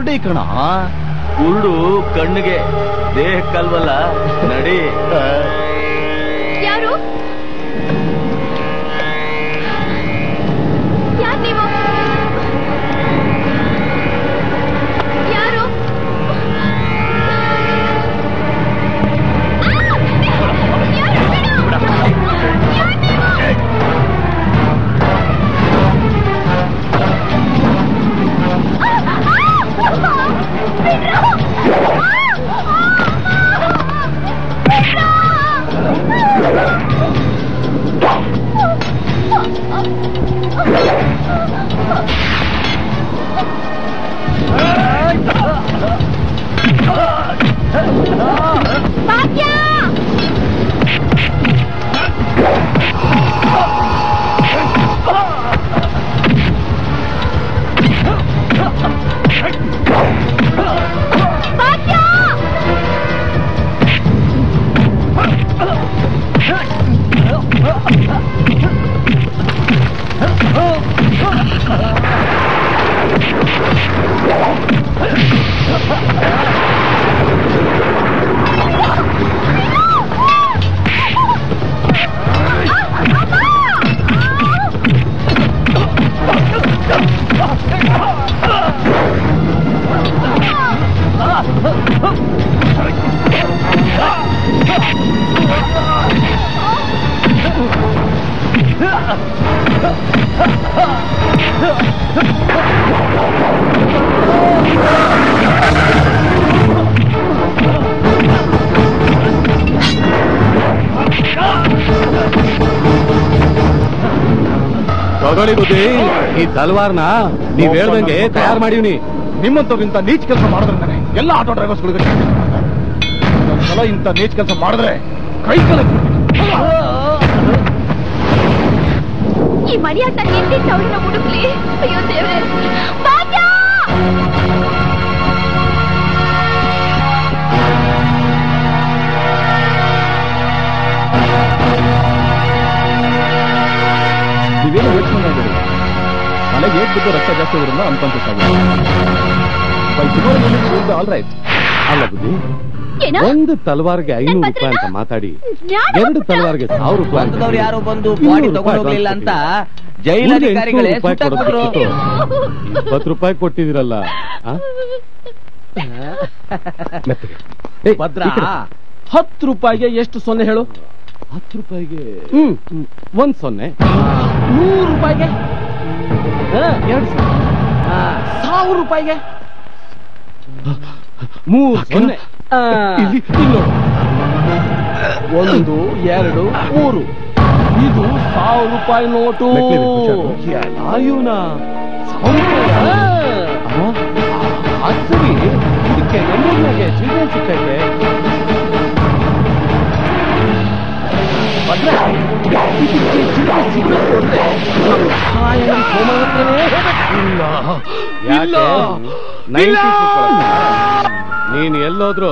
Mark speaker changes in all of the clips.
Speaker 1: ಕುರುಡಿ ಕಣ.
Speaker 2: ಕುರುಡು ಕಣ್ಣಿಗೆ, ದೇಹಕ್ಕಲ್ವಲ್ಲ. ನಡಿ.
Speaker 3: ಯಾರು? ಯಾರು ನೀವು? ಯಾರು?
Speaker 4: ತಗೊಳ್ಳಿ ಬುದ್ಧಿ, ಈ ತಲ್ವಾರ್ನ ನೀವ್ ಹೇಳ್ದಂಗೆ ತಯಾರು ಮಾಡಿವ್ನಿ.
Speaker 1: ನಿಮ್ಮಂತವ್ರಿಂತ ನೀಚ್ ಕೆಲಸ ಮಾಡಿದ್ರೆ ಎಲ್ಲ ಆಟೋ ಡ್ರೈವರ್ಸ್ಗಳಿಗೆ ಒಂದ್ಸಲ ಇಂಥ ನೀಚ್ ಕೆಲಸ ಮಾಡಿದ್ರೆ ಕೈ ಕಾಲ
Speaker 3: ಈ ಮರಿಯಾಟ ನಿಂತಿ ಸೌಳಿನ ಹುಡುಕ್ಲಿ. ಅಯ್ಯೋ ದೇವ್ರೆ, ಭಾಗ್ಯ!
Speaker 1: ನೀವೇನು ಯೋಚನೆ ಮಾಡಿರಿ, ಮನೆಗೆ ಏಟ್ ಬಿದ್ದು ರಕ್ತ ಜಾಸ್ತಿ ಬರಲ್ಲ ಅನ್ಕಾನ್ಸಿಯಸ್ ಆಗಿದೆ. All right.
Speaker 4: ಅಲ್ಲ ಬುದ್ಧಿ, ಒಂದು ತಲ್ವಾರ್ಗೆ 500 ರೂಪಾಯಿ ಅಂತ ಮಾತಾಡಿ 2 ತಲ್ವಾರ್ಗೆ 1000 ರೂಪಾಯಿ
Speaker 2: ಯಾರು ಬಂದು ಬಾಡಿ ತಗೊಂಡೋಗ್ಲಿಲ್ಲ ಅಂತ ಜೈಲಧಿಕಾರಿಗಳೇ
Speaker 4: 20 ರೂಪಾಯಿ ಕೊಟ್ಟಿದಿರಲ್ಲ.
Speaker 5: ಭದ್ರಾ, 10 ರೂಪಾಯಿಗೆ ಎಷ್ಟು ಸೊನ್ನೆ ಹೇಳು?
Speaker 4: 10 ರೂಪಾಯಿಗೆ 1 ಸೊನ್ನೆ.
Speaker 5: 100 ರೂಪಾಯಿಗೆ 2 ಸೊನ್ನೆ. 1000 ರೂಪಾಯಿಗೆ
Speaker 4: 3 ಸೊನ್ನೆ.
Speaker 5: 1 2 3. ಇದು 1000 ರೂಪಾಯಿ ನೋಟು.
Speaker 4: ಆಯುನಾ ಸರಿ, ಇದಕ್ಕೆ ನಮ್ಮೂರಿನಾಗೆ ಚಿಲ್ಡ್ರನ್ ಸಿಕ್ಕೈತೆ. ನೀನ್ ಎಲ್ಲೋದ್ರು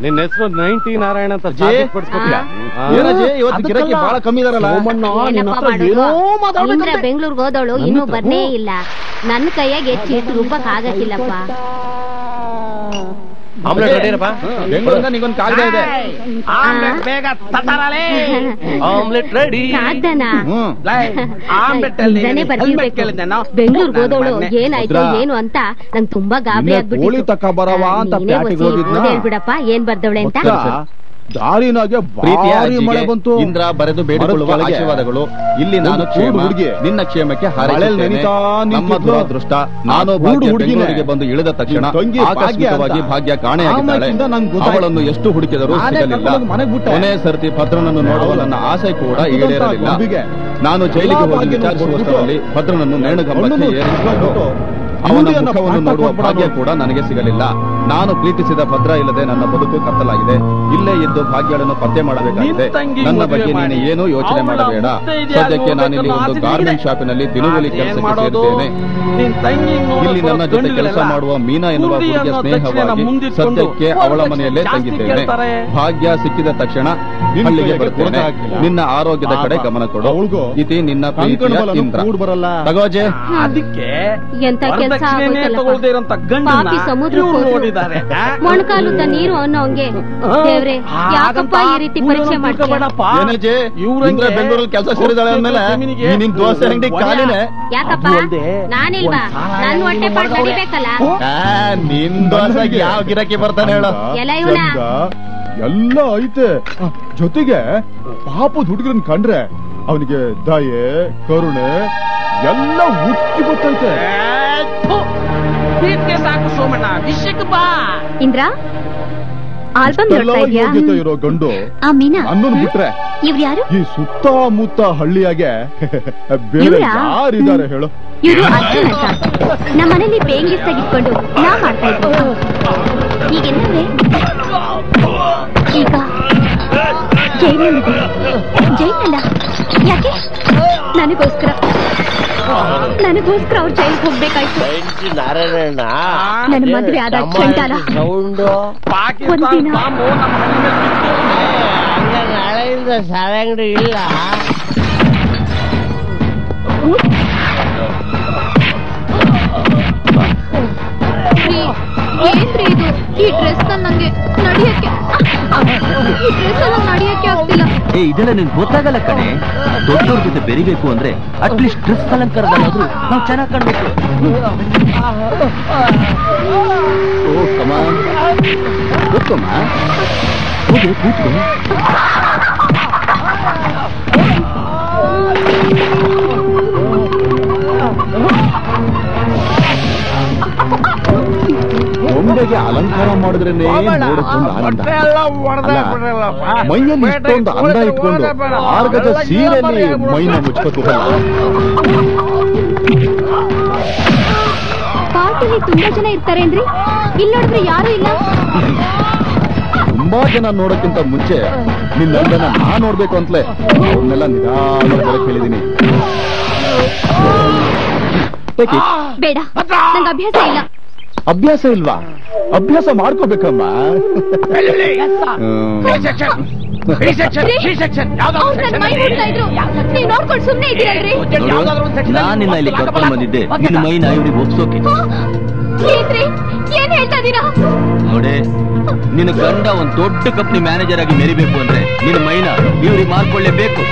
Speaker 4: ನಿನ್ನ ಹೆಸರು 90 ನಾರಾಯಣ ಅಂತ
Speaker 1: ಇವತ್ತು ಗಿರಾಕಿ ಬಹಳ ಕಮ್ಮಿ ಇದಾರಲ್ಲ.
Speaker 3: ಬೆಂಗಳೂರಿಗೆ ಹೋದವಳು ಇನ್ನೂ ಬರ್ನೇ ಇಲ್ಲ. ನನ್ನ ಕೈಯಾಗೆ ಚೀಟ್ ರೂಪಕ್ ಆಗಕ್ಕಿಲ್ಲಪ್ಪ.
Speaker 2: ಆಮ್ಲೆಟ್ ರೆಡಿರಪ್ಪ.
Speaker 1: ಬೆಂಗಳೂರಿಂದ ನಿಗೊಂದು ಕಾಗದ ಇದೆ.
Speaker 5: ಆಮ್ಲೆಟ್ ಬೇಗ ತಟಾರಲೇ.
Speaker 2: Omelette ready.
Speaker 3: ಕಾಗ್ದನಾ?
Speaker 5: ಆಮ್ಲೆಟ್ ಅಲ್ಲಿ
Speaker 3: ಬೆಂಗಳೂರಿಗೆ ಹೋದವಳು ಏನಾಯ್ತು ಏನು ಅಂತ ನಂಗೆ ತುಂಬಾ ಗಾಬರಿ ಆಗ್ಬಿಟ್ಟು ಹೇಳ್ಬಿಡಪ್ಪ ಏನ್ ಬರ್ದವಳೆ ಅಂತ.
Speaker 1: ದಾರಿನಾಗೆ ಮಳೆ ಬಂತು. ಇಂದ್ರ ಬರೆದು ಬೇಡಿಕೊಳ್ಳುವ ಆಶೀರ್ವಾದಗಳು. ಇಲ್ಲಿ ನಾನು ಹುಡುಗಿ ನಿನ್ನ ಕ್ಷೇಮಕ್ಕೆ ಹಾರೈಸುತ್ತೇನೆ. ನಮ್ಮ ದುರದೃಷ್ಟ ನಾನು ಹುಡುಗಿಗೆ ಬಂದು ಇಳಿದ ತಕ್ಷಣ ಆಕಸ್ಮಿಕವಾಗಿ ಭಾಗ್ಯ ಕಾಣೆಯಾಗಿದ್ದಾಳೆ. ಅವಳನ್ನು ಎಷ್ಟು ಹುಡುಕಿದರೂ ಸಿಗಲಿಲ್ಲ. ಕೊನೆ ಸರ್ತಿ ಭದ್ರನನ್ನು ನೋಡುವ ನನ್ನ ಆಸೆ ಕೂಡ ಈಡೇರಲಿಲ್ಲ. ನಾನು ಜೈಲಿಗೆ ಹೋಗಿ ವಿಚಾರಿಸುವಷ್ಟರಲ್ಲಿ ಭದ್ರನನ್ನು ನೇಣುಗಂಬಕ್ಕೆ ಏರಿಸಿದರು. ಅವನ ಮುಖವನ್ನು ನೋಡುವ ಭಾಗ್ಯ ಕೂಡ ನನಗೆ ಸಿಗಲಿಲ್ಲ. ನಾನು ಪ್ರೀತಿಸಿದ ಭದ್ರ ಇಲ್ಲದೆ ನನ್ನ ಬದುಕು ಕತ್ತಲಾಗಿದೆ. ಇಲ್ಲೇ ಇದ್ದು ಭಾಗ್ಯಗಳನ್ನು ಪತ್ತೆ ಮಾಡಬೇಕಾಗಿದೆ. ನನ್ನ ಬಗ್ಗೆ ನೀನು ಏನೂ ಯೋಚನೆ ಮಾಡಬೇಡ. ಸದ್ಯಕ್ಕೆ ನಾನಿಲ್ಲಿ ಒಂದು ಗಾರ್ಮೆಂಟ್ ಶಾಪಿನಲ್ಲಿ ದಿನಗೂಲಿ ಕೆಲಸಕ್ಕೆ ಸೇರಿದ್ದೇನೆ. ಇಲ್ಲಿ ನನ್ನ ಜೊತೆ ಕೆಲಸ ಮಾಡುವ ಮೀನಾ ಎನ್ನುವ ಹುಡುಗಿಯ ಸ್ನೇಹವಾಗಿ ಸದ್ಯಕ್ಕೆ ಅವಳ ಮನೆಯಲ್ಲೇ ತಂಗಿದ್ದೇನೆ. ಭಾಗ್ಯ ಸಿಕ್ಕಿದ ತಕ್ಷಣ ಅಲ್ಲಿಗೆ ಬರ್ತೇನೆ. ನಿನ್ನ ಆರೋಗ್ಯದ ಕಡೆ ಗಮನ ಕೊಡು. ಇತಿ ನಿನ್ನ ಪ್ರೀತಿಯ ಇಂದ್ರ. ತಗೋಜೆ.
Speaker 5: ಅದಕ್ಕೆ
Speaker 3: ಎಂತ ಕೆಲಸ ಪಾಪಿ ಸಮುದ್ರ ಮೊಣಕಾಲುದ್ದ ನೀರು ಅನ್ನೋಂಗೆ ದೇವ್ರೆ ಯಾಕಪ್ಪ ಈ ರೀತಿ ಪರೀಕ್ಷೆ
Speaker 1: ಮಾಡ್ತೀಯ? ಇಂದ್ರ ಬೆಂಗಳೂರಲ್ಲಿ ಕೆಲಸ ಸೇರಿದಾಳೆ ಅಂದ್ಮೇಲೆ ನಿನ್ ದೋಸೆ ಅಂಗಡಿ ಕಾಲಿನೇ
Speaker 3: ಯಾಕಪ್ಪ? ನಾನಿಲ್ವಾ? ನನ್ ಹೊಟ್ಟೆ ಪಾಟ್ ನಡಿಬೇಕಲ್ಲ.
Speaker 1: ನಿನ್ ದೋಸೆಗೆ ಯಾವ ಗಿರಾಕಿ ಬರ್ತಾನೆ ಹೇಳ?
Speaker 6: ಎಲ್ಲ ಐತೆ. ಜೊತೆಗೆ ಪಾಪದ ಹುಡುಗರನ್ನ ಕಂಡ್ರೆ ಅವನಿಗೆ ದಯೆ ಕರುಣೆ ಎಲ್ಲ ಹುಟ್ಟಿ ಗೊತ್ತೈತೆ.
Speaker 5: ಸಾಕು ಸೋಮಣ್ಣ, ವಿಷಯಕ್ಕೆ ಬಾ.
Speaker 3: ಇಂದ್ರ ಆಲ್ಬಮ್
Speaker 6: ಯೋಗ್ಯತೆ ಇರೋ ಗಂಡು ಅನ್ನೋನ್ ಬಿಟ್ರೆ
Speaker 3: ಇವ್ರು ಯಾರು?
Speaker 6: ಈ ಸುತ್ತಮುತ್ತ ಹಳ್ಳಿಯಾಗೆ ಬೇರೆ ಯಾರಿದ್ದಾರೆ ಹೇಳು?
Speaker 3: ಇವರು ಅರ್ಜುನ್ ಅಂತ. ನಮ್ಮ ಮನೇಲಿ ಪೇಯಿಂಗ್ ಲಿಸ್ಟ್ ಆಗಿಟ್ಕೊಂಡು ನಾ ಮಾಡ್ತಾ ಇದ್ದೆ. ಈಗೆಲ್ಲವೇ ಈಗ ಜೈಲಲ್ಲಿದೆ. ಜೈಲಲ್ಲ ಯಾಕೆ? ನನಗೋಸ್ಕರ ಅವ್ರು ಜೈಲಿಗೆ ಹೋಗ್ಬೇಕಾಯ್ತು. ನನ್ನ ಮದುವೆ ಆದ ಚಂಡಾಲ ಒಂದಿನ
Speaker 2: ನಾಳೆಯಿಂದ ಸಾರೆ ಅಂಗಡಿ ಇಲ್ಲ.
Speaker 3: ಏನ್ರಿ ಇದು? ಈ ಡ್ರೆಸ್ ನಂಗೆ ನಡಿಯಕ್ಕೆ ಆಗ್ತಿಲ್ಲ.
Speaker 2: ಇದೆಲ್ಲ ನಿನ್ ಗೊತ್ತಾಗಲ್ಲ ಕಣೆ. ದೊಡ್ಡವ್ರ ಜೊತೆ ಬೆರಿಬೇಕು ಅಂದ್ರೆ ಅಟ್ಲೀಸ್ಟ್ ಡ್ರೆಸ್ ಅಲಂಕಾರದಲ್ಲಾದ್ರೂ ನಾವು ಚೆನ್ನಾಗಿ ಕಾಣ್ಬೇಕು. ಕೂತ್ಕೊ.
Speaker 1: ಗೊಂಬೆಗೆ ಅಲಂಕಾರ ಮಾಡಿದ್ರೇನೆ ನೋಡಕ್ಕೊಂದು ಆನಂದ. ಮೈಯಲ್ಲಿ ಇಷ್ಟೊಂದು ಅಂದ ಇಟ್ಕೊಂಡು ಆರ್ಗದ ಸೀರೆಯಲ್ಲಿ ಮೈನ ಮುಚ್ಕೋತಿರಲ್ಲ.
Speaker 3: ಪಾರ್ಟಿಲಿ ತುಂಬಾ ಜನ ಇರ್ತಾರೆ ಅಂದ್ರಿ, ಇಲ್ಲಿ ನೋಡಿದ್ರೆ ಯಾರು ಇಲ್ಲ.
Speaker 1: ತುಂಬಾ ಜನ ನೋಡೋಕ್ಕಿಂತ ಮುಂಚೆ ನಿನ್ನಂದನ ನಾ ನೋಡ್ಬೇಕು ಅಂತಲೇ ಅವನ್ನೆಲ್ಲ ನಿಧಾನ ಬರಕ್ ಹೇಳಿದೀನಿ.
Speaker 3: ಬೇಡ, ನಂಗೆ ಅಭ್ಯಾಸ ಇಲ್ಲ.
Speaker 1: ಅಭ್ಯಾಸ ಇಲ್ವಾ? ಅಭ್ಯಾಸ ಮಾಡ್ಕೋಬೇಕಮ್ಮ.
Speaker 2: ನಾನಿನ್ನ ಇಲ್ಲಿ ಕರ್ಕೊಂಡು ಬಂದಿದ್ದೆ ನಿನ್ನ ಮೈನ ಇವ್ರಿಗೆ ಒಪ್ಸೋಕೆ.
Speaker 3: ಏನ್ ಹೇಳ್ತಾ ಇದೀರಾ?
Speaker 2: ನೋಡೆ, ನಿನ್ನ ಗಂಡ ಒಂದ್ ದೊಡ್ಡ ಕಂಪ್ನಿ ಮ್ಯಾನೇಜರ್ ಆಗಿ ಮೆರಿಬೇಕು ಅಂದ್ರೆ ನಿನ್ನ ಮೈನ ಇವ್ರಿಗೆ ಮಾಡ್ಕೊಳ್ಳೇಬೇಕು.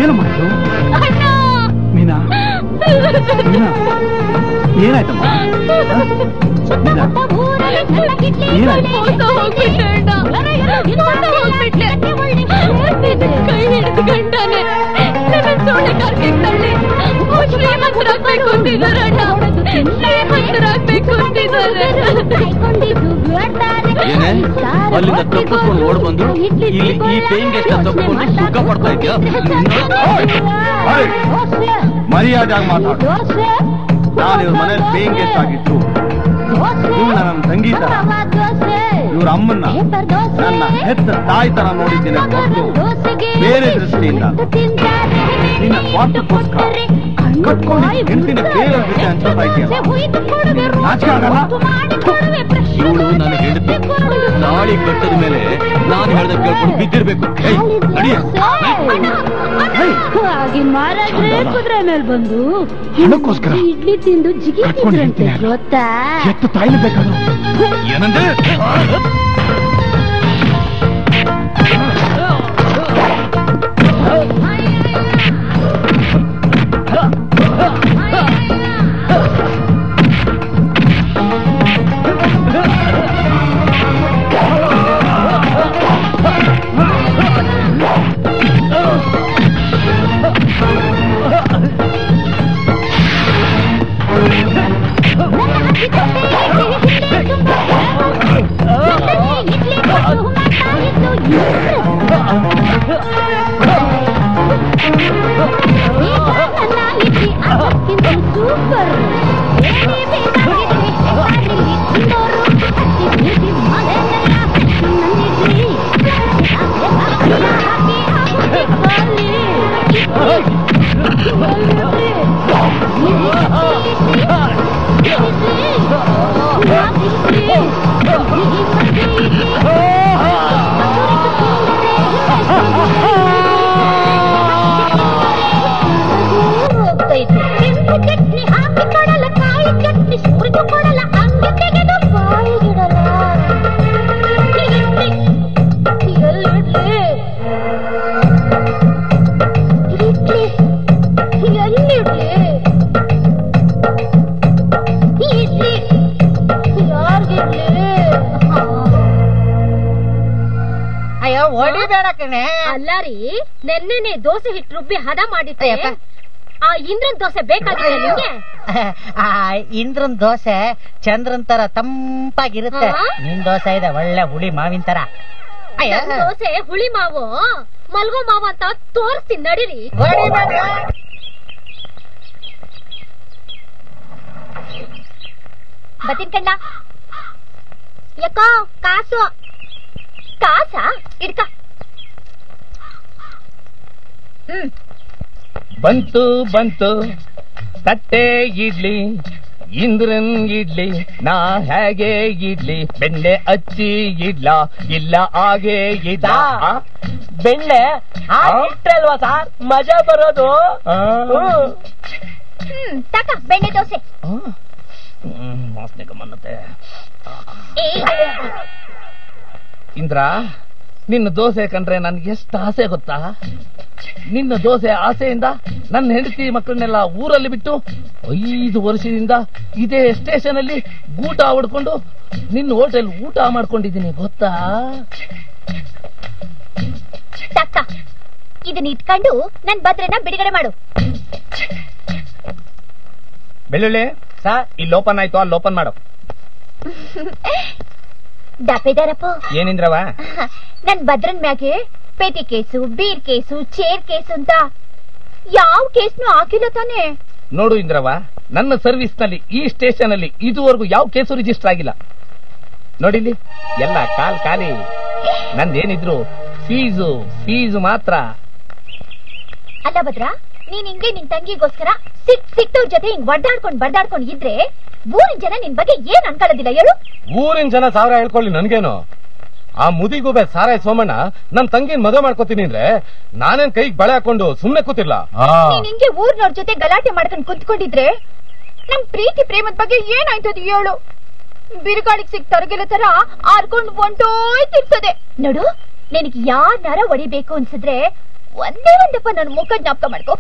Speaker 2: ಏನು ಮಾಡಿದ್ರು? ಮೀನಾ, ಏನಾಯ್ತಮ್ಮ?
Speaker 3: ಕೈ ಹಿಡಿದು ಗಂಡನೆ ಶ್ರೀಮಂತರಾಗ್ಬೇಕು ಅಂತಿದ್ದಾರೆ.
Speaker 2: ಏನೇ ಅಲ್ಲಿಂದ ತಪ್ಪಿಸ್ಕೊಂಡು ಓಡ್ ಬಂದು ಇಲ್ಲಿ ಈ ಪೇಯಿಂಗ್ ಗೆಸ್ಟ್ ತಪ್ಪಿಕೊಂಡು ಸುಖ ಪಡ್ತಾ ಇದ್ಯಾ?
Speaker 1: ಮರ್ಯಾದಾಗ ಮಾತಾಡು. ನಾನು ಇವ್ರ ಮನೇಲಿ ಪೇಯಿಂಗ್ ಗೆಸ್ಟ್ ಆಗಿತ್ತು. ನನ್ನ ತಂಗಿ ತರ ಇವ್ರ ಅಮ್ಮನ್ನ ನನ್ನ ಹೆತ್ತ ತಾಯಿ ತರ ನೋಡಿದ್ದೇನೆ ಹೊರತು ಬೇರೆ ದೃಷ್ಟಿಯಿಂದ ನಿನ್ನ ಸ್ವಾರ್ಥಕ್ಕೋಸ್ಕರ ಕಟ್ಕೊಂಡು ಹೆಂಡತಿನ ಬೇರೆ ಜೊತೆ ಅನ್ಸೋತಾ ಇದೆಯಲ್ಲ, ನಾಚಿಕೆ ಆಗಲ್ಲ?
Speaker 2: ಇವಳು ನಾನು ಹೆಂಡತಿ, ನಾಳಿ ಕಟ್ಟದ ಮೇಲೆ ನಾನು ಹೇಳ್ದ ಕೇಳ್ಕೊಂಡು ಬಿದ್ದಿರ್ಬೇಕು.
Speaker 3: ಕುದುರೆ ಮೇಲೆ ಬಂದು
Speaker 6: ಹಣಕ್ಕೋಸ್ಕರ
Speaker 3: ಇಡ್ಲಿ ತಿಂದು ಜಿಗಿದ್ರಂತೆ ಗೊತ್ತಾ?
Speaker 6: ಎತ್ತು ತಾಯಿನ ಬೇಕಾದ್ರು
Speaker 2: ಏನಂದ್ರೆ
Speaker 3: ಅಲ್ಲಾರಿ, ನೆನ್ನೆನೆ ದೋಸೆ ಹಿಟ್ಟು ರುಬ್ಬಿ ಹದ ಮಾಡಿದ್ದೆ. ಆ ಇಂದ್ರನ್ ದೋಸೆ ಬೇಕಾಗಿದೆ ನಿಮ್ಗೆ?
Speaker 5: ಇಂದ್ರನ್ ದೋಸೆ ಚಂದ್ರನ್ ತರ ತಂಪಾಗಿರುತ್ತೆ. ನಿನ್ ದೋಸೆ ಇದೆ ಒಳ್ಳೆ ಹುಳಿ ಮಾವಿನ ತರ.
Speaker 3: ದೋಸೆ ಹುಳಿ ಮಾವು ಮಲ್ಗೋ ಮಾವು ಅಂತ ತೋರಿಸ್ತೀನಿ ನಡೀರಿ. ಬತ್ತಿನ ಕಣ್ಣ ಯಾಕೋ ಕಾಸು ಕಾಸ ಇಡ್ಕ.
Speaker 7: ಬಂತು ಬಂತು ತಟ್ಟೆ ಇಡ್ಲಿ, ಇಂದ್ರನ್ ಇಡ್ಲಿ, ನಾ ಹೇಗೆ ಇಡ್ಲಿ, ಬೆಣ್ಣೆ ಹಚ್ಚಿ ಇಡ್ಲ ಇಲ್ಲ ಹಾಗೆ ಇಡ್ಲ.
Speaker 5: ಬೆಣ್ಣೆ ಇಟ್ಟಲ್ವಾ ಸಾರ್ ಮಜಾ ಬರೋದು.
Speaker 3: ತಕ ಬೆಣ್ಣೆ ದೋಸೆ.
Speaker 7: ವಾಸನೆ ಗಮನತೆ. ಇಂದ್ರ, ನಿನ್ನ ದೋಸೆ ಕಂಡ್ರೆ ನನ್ಗೆ ಎಷ್ಟು ಆಸೆ ಗೊತ್ತಾ? ನಿನ್ನ ದೋಸೆ ಆಸೆಯಿಂದ ನನ್ನ ಹೆಂಡತಿ ಮಕ್ಕಳನ್ನೆಲ್ಲ ಊರಲ್ಲಿ ಬಿಟ್ಟು 5 ವರ್ಷದಿಂದ ಇದೇ ಸ್ಟೇಷನ್ ಅಲ್ಲಿ ಊಟ ಹೊಡ್ಕೊಂಡು ನಿನ್ನ ಹೋಟೆಲ್ ಊಟ ಮಾಡ್ಕೊಂಡಿದ್ದೀನಿ ಗೊತ್ತಾ?
Speaker 3: ತಕ್ಕ ಇದನ್ನ ಇಟ್ಕೊಂಡು ನನ್ ಭದ್ರನ ಬಿಡುಗಡೆ ಮಾಡು.
Speaker 7: ಬೆಳ್ಳುಳ್ಳಿ ಸರ್, ಇಲ್ಲಿ ಓಪನ್ ಆಯ್ತು, ಅಲ್ಲಿ ಓಪನ್ ಮಾಡು.
Speaker 3: ಡಪ್ಪೇದಾರಪ್ಪ
Speaker 7: ಏನಿಂದ್ರವ?
Speaker 3: ನನ್ ಭದ್ರನ್ ಮ್ಯಾಗೆ ಪೇಟಿ case, beer case, chair case ಅಂತ ಯಾವ ಕೇಸ್ನು ಹಾಕಿಲ್ಲ ತಾನೆ?
Speaker 7: ನೋಡು ಇಂದ್ರವ, ನನ್ನ ಸರ್ವಿಸ್ ನಲ್ಲಿ ಈ ಸ್ಟೇಷನ್ ಅಲ್ಲಿ ಇದುವರೆಗೂ ಯಾವ ಕೇಸು ರಿಜಿಸ್ಟರ್ ಆಗಿಲ್ಲ. ನೋಡಿಲಿ ಎಲ್ಲ ಖಾಲಿ. ನಂದೇನಿದ್ರು ಫೀಸು ಮಾತ್ರ.
Speaker 3: ಅಲ್ಲ ಭದ್ರ, ನೀನ್ ಹಿಂಗೆ ನಿನ್ ತಂಗಿಗೋಸ್ಕರ ಸಿಕ್ತವ್ರ ಜೊತೆ ಹಿಂಗ್ ಬಡ್ದಾಡ್ಕೊಂಡ್ ಇದ್ರೆ ಊರಿನ ಜನ ನಿನ್ ಬಗ್ಗೆ ಏನ್ ಅನ್ಕೊಳ್ಳೋದಿಲ್ಲ ಹೇಳು?
Speaker 4: ಊರಿನ ಜನ ಸಾವಿರ ಹೇಳ್ಕೊಳ್ಳಿ ನನ್ಗೇನು? ಆ ಮುದಿಗೂಬೆ ಸಾರಾಯ್ ಸೋಮಣ್ಣ ನನ್ ತಂಗಿನ ಮದುವೆ ಮಾಡ್ಕೋತೀನಿ ಅಂದ್ರೆ ನಾನೇನ್ ಕೈಗೆ ಬಳೆ ಹಾಕೊಂಡು ಸುಮ್ನೆ ಕೂತಿರ್ಲ.
Speaker 3: ನೀನ್ ಹಿಂಗೆ ಊರ್ನವ್ರ ಜೊತೆ ಗಲಾಟೆ ಮಾಡ್ಕೊಂಡ್ ಕುಂತ್ಕೊಂಡಿದ್ರೆ ನಮ್ ಪ್ರೀತಿ ಪ್ರೇಮದ ಬಗ್ಗೆ ಏನಾಯ್ತದ ಹೇಳು? ಬಿರುಗಾಳಿಗೆ ಸಿಕ್ ತರಗೆಲ್ಲ ತರ ಆರ್ಕೊಂಡ್ ಹೊಂಟೋಯ್ತಿರ್ತದೆ ನೋಡು. ನಿನಗೆ ಯಾರನ್ನಾರ ಹೊಡಿಬೇಕು ಅನ್ಸಿದ್ರೆ ಒಂದೇ ಒಂದಪ್ಪ ನನ್ನ ಮುಖ ಜ್ಞಾಪಕ ಮಾಡ್ಕೋ.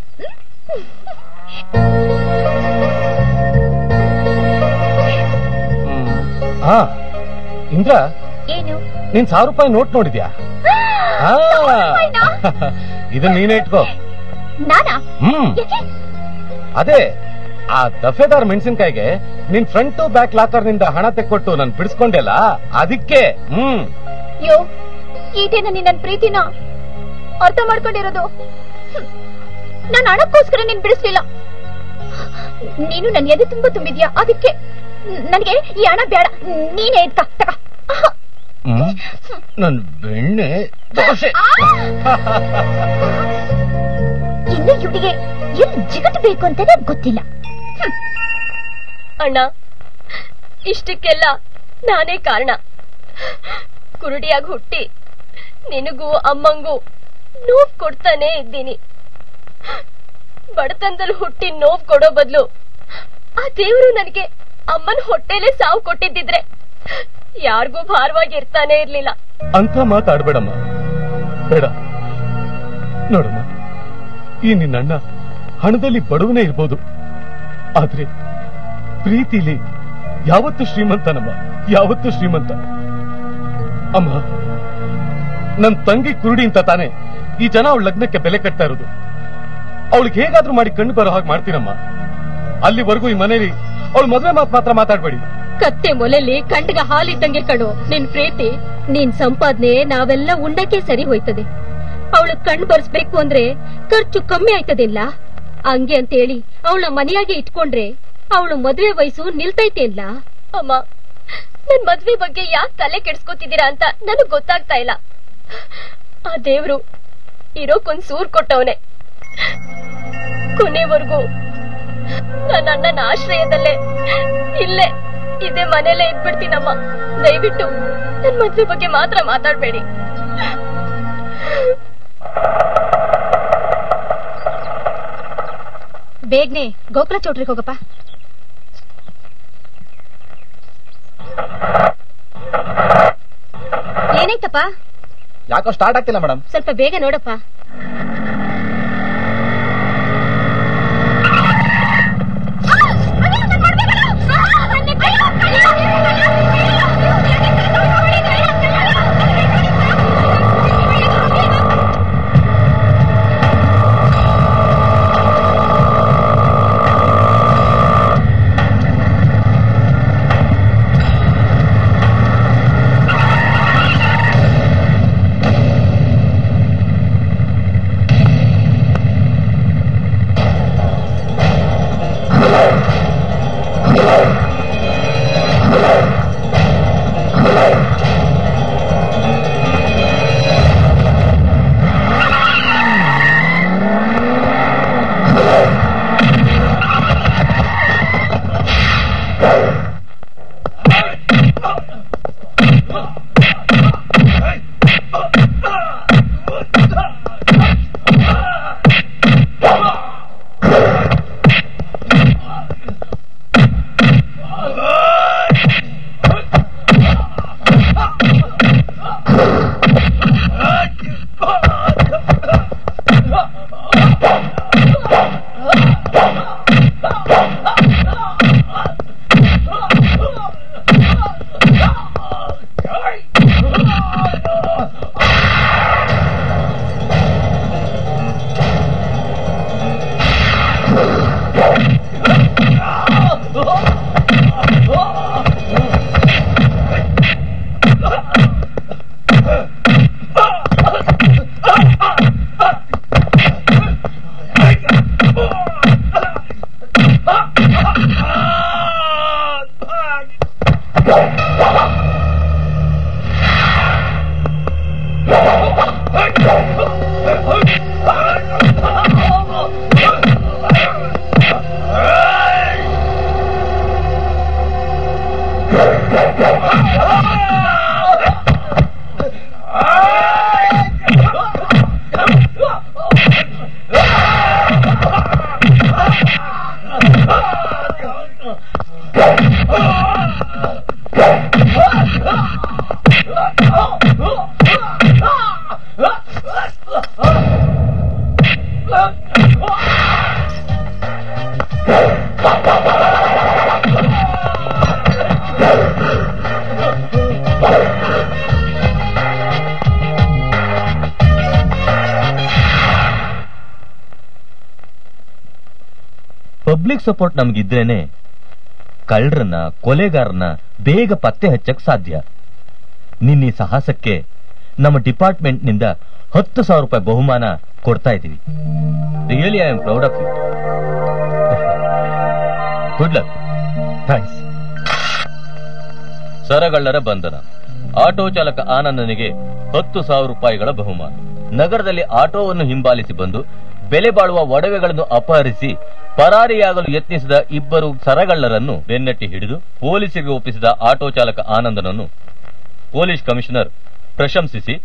Speaker 4: ಇಂದ್ರ,
Speaker 3: ಏನು
Speaker 4: ನೀನ್ 1000 ರೂಪಾಯಿ ನೋಟ್ ನೋಡಿದ್ಯಾ? ಇದನ್ನ ನೀನೇ ಇಟ್ಕೋ.
Speaker 3: ನಾನಾ?
Speaker 4: ಅದೇ ಆ ದಫೆದಾರ್ ಮೆಣಸಿನ್ಕಾಯಿಗೆ ನಿನ್ ಫ್ರಂಟ್ ಬ್ಯಾಕ್ ಲಾಕರ್ ನಿಂದ ಹಣ ತೆಕ್ಕೊಟ್ಟು ನಾನು ಬಿಡಿಸ್ಕೊಂಡೆಲ್ಲ ಅದಕ್ಕೆ.
Speaker 3: ಯೋ ಈಟೇನ ನೀನ್ ನನ್ ಪ್ರೀತಿನ ಅರ್ಥ ಮಾಡ್ಕೊಂಡಿರೋದು. ನಾನು ಹಣಕ್ಕೋಸ್ಕರ ನೀನ್ ಬಿಡಿಸ್ಲಿಲ್ಲ. ನೀನು ನನ್ನ ಎದೆ ತುಂಬಾ ತುಂಬಿದ್ಯಾ, ಅದಕ್ಕೆ ನನಗೆ ಈ ಹಣ ಬೇಡ. ನೀನೇ ತಗ.
Speaker 4: ನನ್ ಬೆಣ್ಣೆ ದೋಸೆ.
Speaker 3: ಇನ್ನು ಇವಳಿಗೆ ಎಲ್ಲಿ ಜಿಗಟು ಬೇಕು ಅಂತಾನೆ ಗೊತ್ತಿಲ್ಲ.
Speaker 8: ಅಣ್ಣ, ಇಷ್ಟಕ್ಕೆಲ್ಲ ನಾನೇ ಕಾರಣ. ಕುರುಡಿಯಾಗಿ ಹುಟ್ಟಿ ನಿನಗೂ ಅಮ್ಮಂಗೂ ನೋವು ಕೊಡ್ತಾನೆ ಇದ್ದೀನಿ. ಬಡತನದಲ್ಲಿ ಹುಟ್ಟಿ ನೋವು ಕೊಡೋ ಬದಲು ಆ ದೇವರು ನನಗೆ ಅಮ್ಮನ ಹೊಟ್ಟೆಲೆ ಸಾವು ಕೊಟ್ಟಿದ್ದಿದ್ರೆ ಯಾರಿಗೂ ಭಾರವಾಗಿ ಇರ್ತಾನೆ ಇರ್ಲಿಲ್ಲ.
Speaker 4: ಅಂತ ಮಾತಾಡ್ಬೇಡಮ್ಮ, ಬೇಡ. ನೋಡಮ್ಮ, ಈ ನಿನ್ನಣ್ಣ ಹಣದಲ್ಲಿ ಬಡವನೇ ಇರ್ಬೋದು, ಆದ್ರೆ ಪ್ರೀತಿಲಿ ಯಾವತ್ತು ಶ್ರೀಮಂತನಮ್ಮ, ಯಾವತ್ತು ಶ್ರೀಮಂತ. ಅಮ್ಮ, ನನ್ ತಂಗಿ ಕುರುಡಿ ಅಂತ ತಾನೆ ಈ ಜನ ಅವಳ ಲಗ್ನಕ್ಕೆ ಬೆಲೆ ಕಟ್ತಾ ಇರೋದು. ಅವಳಿಗೆ ಹೇಗಾದ್ರೂ ಮಾಡಿ ಕಣ್ಣು ಬರೋ ಹಾಗೆ ಮಾಡ್ತೀನಮ್ಮ. ಅಲ್ಲಿವರೆಗೂ ಈ ಮನೇಲಿ ಅವಳು ಮದುವೆ ಮಾತ್ರ ಮಾತಾಡ್ಬೇಡಿ.
Speaker 8: ಕತ್ತೆ ಮೊಲೆಲಿ ಕಂಡ್ಗ ಹಾಲಿದ್ದಂಗೆ ಕಣು ನಿನ್ ಪ್ರೀತಿ. ನಿನ್ ಸಂಪಾದನೆ ನಾವೆಲ್ಲ ಉಂಡಕ್ಕೆ ಸರಿ ಹೋಯ್ತದೆ. ಅವಳು ಕಣ್ ಬರ್ಸ್ಬೇಕು ಅಂದ್ರೆ ಖರ್ಚು ಕಮ್ಮಿ ಆಯ್ತದಿಲ್ಲ. ಹಂಗೆ ಅಂತ ಹೇಳಿ ಅವಳ ಮನೆಯಾಗೆ ಇಟ್ಕೊಂಡ್ರೆ ಅವಳು ಮದ್ವೆ ವಯಸ್ಸು ನಿಲ್ತೈತೆ ಇಲ್ಲ. ಅಮ್ಮ, ನನ್ ಮದ್ವೆ ಬಗ್ಗೆ ಯಾಕೆ ತಲೆ ಕೆಡ್ಸ್ಕೊತಿದ್ದೀರಾ ಅಂತ ನನಗ್ ಗೊತ್ತಾಗ್ತಾ ಇಲ್ಲ. ಆ ದೇವ್ರು ಇರೋಕೊಂದ್ ಸೂರ್ ಕೊಟ್ಟವನೆ. ಕೊನೆವರೆಗೂ ನನ್ನ ಅಣ್ಣನ ಆಶ್ರಯದಲ್ಲೇ ಇಲ್ಲೇ ಇದೇ ಮನೇಲೆ ಇದ್ಬಿಡ್ತೀನಮ್ಮ. ದಯವಿಟ್ಟು ನನ್ ಮದ್ವೆ ಬಗ್ಗೆ ಮಾತ್ರ ಮಾತಾಡ್ಬೇಡಿ.
Speaker 3: ಬೇಗನೆ ಗೋಕುಲ ಚೌಟ್ರಿಗೆ ಹೋಗಪ್ಪ. ಏನಾಯ್ತಪ್ಪ?
Speaker 1: ಯಾಕೋ ಸ್ಟಾರ್ಟ್ ಆಗ್ತಿಲ್ಲ ಮೇಡಮ್.
Speaker 3: ಸ್ವಲ್ಪ ಬೇಗ ನೋಡಪ್ಪ.
Speaker 2: ಪಬ್ಲಿಕ್ ಸಪೋರ್ಟ್ ನಮ್ಗಿದ್ರೇನೆ ಕಳ್ಳರನ್ನ ಕೊಲೆಗಾರನ್ನ ಬೇಗ ಪತ್ತೆ ಹಚ್ಚಕ್ ಸಾಧ್ಯ. ನಿನ್ನ ಈ ಸಾಹಸಕ್ಕೆ ನಮ್ಮ ಡಿಪಾರ್ಟ್ಮೆಂಟ್ ನಿಂದ 10,000 ರೂಪಾಯಿ ಬಹುಮಾನ ಕೊಡ್ತಾ ಇದ್ದೀವಿ. Really I am proud of you. Good luck. Thanks. ಸರಗಳ್ಳರ ಬಂಧನ. ಆಟೋ ಚಾಲಕ ಆನಂದನಿಗೆ 10,000 ರೂಪಾಯಿಗಳ ಬಹುಮಾನ. ನಗರದಲ್ಲಿ ಆಟೋವನ್ನು ಹಿಂಬಾಲಿಸಿ ಬಂದು ಬೆಲೆ ಬಾಳುವ ಒಡವೆಗಳನ್ನು ಅಪಹರಿಸಿ ಪರಾರಿಯಾಗಲು ಯತ್ನಿಸಿದ 2 ಸರಗಳ್ಳರನ್ನು ಬೆನ್ನಟ್ಟಿ ಹಿಡಿದು ಪೊಲೀಸರಿಗೆ ಒಪ್ಪಿಸಿದ ಆಟೋ ಚಾಲಕ ಆನಂದನನ್ನು ಪೊಲೀಸ್ ಕಮಿಷನರ್ ಪ್ರಶಂಸಿಸಿ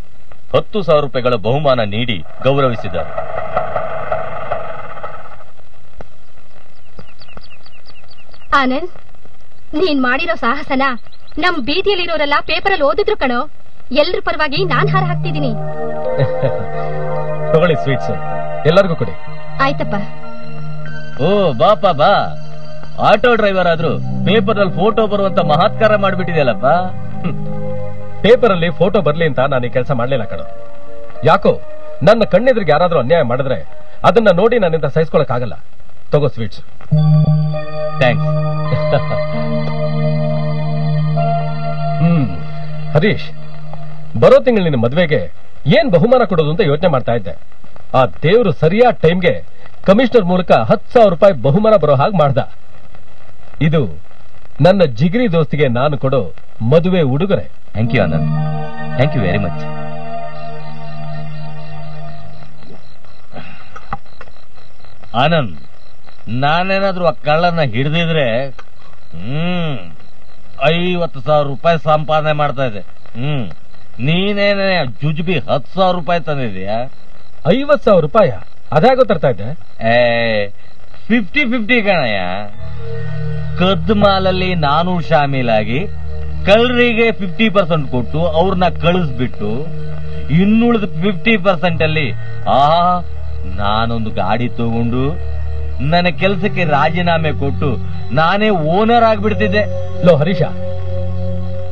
Speaker 2: 10,000 ರೂಪಾಯಿಗಳ ಬಹುಮಾನ ನೀಡಿ ಗೌರವಿಸಿದ್ದಾರೆ.
Speaker 8: ಆನಂದ್, ನೀನ್ ಮಾಡಿರೋ ಸಾಹಸನ ನಮ್ ಬೀದಿಯಲ್ಲಿರೋರೆಲ್ಲ ಪೇಪರಲ್ಲಿ ಓದಿದ್ರು ಕಣೋ. ಎಲ್ರ ಪರವಾಗಿ ನಾನ್ ಹಾರ ಹಾಕ್ತಿದ್ದೀನಿ.
Speaker 4: ತಗೊಳ್ಳಿ ಸ್ವೀಟ್ಸ್, ಎಲ್ಲರಿಗೂ ಕೊಡಿ.
Speaker 8: ಆಯ್ತಪ್ಪ.
Speaker 2: ಓ ಬಾಪ ಬಾ. ಆಟೋ ಡ್ರೈವರ್ ಆದ್ರೂ ಪೇಪರ್ ಅಲ್ಲಿ ಫೋಟೋ ಬರುವಂತ ಮಹತ್ಕಾರ ಮಾಡ್ಬಿಟ್ಟಿದೆಯಲ್ಲಪ್ಪ.
Speaker 4: ಪೇಪರ್ ಅಲ್ಲಿ ಫೋಟೋ ಬರ್ಲಿ ಅಂತ ನಾನು ಈ ಕೆಲಸ ಮಾಡ್ಲಿಲ್ಲ ಕಣ. ಯಾಕೋ ನನ್ನ ಕಣ್ಣೆದ್ರಿಗೆ ಯಾರಾದ್ರೂ ಅನ್ಯಾಯ ಮಾಡಿದ್ರೆ ಅದನ್ನ ನೋಡಿ ನನ್ನಿಂದ ಸಹಿಸ್ಕೊಳಕ್ ಆಗಲ್ಲ. ತಗೋ ಸ್ವೀಟ್ಸ್.
Speaker 2: ಥ್ಯಾಂಕ್ಸ್.
Speaker 4: ಹರೀಶ್, ಬರೋ ತಿಂಗಳು ನಿನ್ನ ಮದ್ವೆಗೆ ಏನ್ ಬಹುಮಾನ ಕೊಡೋದು ಅಂತ ಯೋಚನೆ ಮಾಡ್ತಾ ಇದ್ದೆ. ಆ ದೇವರು ಸರಿಯಾದ ಟೈಮ್ಗೆ ಕಮಿಷನರ್ ಮೂಲಕ 10,000 ರೂಪಾಯಿ ಬಹುಮಾನ ಬರೋ ಹಾಗೆ ಮಾಡ್ದ. ಇದು ನನ್ನ ಜಿಗಿರಿ ದೋಸ್ತಿಗೆ ನಾನು ಕೊಡೋ ಮದುವೆ ಉಡುಗೊರೆ.
Speaker 2: Thank you Anand. Thank you very much. Anand, ನಾನೇನಾದ್ರೂ ಆ ಕಳ್ಳನ್ನ ಹಿಡಿದಿದ್ರೆ 50,000 ರೂಪಾಯಿ ಸಂಪಾದನೆ ಮಾಡ್ತಾ ಇದ್ದೆ. ನೀನೇನೇ ಜುಜುಬಿ 10,000 ರೂಪಾಯಿ ತಂದಿದ್ಯಾ?
Speaker 4: 50,000 ರೂಪಾಯಿ ಅದ್ಯಾಗೋ ತರ್ತಾ ಇದ್ದೆ?
Speaker 2: 50-50 ಕಣಯ್ಯ. ಕದ್ದು ಮಾಲಲ್ಲಿ ನಾನು ಶಾಮೀಲಾಗಿ ಕಳ್ಳರಿಗೆ 50% ಕೊಟ್ಟು ಅವ್ರನ್ನ ಕಳಿಸ್ಬಿಟ್ಟು ಇನ್ನುಳಿದ 50% ಅಲ್ಲಿ ನಾನೊಂದು ಗಾಡಿ ತಗೊಂಡು ನನ್ನ ಕೆಲಸಕ್ಕೆ ರಾಜೀನಾಮೆ ಕೊಟ್ಟು ನಾನೇ ಓನರ್ ಆಗ್ಬಿಡ್ತಿದ್ದೆ.
Speaker 4: ಲೋ ಹರೀಶ,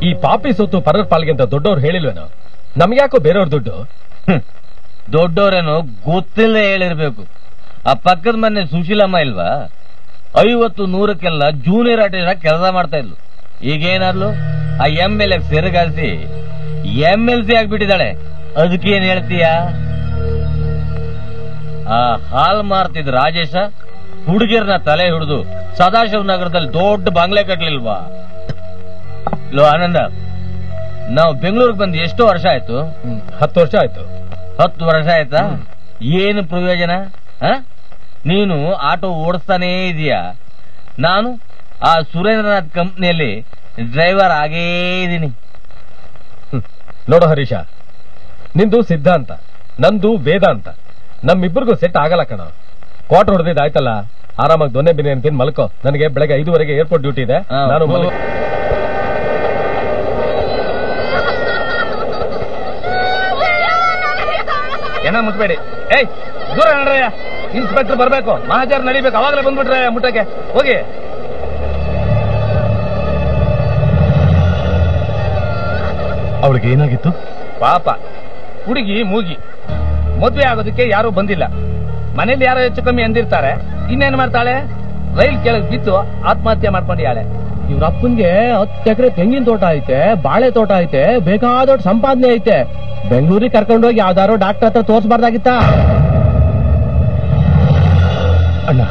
Speaker 4: ಈ ಪಾಪಿ ಸೊತ್ತು ಪರರ ಪಾಲ್ಗಿಂತ ದೊಡ್ಡವ್ರು ಹೇಳಿಲ್ವೇನೋ? ನಮ್ಗ್ಯಾಕೋ ಬೇರೆಯವ್ರ ದುಡ್ಡು?
Speaker 2: ದೊಡ್ಡವ್ರೇನೋ ಗೊತ್ತಿಲ್ಲದೆ ಹೇಳಿರ್ಬೇಕು. ಆ ಪಕ್ಕದ ಮನೆ ಸುಶೀಲಮ್ಮ ಇಲ್ವಾ, 50-100ಕ್ಕೆಲ್ಲ ಜೂನಿಯರ್ ಆರ್ಟಿಸ್ಟ್ ಕೆಲಸ ಮಾಡ್ತಾ ಇದ್ಲು. ಈಗೇನಾದ್ಲು ಆ MLA ಸೆರಗಾಸಿ MLC ಆಗ್ಬಿಟ್ಟಿದ್ದಾಳೆ. ಅದಕ್ಕೇನ್ ಹೇಳ್ತೀಯ? ಆ ಹಾಲ್ ಮಾರ್ತಿದ್ ರಾಜೇಶ ಹುಡುಗಿಯರ್ನ ತಲೆ ಹಿಡಿದು ಸದಾಶಿವ ನಗರದಲ್ಲಿ ದೊಡ್ಡ ಬಂಗ್ಲೆ ಕಟ್ಲಿಲ್ವಾ? ಲೋ ಆನಂದ, ನಾವು ಬೆಂಗಳೂರಿಗೆ ಬಂದು ಎಷ್ಟು ವರ್ಷ ಆಯ್ತು?
Speaker 4: 10 ವರ್ಷ ಆಯ್ತು.
Speaker 2: 10 ವರ್ಷ ಆಯ್ತಾ? ಏನು ಪ್ರಯೋಜನ? ನೀನು ಆಟೋ ಓಡಿಸ್ತಾನೇ ಇದೀಯಾ. ನಾನು ಆ ಸುರೇಂದ್ರನಾಥ್ ಕಂಪ್ನಿಯಲ್ಲಿ ಡ್ರೈವರ್ ಆಗೇ ಇದೀನಿ.
Speaker 4: ನೋಡು ಹರೀಶ, ನಿಂದು ಸಿದ್ಧಾಂತ, ನಂದು ವೇದಾಂತ. ನಮ್ಮಿಬ್ಬರಿಗೂ ಸೆಟ್ ಆಗಲ್ಲ ಕಣ. ಕ್ವಾರ್ಟರ್ ಹೊಡೆದಿದ್ದಾಯ್ತಲ್ಲ, ಆರಾಮಾಗಿ ದೊನ್ನೆ ಬಿರಿಯಾನಿ ತಿಂದು ಮಲ್ಕೋ. ನನಗೆ ಬೆಳಗ್ಗೆ 5:30 ಏರ್ಪೋರ್ಟ್ ಡ್ಯೂಟಿ ಇದೆ. ನಾನು
Speaker 7: ಏನ ಮುಟ್ಬೇಡಿ. ಏಯ್ ದೂರ ನಡ್ರಯ್ಯ, ಇನ್ಸ್ಪೆಕ್ಟರ್ ಬರ್ಬೇಕು, ಮಹಾಜರ್ ನಡಿಬೇಕು. ಅವಾಗಲೇ ಬಂದ್ಬಿಟ್ರೆ ಮುಟ್ಟಕ್ಕೆ ಹೋಗಿ.
Speaker 4: ಅವಳಿಗೆ ಏನಾಗಿತ್ತು
Speaker 7: ಪಾಪ? ಹುಡುಗಿ ಮೂಗಿ, ಮದ್ವೆ ಆಗೋದಕ್ಕೆ ಯಾರು ಬಂದಿಲ್ಲ. ಮನೇಲಿ ಯಾರೋ ಹೆಚ್ಚು ಕಮ್ಮಿ ಅಂದಿರ್ತಾರೆ. ಇನ್ನೇನ್ ಮಾಡ್ತಾಳೆ? ರೈಲ್ ಕೆಳಗೆ ಬಿದ್ದು ಆತ್ಮಹತ್ಯೆ ಮಾಡ್ಕೊಂಡಿಯಾಳೆ.
Speaker 9: ಇವ್ರ ಅಪ್ಪನ್ಗೆ 10 ಎಕರೆ ತೆಂಗಿನ ತೋಟ ಐತೆ, ಬಾಳೆ ತೋಟ ಐತೆ, ಬೇಕಾದೊಡ್ಡ ಸಂಪಾದನೆ ಐತೆ. ಬೆಂಗಳೂರಿಗೆ ಕರ್ಕೊಂಡೋಗಿ ಯಾವ್ದಾರೋ ಡಾಕ್ಟರ್ ಹತ್ರ ತೋರ್ಸ್ಬಾರ್ದಾಗಿತ್ತ?
Speaker 4: ಅಣ್ಣ,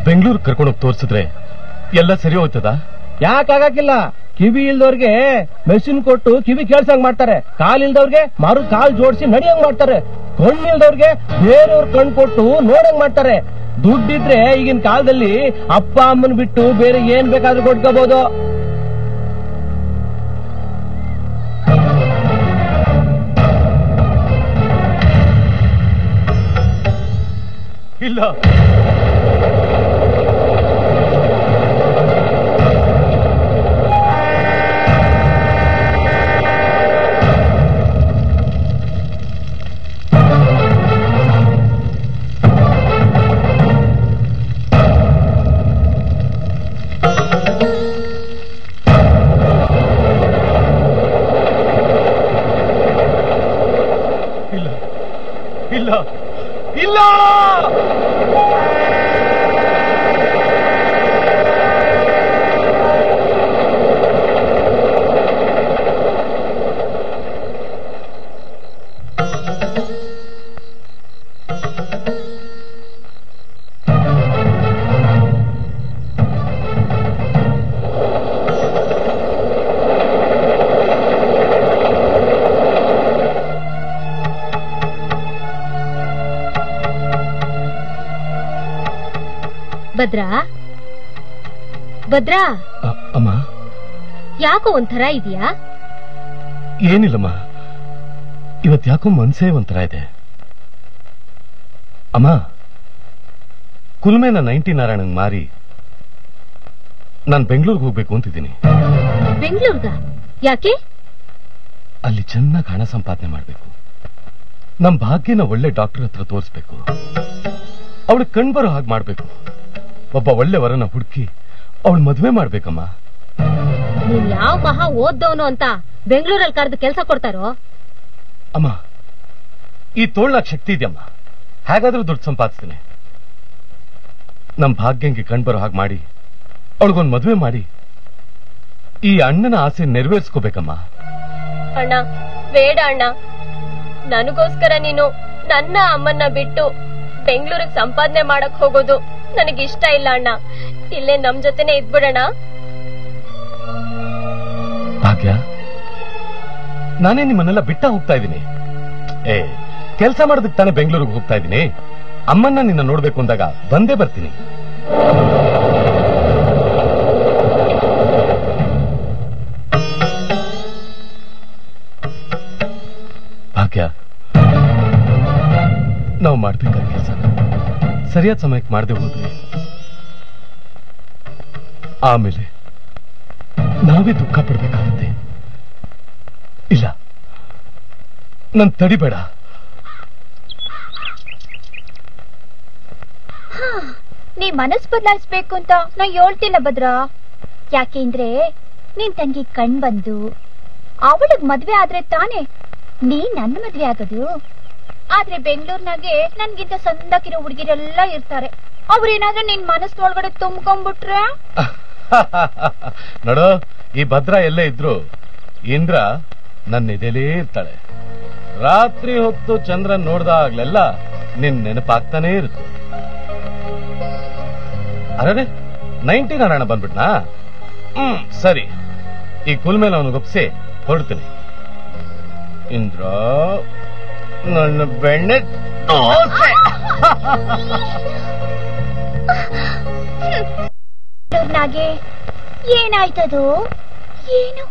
Speaker 4: ಬೆಂಗಳೂರು ಕರ್ಕೊಂಡೋಗಿ ತೋರ್ಸಿದ್ರೆ ಎಲ್ಲ ಸರಿ ಹೋಗ್ತದ?
Speaker 9: ಯಾಕಾಗಕ್ಕಿಲ್ಲ. ಕಿವಿ ಇಲ್ದವ್ರಿಗೆ ಮೆಷಿನ್ ಕೊಟ್ಟು ಕಿವಿ ಕೇಳ್ಸಂಗ್ ಮಾಡ್ತಾರೆ. ಕಾಲ್ ಇಲ್ದವ್ರಿಗೆ ಮಾರು ಕಾಲ್ ಜೋಡಿಸಿ ನಡಿಯಂಗ್ ಮಾಡ್ತಾರೆ. ಕಣ್ಣಿಲ್ದವ್ರಿಗೆ ಬೇರೆಯವ್ರ ಕಣ್ ಕೊಟ್ಟು ನೋಡಂಗ್ ಮಾಡ್ತಾರೆ. ದುಡ್ಡಿದ್ರೆ ಈಗಿನ ಕಾಲದಲ್ಲಿ ಅಪ್ಪ ಅಮ್ಮನ್ ಬಿಟ್ಟು ಬೇರೆ ಏನ್ ಬೇಕಾದ್ರೂ ಕೊಟ್ಕೋಬಹುದು.
Speaker 4: ಇಲ್ಲ, ಇಲ್ಲ, ಇಲ್ಲ.
Speaker 8: ಭದ್ರಾ ಭದ್ರಾ
Speaker 4: ಅಮ್ಮ
Speaker 8: ಯಾಕೋ ಒಂಥರ ಇದೆಯಾ?
Speaker 4: ಏನಿಲ್ಲಮ್ಮ, ಇವತ್ ಯಾಕೋ ಮನ್ಸೇ ಒಂಥರ ಇದೆ. ಅಮ್ಮ, ಕುಲ್ಮೇನ 90 ನಾರಾಯಣಂಗ್ ಮಾರಿ ನಾನ್ ಬೆಂಗಳೂರಿಗೆ ಹೋಗ್ಬೇಕು ಅಂತಿದ್ದೀನಿ.
Speaker 8: ಬೆಂಗಳೂರ್ಗ? ಯಾಕೆ?
Speaker 4: ಅಲ್ಲಿ ಚೆನ್ನಾಗಿ ಹಣ ಸಂಪಾದನೆ ಮಾಡ್ಬೇಕು. ನಮ್ ಭಾಗ್ಯನ ಒಳ್ಳೆ ಡಾಕ್ಟರ್ ಹತ್ರ ತೋರಿಸ್ಬೇಕು. ಅವಳು ಕಣ್ಬರೋ ಹಾಗೆ ಮಾಡ್ಬೇಕು. ಒಬ್ಬ ಒಳ್ಳೆ ವರನ ಹುಡುಕಿ ಅವಳು ಮದ್ವೆ ಮಾಡ್ಬೇಕಮ್ಮ.
Speaker 8: ನೀನ್ ಯಾವ ಮಹಾ ಓದ್ದವನು ಅಂತ ಬೆಂಗಳೂರಲ್ಲಿ ಕರೆದು ಕೆಲಸ ಕೊಡ್ತಾರೋ?
Speaker 4: ಅಮ್ಮ, ಈ ತೋಳ್ನಾಗ್ ಶಕ್ತಿ ಇದೆಯಮ್ಮ, ಹೇಗಾದ್ರೂ ದುಡ್ಡು ಸಂಪಾದಿಸ್ತೀನಿ. ನಮ್ ಭಾಗ್ಯಂಗೆ ಕಣ್ಬರೋ ಹಾಗೆ ಮಾಡಿ ಅವಳಿಗೊಂದು ಮದ್ವೆ ಮಾಡಿ ಈ ಅಣ್ಣನ ಆಸೆ ನೆರವೇರಿಸ್ಕೋಬೇಕಮ್ಮ.
Speaker 8: ಅಣ್ಣ ಬೇಡ ಅಣ್ಣ, ನನಗೋಸ್ಕರ ನೀನು ನನ್ನ ಅಮ್ಮನ್ನ ಬಿಟ್ಟು ಬೆಂಗಳೂರಿಗೆ ಸಂಪಾದನೆ ಮಾಡಕ್ ಹೋಗೋದು ನನಗಿಷ್ಟ ಇಲ್ಲ ಅಣ್ಣ. ಇಲ್ಲೇ ನಮ್ ಜೊತೆನೆ ಇದ್ಬಿಡೋಣ.
Speaker 4: ಭಾಗ್ಯ, ನಾನೇ ನಿಮ್ಮನ್ನೆಲ್ಲ ಬಿಟ್ಟ ಹೋಗ್ತಾ ಇದ್ದೀನಿ. ಕೆಲಸ ಮಾಡೋದಕ್ಕೆ ತಾನೇ ಬೆಂಗಳೂರಿಗೆ ಹೋಗ್ತಾ ಇದ್ದೀನಿ. ಅಮ್ಮನ್ನ ನಿನ್ನ ನೋಡ್ಬೇಕು ಅಂದಾಗ ಬಂದೇ ಬರ್ತೀನಿ. ಭಾಗ್ಯ, ನಾವು ಮಾಡ್ಬೇಕಾದ ಕೆಲಸ ಸರಿಯಾದ ಸಮಯಕ್ಕೆ ಮಾಡದೆ ಹೋದ್ರೆ ಆಮೇಲೆ ನಾವೇ ದುಃಖ ಪಡ್ಬೇಕಾಗುತ್ತೆ. ಇಲ್ಲ, ನನ್ ತಡಿಬೇಡ.
Speaker 3: ನೀ ಮನಸ್ ಬದಲಾಯಿಸ್ಬೇಕು ಅಂತ ನಾ ಹೇಳ್ತಿಲ್ಲ ಭದ್ರಾ. ಯಾಕೆಂದ್ರೆ ನಿನ್ ತಂಗಿ ಕಣ್ ಬಂದು ಅವಳಿಗೆ ಮದ್ವೆ ಆದ್ರೆ ತಾನೇ ನೀ ನನ್ನ ಮದ್ವೆ ಆಗೋದು. ಆದ್ರೆ ಬೆಂಗಳೂರಿನಾಗೆ ನನ್ಗಿಂತ ಸಂದಕಿರೋ ಹುಡುಗಿರೆಲ್ಲ ಇರ್ತಾರೆ. ಅವ್ರೇನಾದ್ರೂ ನಿನ್ ಮನಸ್ಸೊಳಗಡೆ ತುಂಬ್ಕೊಂಡ್ಬಿಟ್ರೆ?
Speaker 4: ನೋಡು, ಈ ಭದ್ರಾ ಎಲ್ಲೇ ಇದ್ರು ಇಂದ್ರ ನನ್ನ ಎದೆಲೇ ಇರ್ತಾಳೆ. ರಾತ್ರಿ ಹೊತ್ತು ಚಂದ್ರನ್ ನೋಡ್ದಾಗ್ಲೆಲ್ಲ ನಿನ್ ನೆನಪಾಗ್ತಾನೇ ಇರುತ್ತೆ. ಅರೆ 90 ನಾರಾಯಣ ಬಂದ್ಬಿಟ್ನಾ? ಸರಿ, ಈ ಕುಲ್ ಮೇಲೆ ಅವನಿಗೊಪ್ಸಿ ಹೊರಡ್ತೀನಿ. ಇಂದ್ರ ನನ್ನ ಬೆಣ್ಣೆ ದೋಸೆ.
Speaker 3: ನಾಗೆ ಏನಾಯ್ತದು ಏನು?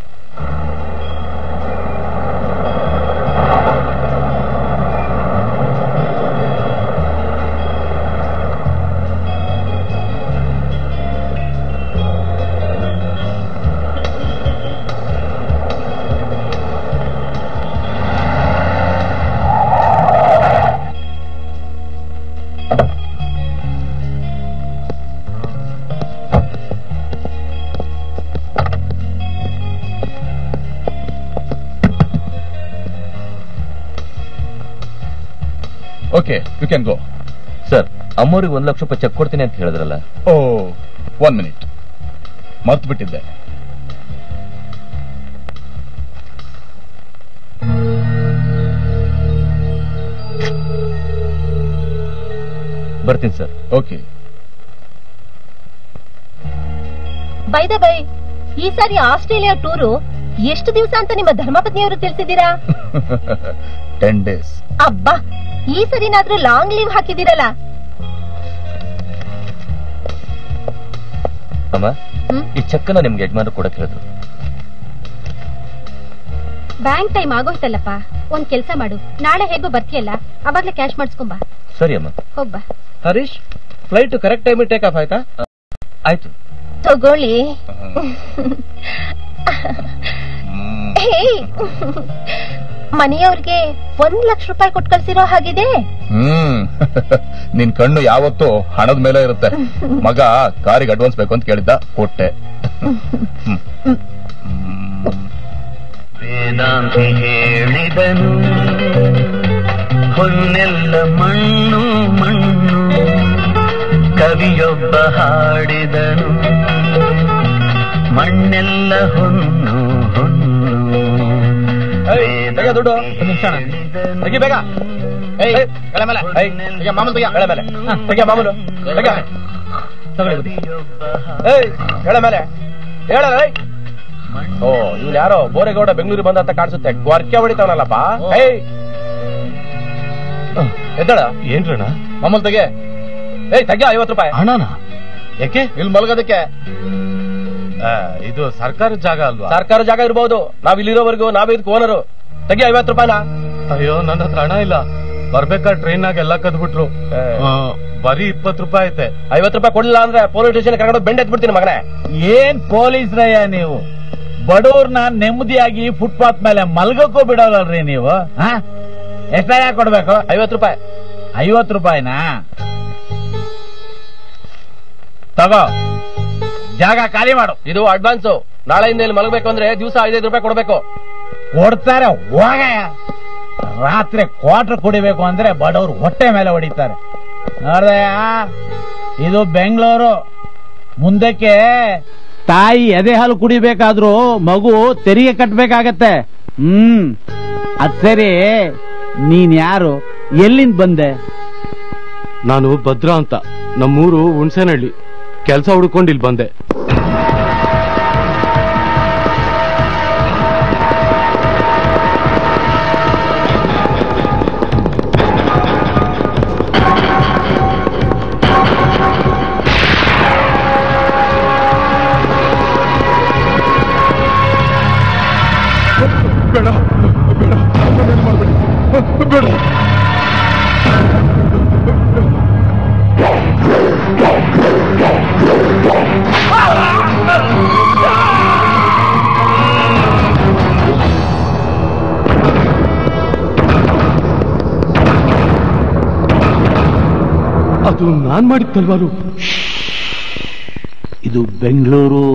Speaker 1: Okay, you can go.
Speaker 2: Sir, ಅಮ್ಮವ್ರಿಗೆ 1 ಲಕ್ಷ ರೂಪಾಯಿ ಚೆಕ್ ಕೊಡ್ತೀನಿ ಅಂತ ಹೇಳಿದ್ರಲ್ಲ?
Speaker 1: ಓ, 1 ಮಿನಿಟ್, ಮರ್ತು ಬಿಟ್ಟಿದ್ದೆ.
Speaker 2: ಬರ್ತೀನಿ sir.
Speaker 1: Okay.
Speaker 8: By the by, ಈ ಸಾರಿ ಆಸ್ಟ್ರೇಲಿಯಾ ಟೂರು ಎಷ್ಟು ದಿವಸ ಅಂತ ನಿಮ್ಮ ಧರ್ಮಪತ್ನಿಯವರು ತಿಳಿಸಿದ್ದೀರಾ?
Speaker 1: 10 days.
Speaker 8: ಅಬ್ಬಾ, ಈ ಸರಿನಾದ್ರೂ ಲಾಂಗ್ ಲೀವ್ ಹಾಕಿದಿರಲ್ಲ.
Speaker 2: ಅಮ್ಮ, ಈ ಚೆಕ್ಕನ್ನ ನಿಮ್ಗೆ ಯಜಮಾನರು ಕೊಡಕ್ ಹೇಳಿದ್ರು.
Speaker 8: ಬ್ಯಾಂಕ್ ಟೈಮ್ ಆಗೋಯ್ತಲ್ಲಪ್ಪ, ಒಂದ್ ಕೆಲ್ಸ ಮಾಡು, ನಾಳೆ ಹೇಗೋ ಬರ್ತೀಯಲ್ಲ, ಅವಾಗ್ಲೇ ಕ್ಯಾಶ್ ಮಾಡಿಸ್ಕೊಂಬಾ.
Speaker 2: ಸರಿ ಅಮ್ಮ.
Speaker 8: ಹೋಗ್ಬಾ.
Speaker 9: Harish, flight correct time take off ಆಯ್ತಾ?
Speaker 2: ಆಯ್ತು.
Speaker 8: ತಗೊಳ್ಳಿ. ಮನೆಯವ್ರಿಗೆ 1 ಲಕ್ಷ ರೂಪಾಯಿ ಕೊಟ್ಟು ಕಳ್ಸಿರೋ ಹಾಗಿದೆ.
Speaker 1: ನಿನ್ ಕಣ್ಣು ಯಾವತ್ತೂ ಹಣದ ಮೇಲೆ ಇರುತ್ತೆ. ಮಗ ಕಾರಿಗೆ ಅಡ್ವಾನ್ಸ್ ಬೇಕು ಅಂತ ಕೇಳಿದ್ದ, ಕೊಟ್ಟೆ.
Speaker 10: ವೇದಾಂತಿ ಹೇಳಿದನು, ಹೊನ್ನೆಲ್ಲ ಮಣ್ಣು ಮಣ್ಣು, ಕವಿಯೊಬ್ಬ ಹಾಡಿದನು, ಮಣ್ಣೆಲ್ಲ ಹೊನ್ನು ಹೊನ್ನು.
Speaker 9: ದುಡ್ಡು ತೆಗಿ ಬೇಗ. ಮಾಮೂಲು ತೆಗಿಯ, ಮಾಮೂಲು ಹೇಳ ಮೇಲೆ ಹೇಳ. ಓ, ಇವ್ನು ಯಾರೋ ಬೋರೇಗೌಡ ಬೆಂಗಳೂರಿಗೆ ಬಂದ ಅಂತ ಕಾಣಿಸುತ್ತೆ. ಗೊರ್ಕೆ ಹೊಡಿತಾವನಲ್ಲಪ್ಪ. ಎದ್ದಳ.
Speaker 4: ಏನ್ರಣ?
Speaker 9: ಮಾಮೂಲು ತೆಗೆ. ತೆಗಿಯ 50 ರೂಪಾಯಿ.
Speaker 4: ಹಣನ ಯಾಕೆ?
Speaker 7: ಇಲ್ಲಿ ಮಲಗೋದಕ್ಕೆ.
Speaker 4: ಇದು ಸರ್ಕಾರದ ಜಾಗ ಅಲ್ವಾ?
Speaker 9: ಸರ್ಕಾರ ಜಾಗ ಇರ್ಬೋದು, ನಾವ್ ಇಲ್ಲಿರೋವರೆಗೂ ನಾವೇ ಇದಕ್ಕೆ ಓನರು. ತೆಗಿ 50 ರೂಪಾಯಿನ.
Speaker 4: ಅಯ್ಯೋ, ನನ್ನ ಹತ್ರ ಹಣ ಇಲ್ಲ. ಬರ್ಬೇಕಾದ್ರೆ ಟ್ರೈನ್ ನಾಗ ಎಲ್ಲ ಕದ್ಬಿಟ್ರು. ಬರೀ 20 ರೂಪಾಯಿ ಐತೆ.
Speaker 9: 50 ರೂಪಾಯಿ ಕೊಡ್ಲಿಲ್ಲ ಅಂದ್ರೆ ಪೊಲೀಸ್ ಸ್ಟೇಷನ್ ಕರ್ಕೊಂಡು ಬೆಂಡ್ ಎತ್ಬಿಡ್ತೀನಿ ಮಗನೇ.
Speaker 11: ಏನ್ ಪೊಲೀಸ್ರಯ್ಯ ನೀವು? ಬಡವ್ರನ್ನ ನೆಮ್ಮದಿಯಾಗಿ ಫುಟ್ಪಾತ್ ಮೇಲೆ ಮಲ್ಗಕ್ಕೂ ಬಿಡೋಲ್ರಿ ನೀವು. ಎಷ್ಟಾಗ ಕೊಡ್ಬೇಕು?
Speaker 9: 50 ರೂಪಾಯಿ.
Speaker 11: 50 ರೂಪಾಯಿನಾ? ತಗೋ, ಜಾಗ ಖಾಲಿ ಮಾಡು.
Speaker 9: ಇದು ಅಡ್ವಾನ್ಸ್. ನಾಳೆಯಿಂದ ಇಲ್ಲಿ ಮಲಗಬೇಕು ಅಂದ್ರೆ ದಿವಸ 5 ರೂಪಾಯಿ ಕೊಡ್ಬೇಕು.
Speaker 11: ಕೊಡ್ತಾರೆ ಹೋಗಯ್ಯ. ರಾತ್ರಿ ಕ್ವಾರ್ಟರ್ ಕುಡಿಬೇಕು ಅಂದ್ರೆ ಬಡವ್ರು ಹೊಟ್ಟೆ ಮೇಲೆ ಹೊಡಿತಾರೆ. ನೋಡ್ದಯ್ಯ, ಇದು ಬೆಂಗಳೂರು. ಮುಂದಕ್ಕೆ ತಾಯಿ ಎದೆ ಹಾಲು ಕುಡಿಬೇಕಾದ್ರೂ ಮಗು ತೆರಿಗೆ ಕಟ್ಬೇಕಾಗತ್ತೆ. ಅದ್ ಸರಿ, ನೀನ್ ಯಾರು? ಎಲ್ಲಿಂದ ಬಂದೆ?
Speaker 4: ನಾನು ಭದ್ರಾ ಅಂತ, ನಮ್ಮೂರು ಹುಣಸೇನಹಳ್ಳಿ. ಕೆಲಸ ಹುಡ್ಕೊಂಡು ಇಲ್ಲಿ ಬಂದೆ.
Speaker 6: ಬೇಡ ಬೇಡ, ಮಾಡಬೇಡಿ, ಬೇಡ.
Speaker 4: ಅದು ನಾನ್ ಮಾಡಿದ ತಲ್ವಾರು.
Speaker 11: ಇದು ಬೆಂಗಳೂರು.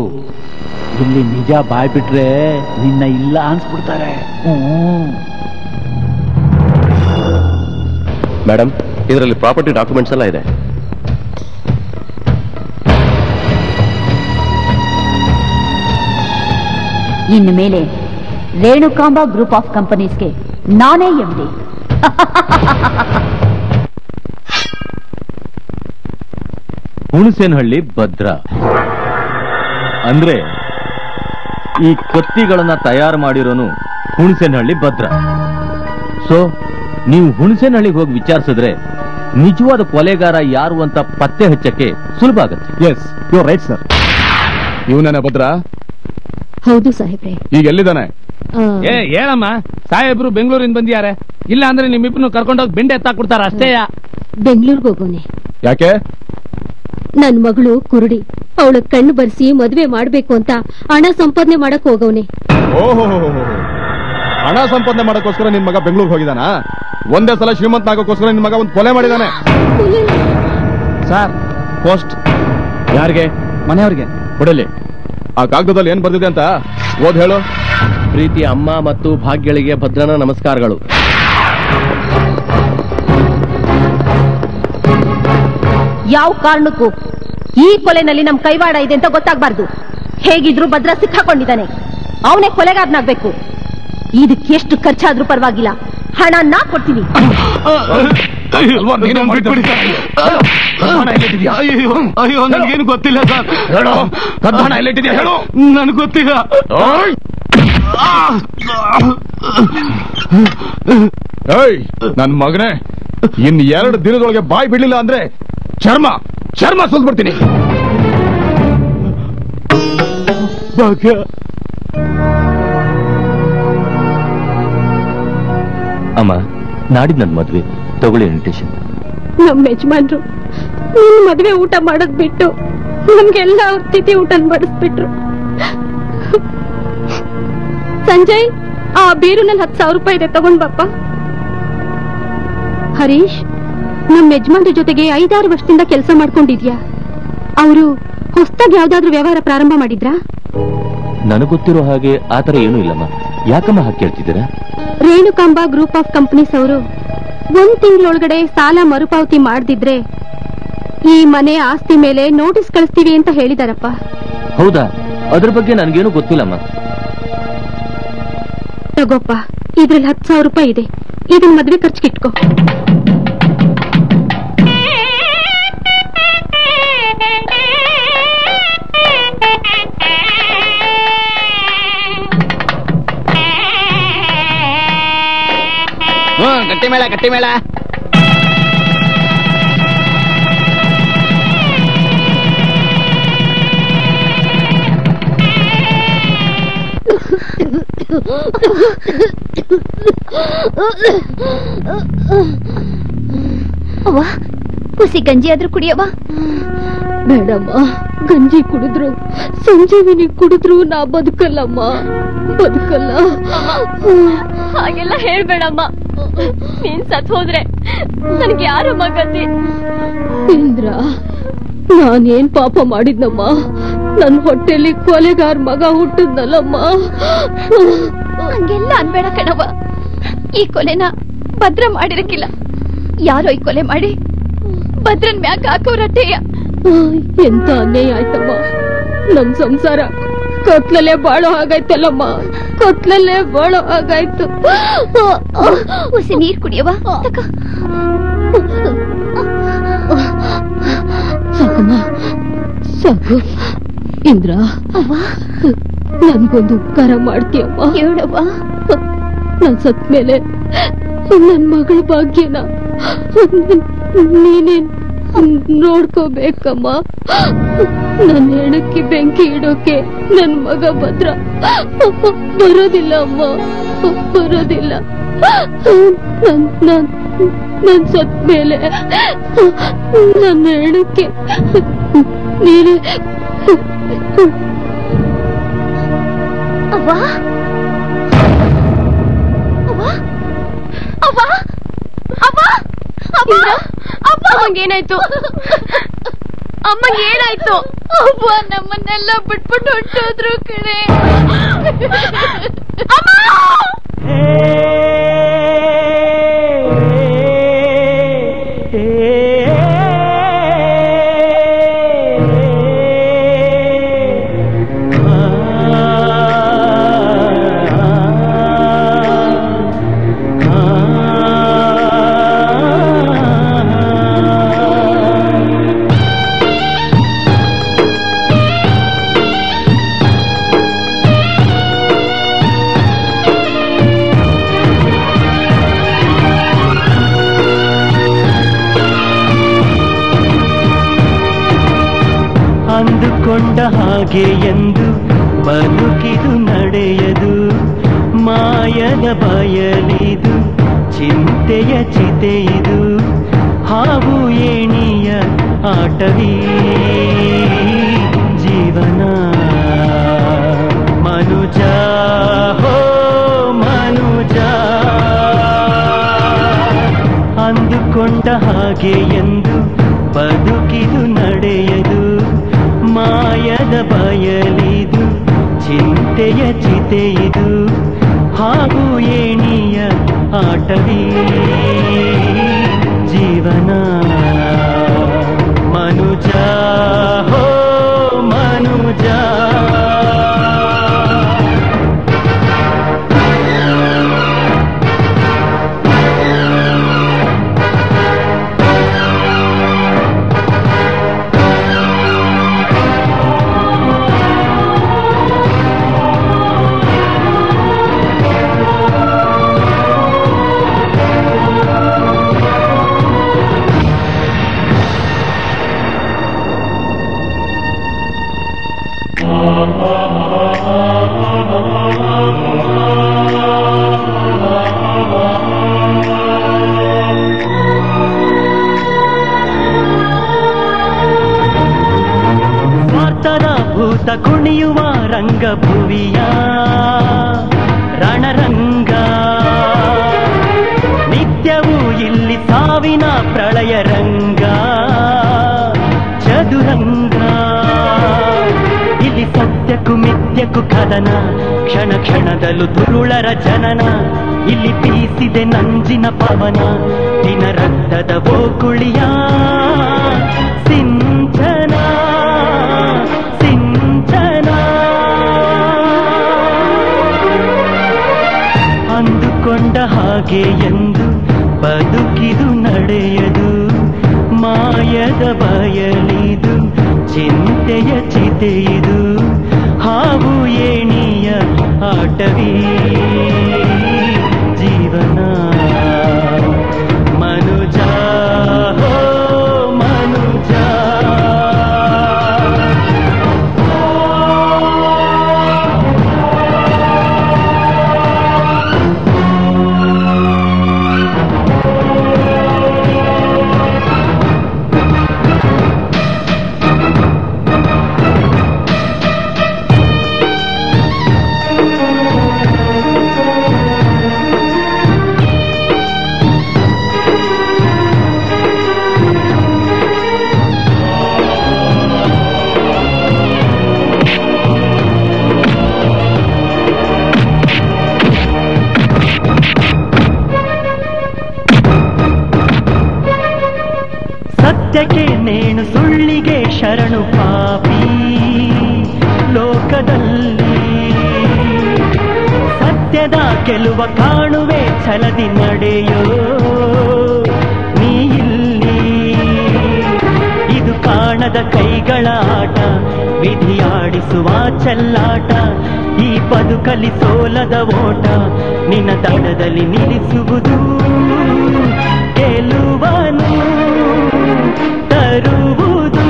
Speaker 11: ಇಲ್ಲಿ ನಿಜ ಬಾಯ್ಬಿಟ್ರೆ ನಿನ್ನ ಇಲ್ಲ ಅನ್ಸ್ಬಿಡ್ತಾರೆ.
Speaker 2: ಮೇಡಮ್, ಇದರಲ್ಲಿ ಪ್ರಾಪರ್ಟಿ ಡಾಕ್ಯುಮೆಂಟ್ಸ್ ಎಲ್ಲ ಇದೆ.
Speaker 12: ಇನ್ನು ಮೇಲೆ ರೇಣುಕಾಂಬ ಗ್ರೂಪ್ ಆಫ್ ಕಂಪನೀಸ್ಗೆ ನಾನೇ ಎಂಡಿ.
Speaker 2: ಹುಣಸೇನಹಳ್ಳಿ ಭದ್ರಾ ಅಂದ್ರೆ ಈ ಕತ್ತಿಗಳನ್ನ ತಯಾರು ಮಾಡಿರೋನು ಹುಣಸೇನಹಳ್ಳಿ ಭದ್ರಾ. ಸೊ ನೀವು ಹುಣಸೇನಹಳ್ಳಿಗೆ ಹೋಗಿ ವಿಚಾರಿಸಿದ್ರೆ ನಿಜವಾದ ಕೊಲೆಗಾರ ಯಾರು ಅಂತ ಪತ್ತೆ ಹಚ್ಚಕ್ಕೆ ಸುಲಭ ಆಗುತ್ತೆ.
Speaker 6: Yes, you are right sir. ಇವನೇನ ಭದ್ರಾ?
Speaker 8: ಹೌದು ಸಾಹೇಬ್ರೆ.
Speaker 6: ಈಗ ಎಲ್ಲಿದ್ದಾನೆ?
Speaker 7: ಏನಮ್ಮ, ಸಾಹೇಬ್ರು ಬೆಂಗಳೂರಿಂದ ಬಂದಿದ್ದಾರೆ. ಇಲ್ಲ ಅಂದ್ರೆ ನಿಮ್ಮಿಬ್ಬರನ್ನು ಕರ್ಕೊಂಡೋಗಿ ಬೆಂಡೆ ಎತ್ತಾಕ್ಬಿಡ್ತಾರ ಅಷ್ಟೇ.
Speaker 8: ಬೆಂಗಳೂರಿಗೆ ಹೋಗೋನೆ.
Speaker 6: ಯಾಕೆ?
Speaker 8: ನನ್ ಮಗಳು ಕುರುಡಿ, ಅವಳ ಕಣ್ಣು ಬರ್ಸಿ ಮದ್ವೆ ಮಾಡ್ಬೇಕು ಅಂತ ಹಣ ಸಂಪಾದನೆ ಮಾಡಕ್ ಹೋಗವನೆ.
Speaker 6: ಓಹೋ, ಹಣ ಸಂಪಾದನೆ ಮಾಡಕ್ಕೋಸ್ಕರ ನಿನ್ ಮಗ ಬೆಂಗಳೂರಿಗೆ ಹೋಗಿದಾನ? ಒಂದೇ ಸಲ ಶ್ರೀಮಂತ ಆಗೋಕ್ಕೋಸ್ಕರ ನಿನ್ ಮಗ ಒಂದು ಕೊಲೆ ಮಾಡಿದಾನೆ.
Speaker 1: ಸರ್, ಪೋಸ್ಟ್
Speaker 6: ಯಾರಿಗೆ?
Speaker 1: ಮನೆಯವ್ರಿಗೆ
Speaker 6: ಕೊಡಲಿ. ಆ ಕಾಗದದಲ್ಲಿ ಏನ್ ಬರ್ದಿದೆ ಅಂತ ಓದ್ ಹೇಳು.
Speaker 2: ಪ್ರೀತಿಯ ಅಮ್ಮ ಮತ್ತು ಭಾಗ್ಯಳಿಗೆ ಭದ್ರನ ನಮಸ್ಕಾರಗಳು.
Speaker 12: ಯಾವ ಕಾರಣಕ್ಕೂ ಈ ಕೊಲೆನಲ್ಲಿ ನಮ್ ಕೈವಾಡ ಇದೆ ಅಂತ ಗೊತ್ತಾಗಬಾರ್ದು. ಹೇಗಿದ್ರು ಭದ್ರ ಸಿಕ್ಕಾಕೊಂಡಿದ್ದಾನೆ. ಅವನೇ ಕೊಲೆಗಾರನಾಗ್ಬೇಕು. ಇದಕ್ಕೆ ಎಷ್ಟು ಖರ್ಚಾದ್ರೂ ಪರವಾಗಿಲ್ಲ, ಹಣ ನಾ ಕೊಡ್ತೀನಿ.
Speaker 4: ಅಯ್ಯೋ, ನನ್ಗೇನು ಗೊತ್ತಿಲ್ಲ ಸರ್. ಹಣ ಎಲ್ಲಿಟ್ಟಿದ್ಯಾ ಹೇಳು. ನನ್ಗೆ ಗೊತ್ತಿಲ್ಲ.
Speaker 6: ನನ್ ಮಗನೇ, ಇನ್ 2 ದಿನದೊಳಗೆ ಬಾಯಿ ಬಿಡ್ಲಿಲ್ಲ ಅಂದ್ರೆ ಚರ್ಮ ಸುಲ್ಬಿಡ್ತೀನಿ.
Speaker 2: ಅಮ್ಮ, ನಾಡಿದ್ ನನ್ ಮದ್ವೆ, ತಗೊಳ್ಳಿ ಇನ್ವಿಟೇಷನ್.
Speaker 8: ನಮ್ ಯಜಮಾನ್ರು ನಿನ್ ಮದ್ವೆ ಊಟ ಮಾಡೋದ್ ಬಿಟ್ಟು ನಮ್ಗೆಲ್ಲ ಅವ್ರ ತಿಥಿ ಊಟ ಬಡಿಸ್ಬಿಟ್ರು. ಸಂಜಯ್, ಆ ಬೀರುನಲ್ಲಿ 10,000 ರೂಪಾಯಿ ಇದೆ, ತಗೊಂಡ್ ಬಾಪ್ಪ. ಹರೀಶ್, ನಮ್ ಯಜಮಾನ್ರ ಜೊತೆಗೆ 5-6 ವರ್ಷದಿಂದ ಕೆಲಸ ಮಾಡ್ಕೊಂಡಿದ್ಯಾ? ಅವರು ಹೊಸದಾಗಿ ಯಾವ್ದಾದ್ರು ವ್ಯವಹಾರ ಪ್ರಾರಂಭ ಮಾಡಿದ್ರಾ?
Speaker 2: ನನಗೆ ಗೊತ್ತಿರೋ ಹಾಗೆ ಆತರ ಏನೂ ಇಲ್ಲಮ್ಮ. ಯಾಕಮ್ಮ ಹಾಗೆ ಕೇಳ್ತಿದ್ದೀರಾ?
Speaker 8: ರೇಣುಕಾಂಬ ಗ್ರೂಪ್ ಆಫ್ ಕಂಪನೀಸ್ ಅವರು 1 ತಿಂಗಳೊಳಗಡೆ ಸಾಲ ಮರುಪಾವತಿ ಮಾಡದಿದ್ರೆ ಈ ಮನೆ ಆಸ್ತಿ ಮೇಲೆ ನೋಟಿಸ್ ಕಳಿಸ್ತೀವಿ ಅಂತ ಹೇಳಿದಾರಪ್ಪ.
Speaker 2: ಹೌದಾ? ಅದ್ರ ಬಗ್ಗೆ ನನ್ಗೇನು ಗೊತ್ತಿಲ್ಲಮ್ಮ.
Speaker 8: ತಗೋಪ್ಪ, ಇದ್ರಲ್ಲಿ 10,000 ರೂಪಾಯಿ ಇದೆ. ಇದನ್ನ ಮದ್ವೆ ಖರ್ಚಿಗೆ ಇಟ್ಕೋ.
Speaker 1: ಗಟ್ಟಿ ಮೇಳ, ಗಟ್ಟಿ ಮೇಳ.
Speaker 3: ಅವ್ವ ಹುಸಿ ಗಂಜಿ ಆದ್ರೂ ಕುಡಿಯವ್ವ.
Speaker 8: ಬೇಡಮ್ಮ, ಗಂಜಿ ಕುಡಿದ್ರು ಸಂಜೀವಿನಿ ಕುಡಿದ್ರು ನಾ ಬದುಕಲ್ಲಮ್ಮ, ಬದುಕಲ್ಲ.
Speaker 13: ಹಾಗೆಲ್ಲ ಹೇಳ್ಬೇಡಮ್ಮ, ನೀನ್ ಸತ್ ಹೋದ್ರೆ ನನ್ಗೆ ಯಾರಮ್ಮ ಗತಿ?
Speaker 8: ಇಂದ್ರ, ನಾನೇನ್ ಪಾಪ ಮಾಡಿದ್ನಮ್ಮ? ನನ್ ಹೊಟ್ಟೆಲಿ ಕೊಲೆಗಾರ ಮಗ ಹುಟ್ಟಿದ್ನಲ್ಲಮ್ಮ.
Speaker 3: ಹಂಗೆಲ್ಲ ಅನ್ಬೇಡ ಕಣವ್ವ. ಈ ಕೊಲೆನ ಭದ್ರ ಮಾಡಿರಕ್ಕಿಲ್ಲ, ಯಾರೋ ಈ ಕೊಲೆ ಮಾಡಿ ಭದ್ರನ್ ಮ್ಯಾಗ ಹಾಕೋರಟ್ಟೆಯ.
Speaker 8: ಎಂತ ಅನ್ಯಾಯ ಆಯ್ತಮ್ಮ. ನಮ್ ಸಂಸಾರ ಕತ್ಲಲ್ಲೇ ಬಾಳೋ ಹಾಗಾಯ್ತಲ್ಲಮ್ಮ, ಕತ್ಲಲ್ಲೇ ಬಾಳೋ ಹಾಗಾಯ್ತು.
Speaker 3: ಹುಸಿ ನೀರ್ ಕುಡಿಯವ್ವ.
Speaker 8: ಸಾಕಮ್ಮ, ಸಾಕು. ಇಂದ್ರ, ನನ್ಗೊಂದು ಉಪಕಾರ ಮಾಡ್ತೀಯಮ್ಮ?
Speaker 3: ಹೇಳವ್ವ.
Speaker 8: ನನ್ ಸತ್ ಮೇಲೆ ನನ್ ಮಗಳ ಭಾಗ್ಯನ ನೀನೇ ನೋಡ್ಕೋಬೇಕಮ್ಮ. ನನ್ ಹೆಣಕ್ಕೆ ಬೆಂಕಿ ಇಡೋಕೆ ನನ್ ಮಗ ಭದ್ರ ಬರೋದಿಲ್ಲ ಅಮ್ಮ, ಬರೋದಿಲ್ಲ. ನನ್ ಸತ್ ಮೇಲೆ ನನ್ನ ಹೆಣಕ್ಕೆ ನೀನೇ.
Speaker 3: ಅವ್ವ, ಅವ್ವ, ಅವ್ವ, ಅವ್ವ, ಅವ್ವ,
Speaker 13: ಅಮ್ಮಂಗೇನಾಯ್ತು? ಅಮ್ಮಂಗೇನಾಯ್ತು?
Speaker 3: ಅವ್ವ ನಮ್ಮನ್ನೆಲ್ಲ ಬಿಟ್ಬಿಟ್ಟು ಹೊಟ್ಟೋದ್ರು ಕಣೆ.
Speaker 10: ಅಂದುಕೊಂಡ ಹಾಗೆ ಎಂದು ಬದುಕಿದು ನಡೆಯದು, ಮಾಯದ ಬಯಲಿದು ಚಿಂತೆಯ ಚಿತೆಯಿದು, ಹಾವು ಏಣಿಯ ಆಟವೀ ಜೀವನ. ಮನುಜ ಹೋ ಮನುಜ, ಅಂದುಕೊಂಡ ಹಾಗೆ ಎಂದು ಬದುಕಿದು ನಡೆಯದು, ಮಾಯದ ಬಯಲಿದು ಚಿಂತೆಯ ಚಿತೆಯಿದು, ಹಾವು ಏಣಿಯ ಆಟವೀ ಜೀವನ. ಮನುಜ ಹೋ ಮನುಜ. ಕುಣಿಯುವ ರಂಗಭುವಿಯ ರಣರಂಗ, ನಿತ್ಯವೂ ಇಲ್ಲಿ ಸಾವಿನ ಪ್ರಳಯ ರಂಗ ಚದುರಂಗ. ಇಲ್ಲಿ ಸತ್ಯಕ್ಕೂ ಮಿಥ್ಯಕ್ಕೂ ಕದನ, ಕ್ಷಣ ಕ್ಷಣದಲ್ಲೂ ದುರುಳರ ಜನನ. ಇಲ್ಲಿ ಬೀಸಿದೆ ನಂಜಿನ ಪವನ, ದಿನ ರಕ್ತದ ಗೋಕುಳಿಯ ಸಿಂಚನ ಸಿಂಚನ. ಅಂದುಕೊಂಡ ಹಾಗೆ ಎಂದು ಬದುಕಿದು ನಡೆಯದು, ಮಾಯದ ಬಯಲಿದು ಚಿಂತೆಯ ಚಿತೆಯಿದು, ಹಾವು ಏಣಿಯ ಆಟವೀ ಜೀವನ. ಮನುಜ ಹೋ ಮನುಜ. ಸತ್ಯಕ್ಕೆ ನೇಣು ಸುಳ್ಳಿಗೆ ಶರಣು ಪಾಪಿ ಲೋಕದಲ್ಲಿ ಸತ್ಯದ ಗೆಲುವ ಕಾಣುವೆ ಛಲದಿ ನಡೆಯೋ ನೀ ಇಲ್ಲಿ ಇದು ಕಾಣದ ಕೈಗಳ ಆಟ ವಿಧಿಯಾಡಿಸುವ ಚೆಲ್ಲಾಟ ಈ ಬದುಕಲಿ ಸೋಲದ ಓಟ ನಿನ್ನ ದಡದಲ್ಲಿ ನಿಲ್ಲಿಸುವುದು ಗೆಲುವನು ತರುವುದು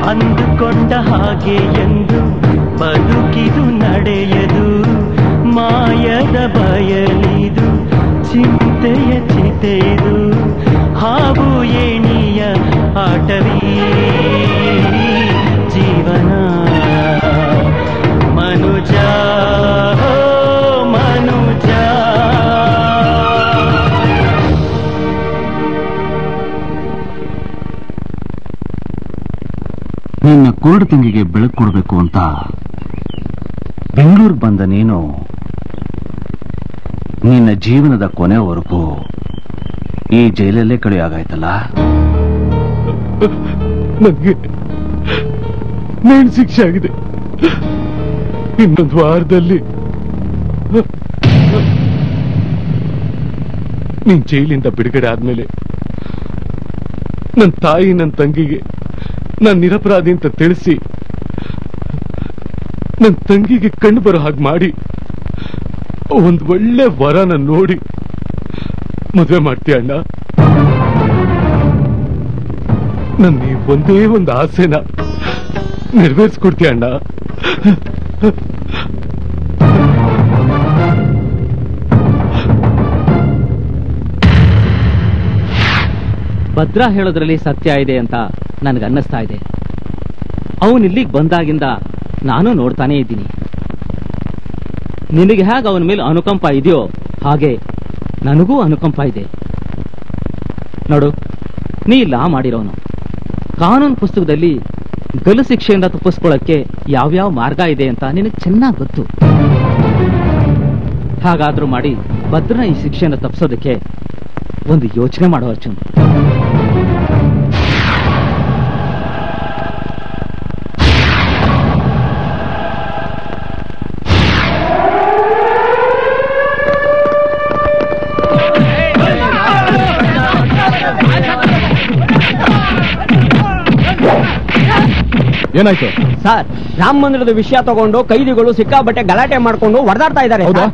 Speaker 10: ಅಂದುಕೊಂಡ ಹಾಗೆ ಎಂದು ಬದುಕಿದು ನಡೆಯದು ಮಾಯದ ಬಯಲಿದು ಚಿಂತೆಯ ಚಿತೆದು ಹಾವು ಏಣಿಯ ಆಟವೀ ಜೀವನ ಮನುಜ ಮನುಜ
Speaker 11: ನಿನ್ನ ಕುರುಡು ತಿಂಗಿಗೆ ಬೆಳಕು ಕೊಡಬೇಕು ಅಂತ ಬೆಂಗಳೂರು ಬಂದ ನೀನು ನಿನ್ನ ಜೀವನದ ಕೊನೆವರೆಗೂ ಈ ಜೈಲಲ್ಲೇ ಕಳೆಯಾಗಾಯ್ತಲ್ಲ.
Speaker 4: ನನಗೆ ನೇಣು ಶಿಕ್ಷೆ ಆಗಿದೆ. ಇನ್ನೊಂದು ವಾರದಲ್ಲಿ ನೀನ್ ಜೈಲಿಂದ ಬಿಡುಗಡೆ ಆದ್ಮೇಲೆ ನನ್ನ ತಾಯಿ ನನ್ನ ತಂಗಿಗೆ ನಾನು ನಿರಪರಾಧಿ ಅಂತ ತಿಳಿಸಿ ನನ್ನ ತಂಗಿಗೆ ಕಣ್ಣು ಬರೋ ಹಾಗೆ ಮಾಡಿ ಒಂದು ಒಳ್ಳೆ ವರನ ನೋಡಿ ಮದುವೆ ಮಾಡ್ತೀಯ ಅಣ್ಣ. ನನ್ನ ಈ ಒಂದೇ ಒಂದು ಆಸೆನ ನೆರವೇರಿಸ್ಕೊಡ್ತೀಯ ಅಣ್ಣ.
Speaker 14: ಭದ್ರಾ ಹೇಳೋದ್ರಲ್ಲಿ ಸತ್ಯ ಇದೆ ಅಂತ ನನಗನ್ನಿಸ್ತಾ ಇದೆ. ಅವನು ಇಲ್ಲಿಗೆ ಬಂದಾಗಿಂದ ನಾನು ನೋಡ್ತಾನೆ ಇದ್ದೀನಿ. ನಿನಗೆ ಹೇಗೆ ಅವನ ಮೇಲೆ ಅನುಕಂಪ ಇದೆಯೋ ಹಾಗೆ ನನಗೂ ಅನುಕಂಪ ಇದೆ. ನೋಡು, ನೀ ಲಾ ಮಾಡಿರೋನು. ಕಾನೂನು ಪುಸ್ತಕದಲ್ಲಿ ಗಲ್ಲು ಶಿಕ್ಷೆಯಿಂದ ತಪ್ಪಿಸ್ಕೊಳ್ಳಕ್ಕೆ ಯಾವ್ಯಾವ ಮಾರ್ಗ ಇದೆ ಅಂತ ನಿನಗೆ ಚೆನ್ನಾಗಿ ಗೊತ್ತು. ಹಾಗಾದ್ರೂ ಮಾಡಿ ಭದ್ರನ ಈ ಶಿಕ್ಷೆಯಿಂದ ತಪ್ಪಿಸೋದಕ್ಕೆ ಒಂದು ಯೋಚನೆ ಮಾಡೋ ಅರ್ಜುನ್.
Speaker 6: ಏನಾಯ್ತು
Speaker 9: ಸರ್? ರಾಮ ಮಂದಿರದ ವಿಷಯ ತಗೊಂಡು ಕೈದಿಗಳು ಸಿಕ್ಕಾಬಟ್ಟೆ ಗಲಾಟೆ ಮಾಡ್ಕೊಂಡು ಹೊಡೆದಾಡ್ತಾ ಇದ್ದಾರೆ.
Speaker 6: ಹೌದಾ?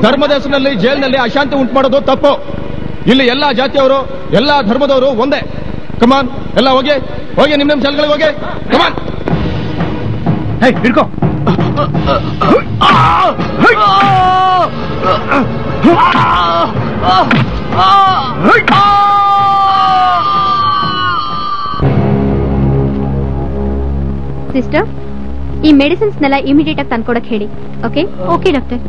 Speaker 6: ಧರ್ಮದ ಹೆಸರಿನಲ್ಲಿ ಜೈಲಿನಲ್ಲಿ ಅಶಾಂತಿ ಉಂಟು ಮಾಡೋದು ತಪ್ಪು. ಇಲ್ಲಿ ಎಲ್ಲಾ ಜಾತಿಯವರು ಎಲ್ಲಾ ಧರ್ಮದವರು ಒಂದೇ. ಕಮಾನ್, ಎಲ್ಲ ಹೋಗಿ ಹೋಗಿ ನಿಮ್ಮ ಸೆಲ್ಗಳಿಗೆ ಹೋಗಿ. ಕಮಾನ್, ಹಿಡ್ಕೋ.
Speaker 13: ಸಿಸ್ಟರ್, ಈ ಮೆಡಿಸಿನ್ಸ್ನೆಲ್ಲ ಇಮಿಡಿಯೇಟ್ ಆಗಿ ತಂದ್ಕೊಡಕ್ ಹೇಳಿ. ಓಕೆ? Okay doctor.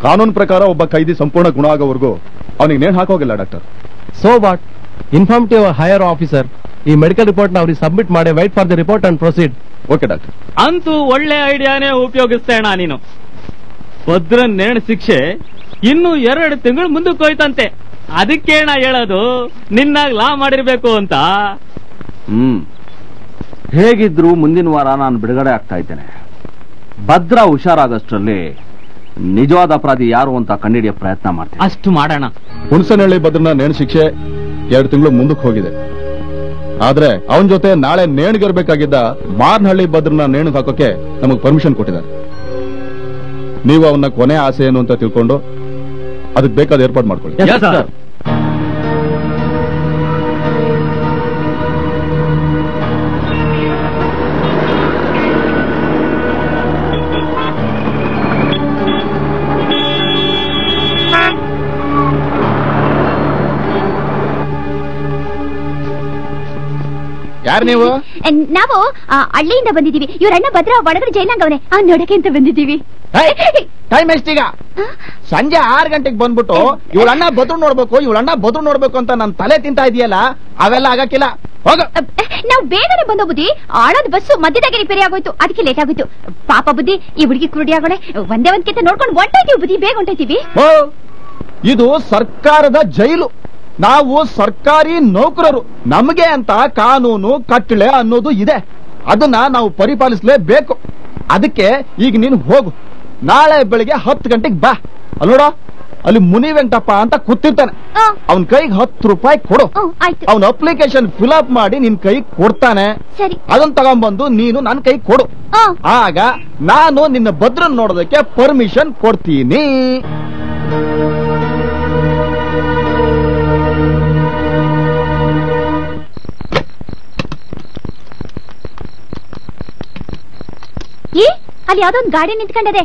Speaker 6: ಕಾನೂನು ಪ್ರಕಾರ ಒಬ್ಬ ಕೈದಿ ಸಂಪೂರ್ಣ ಗುಣ ಆಗೋವರೆಗೂ ಅವನಿಗೆ ನೇಣು ಹಾಕೋಗಿಲ್ಲ doctor.
Speaker 9: So what? Inform to your higher officer. ಈ ಮೆಡಿಕಲ್ ರಿಪೋರ್ಟ್ ನ ಅವ್ರಿಗೆ ಸಬ್ಮಿಟ್ ಮಾಡಿ wait for the report and proceed.
Speaker 6: Okay doctor.
Speaker 14: ಅಂತೂ ಒಳ್ಳೆ ಐಡಿಯಾನೇ ಉಪಯೋಗಿಸ್ತೇಣ ನೀನು. ಭದ್ರನ್ ನೇಣು ಶಿಕ್ಷೆ ಇನ್ನು 2 ತಿಂಗಳು ಮುಂದಕ್ಕೆ ಹೋಯ್ತಂತೆ. ಅದಕ್ಕೇಣ ಹೇಳೋದು ನಿನ್ನಾಗ ಲಾ ಮಾಡಿರ್ಬೇಕು ಅಂತ.
Speaker 11: ಹೇಗಿದ್ರು ಮುಂದಿನ ವಾರ ನಾನು ಬಿಡುಗಡೆ ಆಗ್ತಾ ಇದ್ದೇನೆ. ಭದ್ರಾ ಹುಷಾರಾಗಷ್ಟರಲ್ಲಿ ನಿಜವಾದ ಅಪರಾಧಿ ಯಾರು ಅಂತ ಕಂಡುಹಿಡಿಯೋ ಪ್ರಯತ್ನ ಮಾಡ್ತೀನಿ.
Speaker 14: ಅಷ್ಟು ಮಾಡೋಣ.
Speaker 6: ಹುಣಸನಹಳ್ಳಿ ಭದ್ರನ ನೇಣು ಶಿಕ್ಷೆ 2 ತಿಂಗಳು ಮುಂದಕ್ಕೆ ಹೋಗಿದೆ. ಆದ್ರೆ ಅವನ ಜೊತೆ ನಾಳೆ ನೇಣಿಗಿರ್ಬೇಕಾಗಿದ್ದ ಮಾರ್ನಹಳ್ಳಿ ಭದ್ರನ ನೇಣಿಗೆ ಹಾಕೋಕೆ ನಮಗೆ ಪರ್ಮಿಷನ್ ಕೊಟ್ಟಿದ್ದಾರೆ. ನೀವು ಅವನ ಕೊನೆ ಆಸೆ ಏನು ಅಂತ ತಿಳ್ಕೊಂಡು ಅದಕ್ಕೆ ಬೇಕಾದ ಏರ್ಪಾಡು ಮಾಡ್ಕೊಳ್ಳಿ.
Speaker 15: ಯಾರು ನೀವು?
Speaker 13: ನಾವು ಹಳ್ಳಿಯಿಂದ ಬಂದಿದ್ದೀವಿ. ಇವ್ರ ಅಣ್ಣ ಭದ್ರ ಒಳಗಡೆ ಜೈಲಂಗವನೆ ನೋಡಕ್ಕೆ ಅಂತ ಬಂದಿದ್ದೀವಿ.
Speaker 15: ಟೈಮ್ ಎಷ್ಟೀಗ? ಸಂಜೆ 6 ಗಂಟೆಗೆ ಬಂದ್ಬಿಟ್ಟು ಇವಳ ಅಣ್ಣ ಬದ್ರು ನೋಡ್ಬೇಕು ಅಂತ ನನ್ ತಲೆ ತಿಂತಾ ಇದೆಯಲ್ಲ, ಅವೆಲ್ಲ ಆಗಕ್ಕಿಲ್ಲ. ಹೋಗ.
Speaker 13: ನಾವು ಬೇಗನೆ ಬಂದೋ ಬುದ್ಧಿ. ಆಳದ ಬಸ್ಸು ಮಧ್ಯದಾಗೆ ರಿಪೇರಿ ಆಗೋಯ್ತು, ಅದಕ್ಕೆ ಲೇಟ್ ಆಗೋಯ್ತು. ಪಾಪ ಬುದ್ಧಿ, ಈ ಹುಡುಗಿ ಕುರುಡಿ ಆಗೋಳೆ. ಒಂದೇ ನೋಡ್ಕೊಂಡು ಹೊಂಟೈತೀವಿ ಬುದ್ಧಿ, ಬೇಗ ಹೊಂಟೈತೀವಿ.
Speaker 15: ಇದು ಸರ್ಕಾರದ ಜೈಲು. ನಾವು ಸರ್ಕಾರಿ ನೌಕರರು. ನಮಗೆ ಅಂತ ಕಾನೂನು ಕಟ್ಟಳೆ ಅನ್ನೋದು ಇದೆ. ಅದನ್ನ ನಾವು ಪರಿಪಾಲಿಸಲೇಬೇಕು. ಅದಕ್ಕೆ ಈಗ ನೀನು ಹೋಗು. ನಾಳೆ ಬೆಳಿಗ್ಗೆ 10 ಗಂಟೆಗೆ ಬಾ. ಅಲ್ಲೋಡ, ಅಲ್ಲಿ ಮುನಿ ವೆಂಕಟಪ್ಪ ಅಂತ ಕೂತಿರ್ತಾನೆ. ಅವನ್ ಕೈಗೆ 10 ರೂಪಾಯಿ ಕೊಡು. ಅವನ ಅಪ್ಲಿಕೇಶನ್ ಫಿಲ್ ಅಪ್ ಮಾಡಿ ನಿನ್ ಕೈ ಕೊಡ್ತಾನೆ. ಅದನ್ನ ತಗೊಂಡ್ಬಂದು ನೀನು ನನ್ನ ಕೈ ಕೊಡು. ಆಗ ನಾನು ನಿನ್ನ ಭದ್ರನ್ ನೋಡೋದಕ್ಕೆ ಪರ್ಮಿಷನ್ ಕೊಡ್ತೀನಿ.
Speaker 13: ಅಲ್ಲಿ ಯಾವ್ದೋ ಒಂದು ಗಾಡಿ ನಿಂತ್ಕೊಂಡದೆ.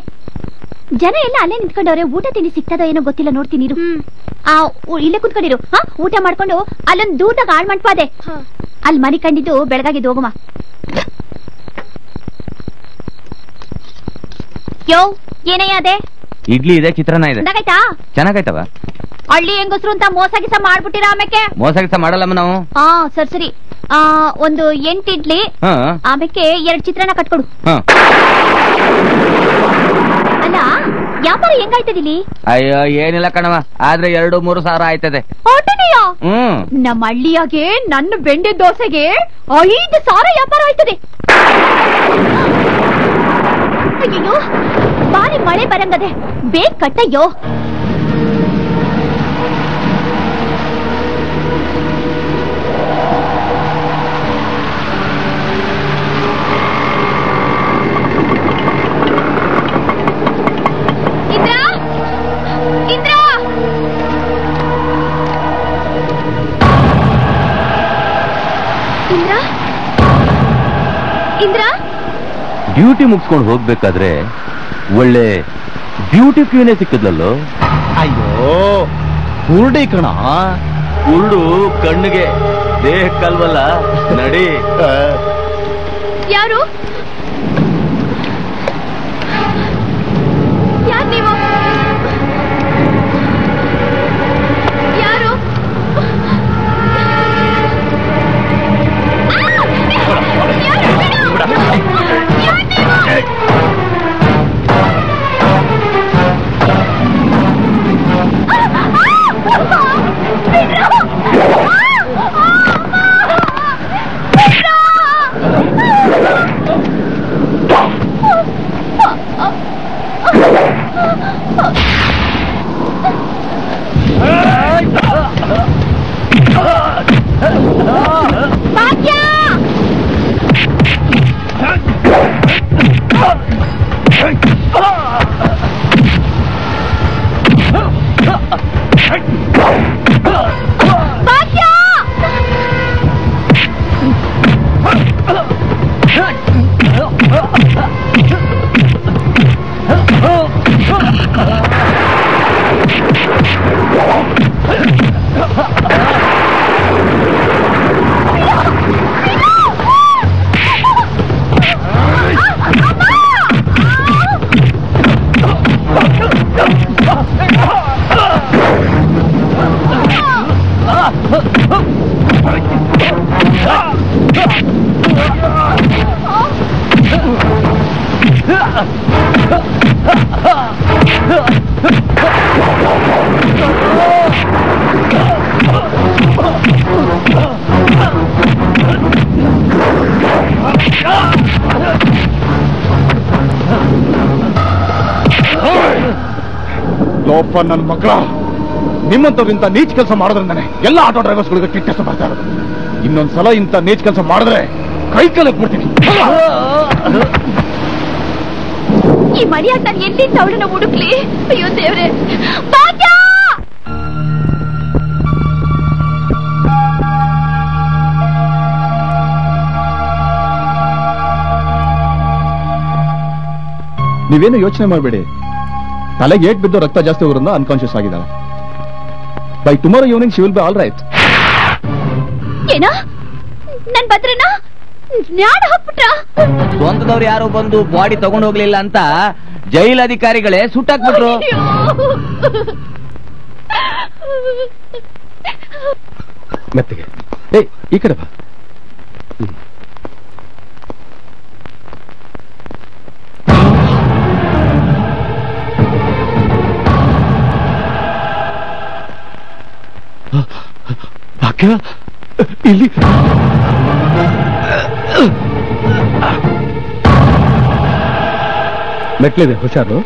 Speaker 13: ಜನ ಎಲ್ಲ ಅಲ್ಲೇ ನಿಂತ್ಕೊಂಡವ್ರೆ. ಊಟ ತಿಂಡಿ ಸಿಗ್ತದೋ ಏನೋ ಗೊತ್ತಿಲ್ಲ, ನೋಡ್ತೀನಿ. ಇಲ್ಲೇ ಕುತ್ಕೊಂಡಿರು. ಊಟ ಮಾಡ್ಕೊಂಡು ಅಲ್ಲೊಂದು ದೂರದಾಗ ಹಾಳ್ ಮಾಡ್ಪಾದೆ. ಅಲ್ಲಿ ಮನೆ ಕಂಡಿದ್ದು ಬೆಳಗಾಗಿದ್ದು. ಹೋಗಮ್ಮ. ಯೋ, ಏನಯ್ಯ ಅದೇ?
Speaker 16: ಇಡ್ಲಿ ಇದೆ, ಚಿತ್ರಾನ್ನ ಇದೆ. ಚೆನ್ನಾಗೈತವ?
Speaker 13: ಹಳ್ಳಿ ಹೆಂಗಸ್ರು ಅಂತ ಮೋಸ ಗಿಸ ಮಾಡ್ಬಿಟ್ಟಿರ.
Speaker 16: ಮೋಸ ಗಿಸ ಮಾಡಲ್ಲಮ್ಮ ನಾವು.
Speaker 13: ಸರಿ. ಒಂದು 8 ಇಡ್ಲಿ, ಆಮೇಲೆ 2 ಚಿತ್ರಾನ್ನ ಕಟ್ಕೊಡು. ಅಲ್ಲ, ವ್ಯಾಪಾರ ಹೆಂಗಾಯ್ತದಿಲ್ಲಿ?
Speaker 16: ಅಯ್ಯೋ ಏನಿಲ್ಲ ಕಣವ, ಆದ್ರೆ 2-3 ಸಾವಿರ ಆಯ್ತದೆ.
Speaker 13: ನಮ್ಮ ಹಳ್ಳಿಯಾಗೆ ನನ್ನ ಬೆಂಡೆ ದೋಸೆಗೆ 5 ಸಾವಿರ ವ್ಯಾಪಾರ ಆಯ್ತದೆ. ಅಯ್ಯೋ, ಬಾರಿ ಮಳೆ ಬರಂಗದೆ, ಬೇಗ ಕಟ್ಟಯ್ಯೋ.
Speaker 2: ಡ್ಯೂಟಿ ಮುಗಿಸ್ಕೊಂಡು ಹೋಗ್ಬೇಕಾದ್ರೆ ಒಳ್ಳೆ ಬ್ಯೂಟಿ ಕ್ವೀನೇ ಸಿಕ್ಕಿದ್ಲಲ್ಲೋ.
Speaker 15: ಅಯ್ಯೋ, ಕುರುಡಿ ಕಣ.
Speaker 2: ಕುರುಡು ಕಣ್ಣಿಗೆ, ದೇಹಕ್ಕಲ್ವಲ್ಲ. ನಡಿ.
Speaker 13: ಯಾರು ನೀವು? ಯಾರು?
Speaker 15: ಲೋಪ ನನ್ನ ಮಕ್ಕಳ, ನಿಮ್ಮಂತವ್ರಿಂತ ನೀಚ್ ಕೆಲಸ ಮಾಡಿದ್ರಿಂದಾನೆ ಎಲ್ಲ ಆಟೋ ಡ್ರೈವರ್ಸ್ಗಳಿಗೆ ಕೆಟ್ಟ ಕೆಲಸ ಮಾಡ್ತಾ ಇರೋದು. ಇನ್ನೊಂದ್ಸಲ ಇಂತ ನೀಚ್ ಕೆಲಸ ಮಾಡಿದ್ರೆ ಕೈ ಕಾಲಕ್ಕೆ ಬಿಡ್ತೀನಿ.
Speaker 13: ಈ ಮರ್ಯಾದ ನಾನು ಎಲ್ಲಿಂದ ಅವಳನ್ನ ಹುಡುಕ್ಲಿ? ಅಯ್ಯೋ ದೇವ್ರೆ.
Speaker 6: ನೀವೇನು ಯೋಚನೆ ಮಾಡಬೇಡಿ. ತಲೆಗೆ ಏಟ್ ಬಿದ್ದು ರಕ್ತ ಜಾಸ್ತಿ ಹೋಗೋದ್ರಿಂದ ಅನ್ಕಾನ್ಶಿಯಸ್ ಆಗಿದ್ದಾಳೆ. By tomorrow evening she will be all right.
Speaker 13: ಏನೋ ನನ್ ಭದ್ರನ ಜ್ಞಾನ ಹಾಕ್ಬಿಟ್ರ?
Speaker 16: ಸ್ವಂತದವ್ರು ಯಾರು ಬಂದು ಬಾಡಿ ತಗೊಂಡು ಹೋಗ್ಲಿಲ್ಲ ಅಂತ ಜೈಲ್ ಅಧಿಕಾರಿಗಳೇ ಸುಟ್ಟಾಕ್ಬಿಟ್ರು.
Speaker 4: ಮೆತ್ತಿಗೆ ಈ ಕಡೆ ಬಾ. ಭಾಗ್ಯ ಇಲ್ಲಿ ಮೆಟ್ಲಿದೆ, ಹುಷಾರು.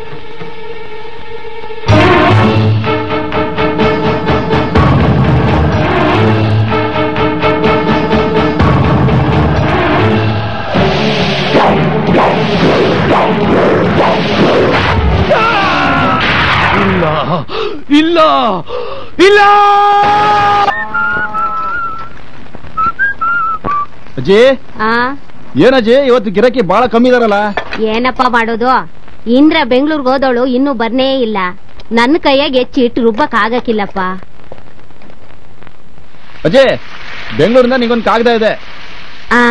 Speaker 4: ಇಲ್ಲ ಇಲ್ಲ
Speaker 15: ಅಜ್ಜಿ, ಏನಜ್ಜಿ ಇವತ್ತು ಗಿರಾಕಿ ಬಹಳ ಕಮ್ಮಿ ಇದಾರಲ್ಲ?
Speaker 17: ಏನಪ್ಪಾ ಮಾಡೋದು, ಇಂದ್ರ ಬೆಂಗಳೂರಿಗೆ ಹೋದವಳು ಇನ್ನೂ ಬರ್ನೇ ಇಲ್ಲ. ನನ್ನ ಕೈಯಾಗ ಹೆಚ್ಚಿಟ್ಟು ರುಬ್ಬಕ್ ಆಗಕ್ಕಿಲ್ಲಪ್ಪ.
Speaker 15: ಅಜ್ಜಿ, ಬೆಂಗಳೂರಿಂದ ನಿಗೊಂದು ಕಾಗದ ಇದೆ.
Speaker 17: ಆ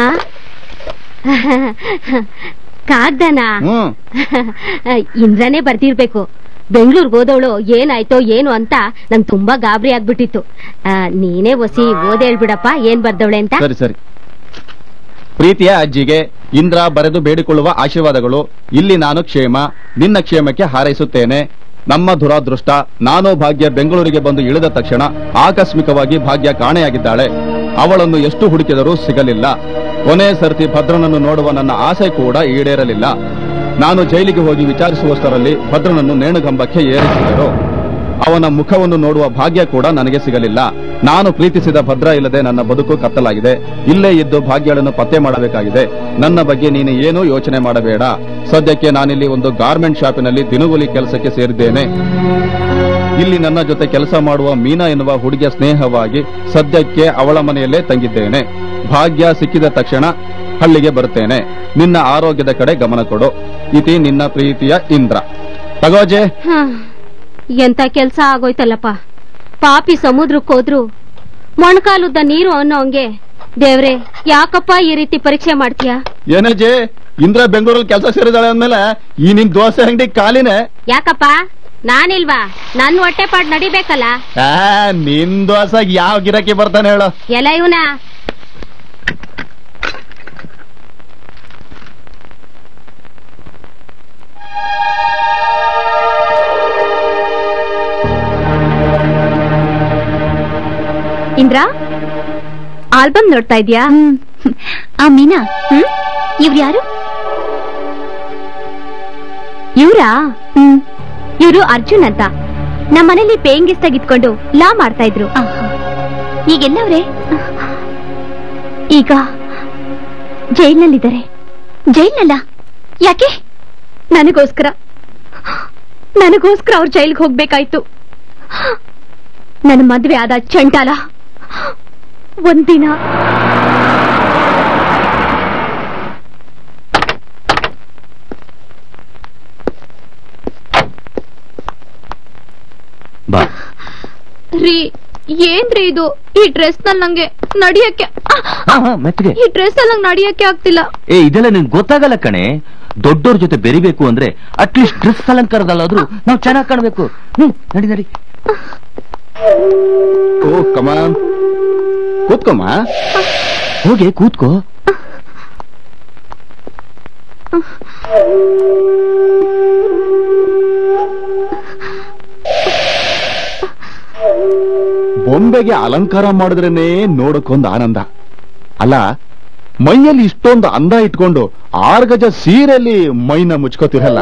Speaker 17: ಕಾಗ್ದನ? ಇಂದ್ರನೇ ಬರ್ತಿರ್ಬೇಕು. ಬೆಂಗಳೂರಿಗೆ ಹೋದವಳು ಏನಾಯ್ತೋ ಏನು ಅಂತ ನಂಗೆ ತುಂಬಾ ಗಾಬರಿ ಆಗ್ಬಿಟ್ಟಿತ್ತು. ನೀನೇ ಒಸಿ ಓದ್ ಹೇಳ್ಬಿಡಪ್ಪ ಏನ್ ಬರ್ದವಳೆ ಅಂತ.
Speaker 15: ಸರಿ ಸರಿ. ಪ್ರೀತಿಯ ಅಜ್ಜಿಗೆ ಇಂದ್ರ ಬರೆದು ಬೇಡಿಕೊಳ್ಳುವ ಆಶೀರ್ವಾದಗಳು. ಇಲ್ಲಿ ನಾನು ಕ್ಷೇಮ, ನಿನ್ನ ಕ್ಷೇಮಕ್ಕೆ ಹಾರೈಸುತ್ತೇನೆ. ನಮ್ಮ ದುರಾದೃಷ್ಟ, ನಾನು ಭಾಗ್ಯ ಬೆಂಗಳೂರಿಗೆ ಬಂದು ಇಳಿದ ತಕ್ಷಣ ಆಕಸ್ಮಿಕವಾಗಿ ಭಾಗ್ಯ ಕಾಣೆಯಾಗಿದ್ದಾಳೆ. ಅವಳನ್ನು ಎಷ್ಟು ಹುಡುಕಿದರೂ ಸಿಗಲಿಲ್ಲ. ಕೊನೆ ಸರ್ತಿ ಭದ್ರನನ್ನು ನೋಡುವ ನನ್ನ ಆಸೆ ಕೂಡ ಈಡೇರಲಿಲ್ಲ. ನಾನು ಜೈಲಿಗೆ ಹೋಗಿ ವಿಚಾರಿಸುವಷ್ಟರಲ್ಲಿ ಭದ್ರನನ್ನು ನೇಣುಗಂಬಕ್ಕೆ ಏರಿಸಿದರು. ಅವನ ಮುಖವನ್ನು ನೋಡುವ ಭಾಗ್ಯ ಕೂಡ ನನಗೆ ಸಿಗಲಿಲ್ಲ. ನಾನು ಪ್ರೀತಿಸಿದ ಭದ್ರ ಇಲ್ಲದೆ ನನ್ನ ಬದುಕು ಕತ್ತಲಾಗಿದೆ. ಇಲ್ಲೇ ಇದ್ದು ಭಾಗ್ಯಗಳನ್ನು ಪತ್ತೆ ಮಾಡಬೇಕಾಗಿದೆ. ನನ್ನ ಬಗ್ಗೆ ನೀನು ಏನೂ ಯೋಚನೆ ಮಾಡಬೇಡ. ಸದ್ಯಕ್ಕೆ ನಾನಿಲ್ಲಿ ಒಂದು ಗಾರ್ಮೆಂಟ್ ಶಾಪಿನಲ್ಲಿ ದಿನಗೂಲಿ ಕೆಲಸಕ್ಕೆ ಸೇರಿದ್ದೇನೆ. ಇಲ್ಲಿ ನನ್ನ ಜೊತೆ ಕೆಲಸ ಮಾಡುವ ಮೀನಾ ಎನ್ನುವ ಹುಡುಗಿಯ ಸ್ನೇಹವಾಗಿ ಸದ್ಯಕ್ಕೆ ಅವಳ ಮನೆಯಲ್ಲೇ ತಂಗಿದ್ದೇನೆ. ಭಾಗ್ಯ ಸಿಕ್ಕಿದ ತಕ್ಷಣ ಹಳ್ಳಿಗೆ ಬರುತ್ತೇನೆ. ನಿನ್ನ ಆರೋಗ್ಯದ ಕಡೆ ಗಮನ ಕೊಡು. ಇತಿ ನಿನ್ನ ಪ್ರೀತಿಯ ಇಂದ್ರ. ತಗೋಜೆ.
Speaker 17: ಎಂತ ಕೆಲ್ಸ ಆಗೋಯ್ತಲ್ಲಪ್ಪ. ಪಾಪಿ ಸಮುದ್ರಕ್ಕೆ ಹೋದ್ರು ಮೊಣಕಾಲುದ್ದ ನೀರು ಅನ್ನೋಂಗೆ. ದೇವ್ರೆ, ಯಾಕಪ್ಪ ಈ ರೀತಿ ಪರೀಕ್ಷೆ ಮಾಡ್ತೀಯ?
Speaker 15: ಏನಜ್ಜಿ, ಇಂದ್ರ ಬೆಂಗಳೂರಲ್ಲಿ ಕೆಲಸ ಸೇರಿದಾಳೆ ಅಂದ್ಮೇಲೆ ಈ ನಿನ್ ದೋಸೆ ಅಂಗಡಿ ಕಾಲಿನೇ.
Speaker 17: ಯಾಕಪ್ಪ ನಾನಿಲ್ವಾ? ನನ್ ಹೊಟ್ಟೆ ಪಾಡ್ ನಡಿಬೇಕಲ್ಲ.
Speaker 15: ನಿನ್ ದೋಸೆಗೆ ಯಾವ ಗಿರಾಕಿ ಬರ್ತಾನೆ ಹೇಳು?
Speaker 17: ಎಲ್ಲ ಇವನ
Speaker 13: ಇಂದ್ರ, ಆಲ್ಬಮ್ ನೋಡ್ತಾ ಇದ್ಯಾ? ಆ ಮೀನಾ, ಇವ್ರು ಯಾರು? ಇವ್ರಾ? ಇವ್ರು ಅರ್ಜುನ್ ಅಂತ. ನಮ್ಮನೇಲಿ ಪೇಯಿಂಗ್ ಗೆಸ್ಟ್ ಆಗಿದ್ಕೊಂಡು ಲಾ ಮಾಡ್ತಾ ಇದ್ರು. ಈಗೆಲ್ಲವ್ರೆ? ಈಗ ಜೈಲ್ನಲ್ಲಿದ್ದಾರೆ. ಜೈಲ್ನಲ್ಲ? ಯಾಕೆ? ನನಗೋಸ್ಕರ ಅವ್ರು ಜೈಲ್ಗೆ ಹೋಗ್ಬೇಕಾಯ್ತು. ನನ್ನ ಮದ್ವೆ ಆದ ಚಂಟಾಲ ಒಂದಿನ ರೀ, ಏನ್ರಿ ಇದು? ಈ ಡ್ರೆಸ್ ನಲ್ಲಿ ನಂಗೆ ನಡಿಯಕ್ಕೆ ಈ ಡ್ರೆಸ್ ಅಲ್ಲಿ ನಂಗೆ ನಡಿಯಕ್ಕೆ ಆಗ್ತಿಲ್ಲ.
Speaker 2: ಇದೆಲ್ಲ ನಿನ್ಗೆ ಗೊತ್ತಾಗಲ್ಲ ಕಣೆ. ದೊಡ್ಡೋರ್ ಜೊತೆ ಬೆರಿಬೇಕು ಅಂದ್ರೆ ಅಟ್ಲೀಸ್ಟ್ ಡ್ರೆಸ್ ಅಲಂಕಾರದಲ್ಲಾದ್ರೂ ನಾವು ಚೆನ್ನಾಗಿ ಕಾಣಬೇಕು. ನಡಿ ನಡಿ.
Speaker 15: ಓ ಕಮಾನ್, ಕೂತ್ಕೊಮ್ಮ.
Speaker 2: ಹೋಗಿ ಕೂತ್ಕೋ.
Speaker 15: ಬೊಂಬೆಗೆ ಅಲಂಕಾರ ಮಾಡಿದ್ರೇನೆ ನೋಡಕ್ಕೊಂದು ಆನಂದ ಅಲ್ಲ. ಮೈಯಲ್ಲಿ ಇಷ್ಟೊಂದು ಅಂದ ಇಟ್ಕೊಂಡು 6 ಗಜ ಸೀರೆಯಲ್ಲಿ ಮೈನ ಮುಚ್ಕೋತಿರಲ್ಲ.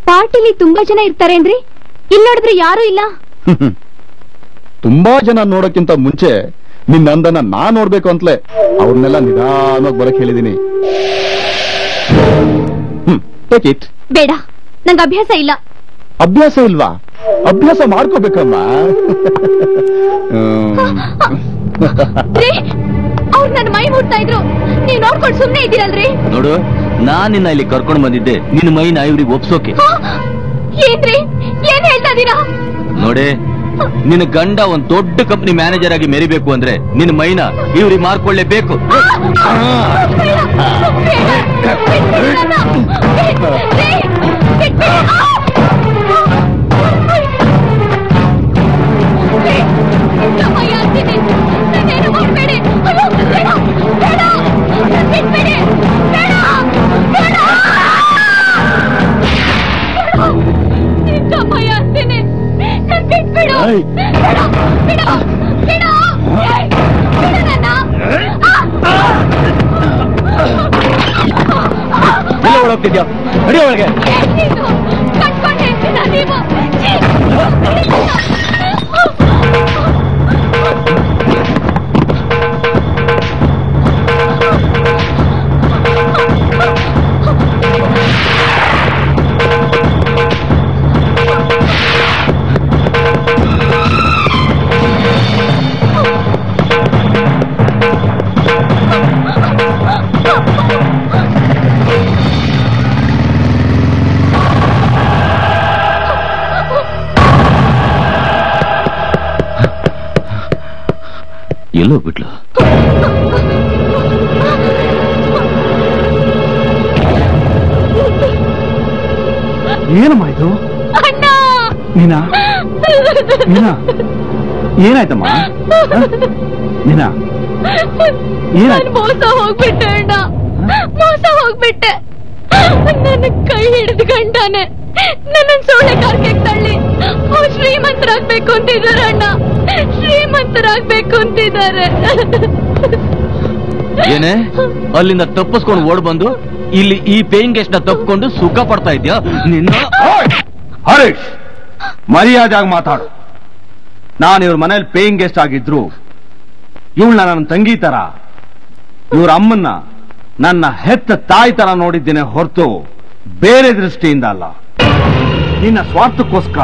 Speaker 13: ಪಾರ್ಟಿಲಿ ತುಂಬಾ ಜನ ಇರ್ತಾರೇನ್ರಿ? ಇಲ್ಲಿ ನೋಡಿದ್ರೆ ಯಾರು ಇಲ್ಲ.
Speaker 15: ತುಂಬಾ ಜನ ನೋಡಕ್ಕಿಂತ ಮುಂಚೆ ನಿನ್ನ ಅಂದನ ನಾನ್ ನೋಡ್ಬೇಕು ಅಂತಲೇ ಅವ್ರನ್ನೆಲ್ಲ ನಿಧಾನವಾಗಿ ಬರಕ್ ಹೇಳಿದೀನಿ. Take it.
Speaker 13: ಬೇಡ, ನಂಗೆ ಅಭ್ಯಾಸ ಇಲ್ಲ.
Speaker 15: ಅಭ್ಯಾಸ ಇಲ್ವಾ? ಅಭ್ಯಾಸ ಮಾಡ್ಕೋಬೇಕಮ್ಮ.
Speaker 13: ಅವ್ರು ನನ್ನ ಮೈ ಮುಟ್ತಾ ಇದ್ರು, ನೀವ್ ನೋಡ್ಕೊಂಡು ಸುಮ್ನೆ ಇದ್ದೀರಲ್ರಿ?
Speaker 2: ನೋಡು, ನಾನ್ ನಿನ್ನ ಇಲ್ಲಿ ಕರ್ಕೊಂಡು ಬಂದಿದ್ದೆ ನಿನ್ನ ಮೈನ ಇವ್ರಿಗೆ ಒಪ್ಸೋಕೆ.
Speaker 13: ಏನ್ರಿ, ಏನ್ ಹೇಳ್ತಾ ಇದೀರಾ?
Speaker 2: ನೋಡೆ, ನಿನ್ನ ಗಂಡ ಒಂದ್ ದೊಡ್ಡ ಕಂಪನಿ ಮ್ಯಾನೇಜರ್ ಆಗಿ ಮೆರಿಬೇಕು ಅಂದ್ರೆ ನಿನ್ನ ಮೈನ ಇವ್ರಿಗೆ ಮಾರ್ಕೊಳ್ಳೇಬೇಕು. ಹೋಗ್ತಿದ್ಯಾ ನಡಿ ಒಳಗೆ. ಎಲ್ಲೋ ಬಿಟ್ಲ?
Speaker 15: ಏನಮ್ಮ ಇದು? ನೀನಾ ನೀನಾ ಏನಾಯ್ತಮ್ಮ? ನೀನಾ
Speaker 8: ಮೋಸ ಹೋಗ್ಬಿಟ್ಟೆ ಅಣ್ಣ, ಮೋಸ ಹೋಗ್ಬಿಟ್ಟೆ. ನನ್ನ ಕೈ ಹಿಡಿದು ಗಂಡಾನೆ ನನ್ನ ಸೊಳ್ಳೆ ಕಾರ್ಗೆ ತಳ್ಳಿ ಅವ್ರು ಶ್ರೀಮಂತರಾಗ್ಬೇಕು ಅಂತಿದ್ದಾರೆ ಅಣ್ಣ, ಶ್ರೀಮಂತರಾಗ್ಬೇಕು ಅಂತಿದ್ದಾರೆ.
Speaker 2: ಏನೇ ಅಲ್ಲಿಂದ ತಪ್ಪಿಸ್ಕೊಂಡು ಓಡ್ ಬಂದು ಇಲ್ಲಿ ಈ ಪೇಯಿಂಗ್ ಗೆಸ್ಟ್ ನ ತಪ್ಪಿಕೊಂಡು ಸುಖ ಪಡ್ತಾ ಇದ್ಯಾ? ನಿನ್ನ
Speaker 11: ಹರೀಶ್, ಮರ್ಯಾದೆಯಾಗಿ ಮಾತಾಡು. ನಾನು ಇವ್ರ ಮನೇಲಿ ಪೇಯಿಂಗ್ ಗೆಸ್ಟ್ ಆಗಿದ್ರು ಇವಳನ್ನ ನನ್ನ ತಂಗಿ ತರ, ಇವ್ರ ಅಮ್ಮನ್ನ ನನ್ನ ಹೆತ್ತ ತಾಯಿ ತರ ನೋಡಿದ್ದೇನೆ ಹೊರತು ಬೇರೆ ದೃಷ್ಟಿಯಿಂದ ಅಲ್ಲ. ನಿನ್ನ ಸ್ವಾರ್ಥಕ್ಕೋಸ್ಕರ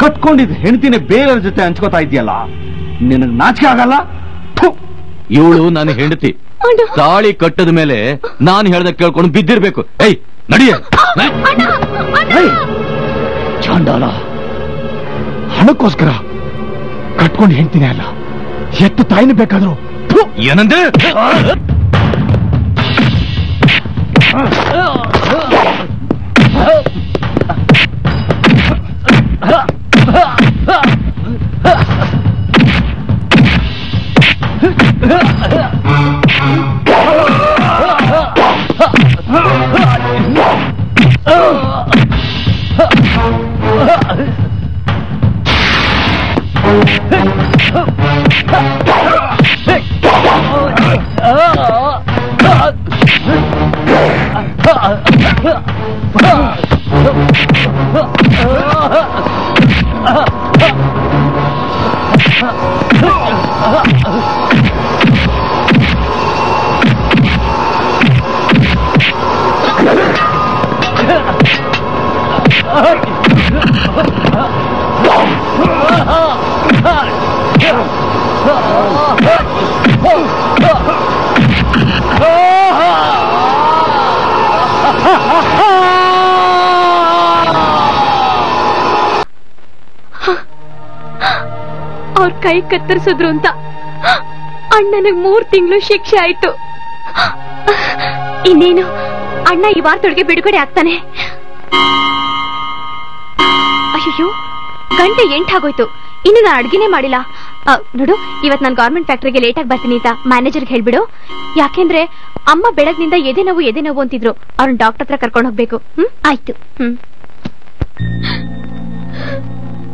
Speaker 11: ಕಟ್ಕೊಂಡಿದ್ದ ಹೆಂಡತಿನೇ ಬೇರೆಯವ್ರ ಜೊತೆ ಹಂಚ್ಕೋತಾ ಇದೆಯಲ್ಲ, ನಿನಗ್ ನಾಚಿಕೆ ಆಗಲ್ಲ?
Speaker 2: ಇವಳು ನನ್ನ ಹೆಂಡತಿ, ತಾಳಿ ಕಟ್ಟದ ಮೇಲೆ ನಾನು ಹೇಳ್ದ ಕೇಳ್ಕೊಂಡು ಬಿದ್ದಿರ್ಬೇಕು. ಏಯ್ ನಡಿಯ.
Speaker 15: ಚಾಂಡಾಲ, ಹಣಕ್ಕೋಸ್ಕರ ಕಟ್ಕೊಂಡು ಹೆಂಡ್ತೀನಿ ಅಲ್ಲ, ಎತ್ತು ತಾಯಿನ ಬೇಕಾದ್ರು.
Speaker 2: ಏನಂದ್ರೆ
Speaker 8: ಅವ್ರ ಕೈ ಕತ್ತರಿಸಿದ್ರು ಅಂತ ಅಣ್ಣನಿಗೆ 3 ತಿಂಗಳು ಶಿಕ್ಷೆ ಆಯ್ತು. ಇನ್ನೇನು ಅಣ್ಣ ಈ ವಾರದೊಳಗೆ ಬಿಡುಗಡೆ ಆಗ್ತಾನೆ. ಅಯ್ಯೋ, ಗಂಟೆ 8 ಆಗೋಯ್ತು, ಇನ್ನು ನಾನು ಅಡ್ಗೆನೇ ಮಾಡಿಲ್ಲ. ನೋಡು, ಇವತ್ ನಾನು ಗವರ್ಮೆಂಟ್ ಫ್ಯಾಕ್ಟರಿಗೆ ಲೇಟ್ ಆಗಿ ಬರ್ತೀನಿ ಅಂತ ಮ್ಯಾನೇಜರ್ಗೆ ಹೇಳ್ಬಿಡು. ಯಾಕೆಂದ್ರೆ ಅಮ್ಮ ಬೆಳಗ್ನಿಂದ ಎದೆ ನೋವು ಅಂತಿದ್ರು, ಅವ್ರನ್ನ ಡಾಕ್ಟರ್ ಹತ್ರ ಕರ್ಕೊಂಡು ಹೋಗ್ಬೇಕು. ಆಯ್ತು.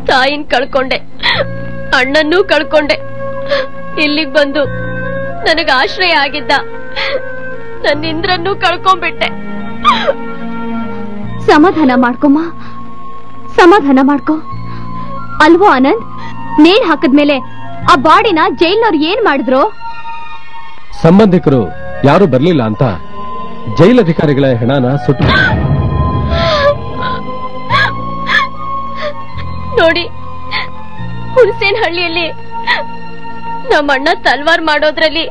Speaker 8: ತಾಯಿನ್ ಕಳ್ಕೊಂಡೆ, ಅಣ್ಣನ್ನೂ ಕಳ್ಕೊಂಡೆ. ಇಲ್ಲಿಗೆ ಬಂದು ನನಗ ಆಶ್ರಯ ಆಗಿದ್ದ ನನ್ನ ಇಂದ್ರನ್ನೂ ಕಳ್ಕೊಂಡ್ಬಿಟ್ಟೆ.
Speaker 3: ಸಮಾಧಾನ ಮಾಡ್ಕೊಮ್ಮ, ಸಮಾಧಾನ ಮಾಡ್ಕೊ. ಅಲ್ವೋ ಆನಂದ್, ನೇಣ್ ಹಾಕದ್ಮೇಲೆ ಆ ಬಾಡಿನ ಜೈಲ್ನವ್ರು ಏನ್ ಮಾಡಿದ್ರು?
Speaker 9: ಸಂಬಂಧಿಕರು ಯಾರು ಬರ್ಲಿಲ್ಲ ಅಂತ ಜೈಲಧಿಕಾರಿಗಳ ಹೆಣನ ಸುಟ್ಟು
Speaker 8: ನೋಡಿ, ಹುಣಸೇನ್ ಹಳ್ಳಿಯಲ್ಲಿ ನಮ್ಮಣ್ಣ ತಲ್ವಾರ್ ಮಾಡೋದ್ರಲ್ಲಿ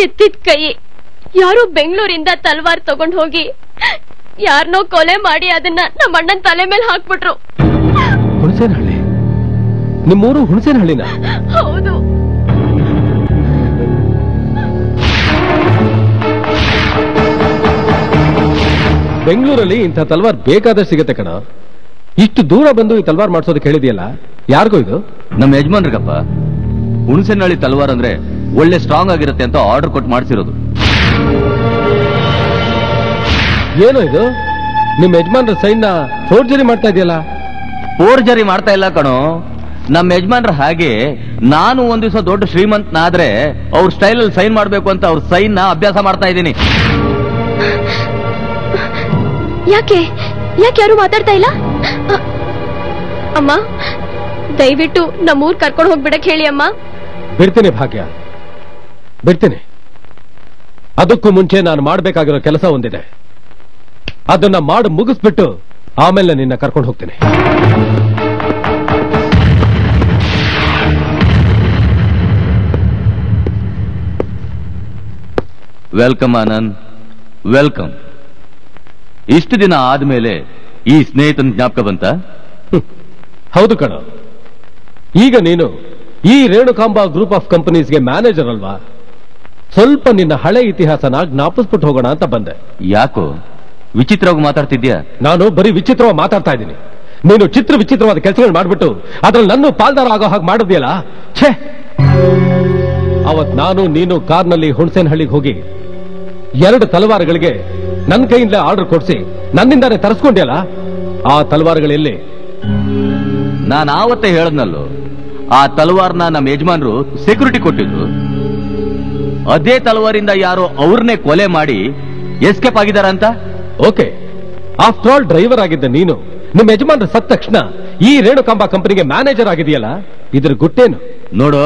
Speaker 8: ಎತ್ತಿದ ಕೈ ಯಾರೋ ಬೆಂಗಳೂರಿಂದ ತಲ್ವಾರ್ ತಗೊಂಡ್ ಹೋಗಿ ಯಾರನ್ನೋ ಕೊಲೆ ಮಾಡಿ ಅದನ್ನ ನಮ್ಮಣ್ಣನ್ ತಲೆ ಮೇಲೆ ಹಾಕ್ಬಿಟ್ರು.
Speaker 9: ಹುಣಸೇನಹಳ್ಳಿ ನಿಮ್ಮೂರು ಹುಣಸೇನಹಳ್ಳಿನ?
Speaker 3: ಹೌದು.
Speaker 9: ಬೆಂಗಳೂರಲ್ಲಿ ಇಂಥ ತಲ್ವಾರ್ ಬೇಕಾದಷ್ಟು ಸಿಗತ್ತೆ ಕಣ. ಇಷ್ಟು ದೂರ ಬಂದು ಈ ತಲ್ವಾರ್ ಮಾಡ್ಸೋದಕ್ಕೆ ಹೇಳಿದೆಯಲ್ಲ, ಯಾರಿಗೋ ಇದು?
Speaker 2: ನಮ್ಮ ಯಜಮಾನ್ರಿಗಪ್ಪ. ಹುಣಸೆನಹಳ್ಳಿ ತಲ್ವಾರ್ ಅಂದ್ರೆ ಒಳ್ಳೆ ಸ್ಟ್ರಾಂಗ್ ಆಗಿರುತ್ತೆ ಅಂತ ಆರ್ಡರ್ ಕೊಟ್ಟು ಮಾಡಿಸಿರೋದು.
Speaker 9: ಏನೋ ಇದು? ನಿಮ್ಮ ಯಜಮಾನ್ರ ಸೈನ್ ಫೋರ್ಜರಿ ಮಾಡ್ತಾ ಇದೆಯಲ್ಲ?
Speaker 2: ಫೋರ್ಜರಿ ಮಾಡ್ತಾ ಇಲ್ಲ ಕಣೋ. ನಮ್ಮ ಯಜಮಾನ್ರ ಹಾಗೆ ನಾನು ಒಂದ್ ದಿವಸ ದೊಡ್ಡ ಶ್ರೀಮಂತನಾದ್ರೆ ಅವ್ರ ಸ್ಟೈಲ್ ಅಲ್ಲಿ ಸೈನ್ ಮಾಡ್ಬೇಕು ಅಂತ ಅವ್ರ ಸೈನ್ ನ ಅಭ್ಯಾಸ ಮಾಡ್ತಾ ಇದ್ದೀನಿ.
Speaker 3: ಯಾಕೆ ಯಾರು ಮಾತಾಡ್ತಾ ಇಲ್ಲ? ಅಮ್ಮ, ದಯವಿಟ್ಟು ನಮ್ಮೂರ್ ಕರ್ಕೊಂಡು ಹೋಗ್ಬಿಡಕ್ ಹೇಳಿ ಅಮ್ಮ.
Speaker 9: ಬಿಡ್ತೀನಿ ಭಾಗ್ಯ, ಬಿಡ್ತೀನಿ. ಅದಕ್ಕೂ ಮುಂಚೆ ನಾನು ಮಾಡ್ಬೇಕಾಗಿರೋ ಕೆಲಸ ಒಂದಿದೆ. ಅದನ್ನ ಮಾಡಿ ಮುಗಿಸ್ಬಿಟ್ಟು ಆಮೇಲೆ ನಿನ್ನ ಕರ್ಕೊಂಡು ಹೋಗ್ತೀನಿ.
Speaker 2: Welcome Anand, welcome. ಇಷ್ಟು ದಿನ ಆದ್ಮೇಲೆ ಈ ಸ್ನೇಹಿತನ ಜ್ಞಾಪಕ ಬಂತ?
Speaker 9: ಹೌದು ಕಣ. ಈಗ ನೀನು ಈ ರೇಣುಕಾಂಬ ಗ್ರೂಪ್ ಆಫ್ ಕಂಪನೀಸ್ಗೆ ಮ್ಯಾನೇಜರ್ ಅಲ್ವಾ? ಸ್ವಲ್ಪ ನಿನ್ನ ಹಳೆ ಇತಿಹಾಸನ ಜ್ಞಾಪಿಸ್ಬಿಟ್ಟು ಹೋಗೋಣ ಅಂತ ಬಂದೆ.
Speaker 2: ಯಾಕೋ ವಿಚಿತ್ರವಾಗಿ ಮಾತಾಡ್ತಿದ್ಯಾ?
Speaker 9: ನಾನು ಬರೀ ವಿಚಿತ್ರವಾಗಿ ಮಾತಾಡ್ತಾ ಇದ್ದೀನಿ. ನೀನು ವಿಚಿತ್ರವಾದ ಕೆಲಸಗಳು ಮಾಡ್ಬಿಟ್ಟು ಅದ್ರಲ್ಲಿ ನನ್ನ ಪಾಲ್ದಾರ ಆಗೋ ಹಾಗೆ ಮಾಡಿದ್ಯಲ್ಲ, ಛೇ. ಅವತ್ ನಾನು ನೀನು ಕಾರ್ನಲ್ಲಿ ಹುಣಸೇನಹಳ್ಳಿಗೆ ಹೋಗಿ 2 ತಲವಾರುಗಳಿಗೆ ನನ್ನ ಕೈಯಿಂದಲೇ ಆರ್ಡರ್ ಕೊಡಿಸಿ ನನ್ನಿಂದಾನೆ ತರಿಸ್ಕೊಂಡ್ಯಲ್ಲ, ಆ ತಲವಾರುಗಳೆಲ್ಲಿ?
Speaker 2: ನಾನು ಆವತ್ತೇ ಹೇಳದ್ನಲ್ಲೋ, ಆ ತಲವಾರ್ನ ನಮ್ಮ ಯಜಮಾನ್ರು ಸೆಕ್ಯೂರಿಟಿ ಕೊಟ್ಟಿದ್ರು. ಅದೇ ತಲವಾರಿಂದ ಯಾರೋ ಅವ್ರನ್ನೇ ಕೊಲೆ ಮಾಡಿ ಎಸ್ಕೇಪ್ ಆಗಿದಾರ ಅಂತ.
Speaker 9: ಓಕೆ, ಆಫ್ಟರ್ ಆಲ್ ಡ್ರೈವರ್ ಆಗಿದ್ದ ನೀನು ನಿಮ್ಮ ಯಜಮಾನ್ರು ಸತ್ತ ತಕ್ಷಣ ಈ ರೇಣುಕಾಂಬ ಕಂಪನಿಗೆ ಮ್ಯಾನೇಜರ್ ಆಗಿದೆಯಲ್ಲ, ಇದ್ರ ಗುಟ್ಟೇನು?
Speaker 2: ನೋಡು,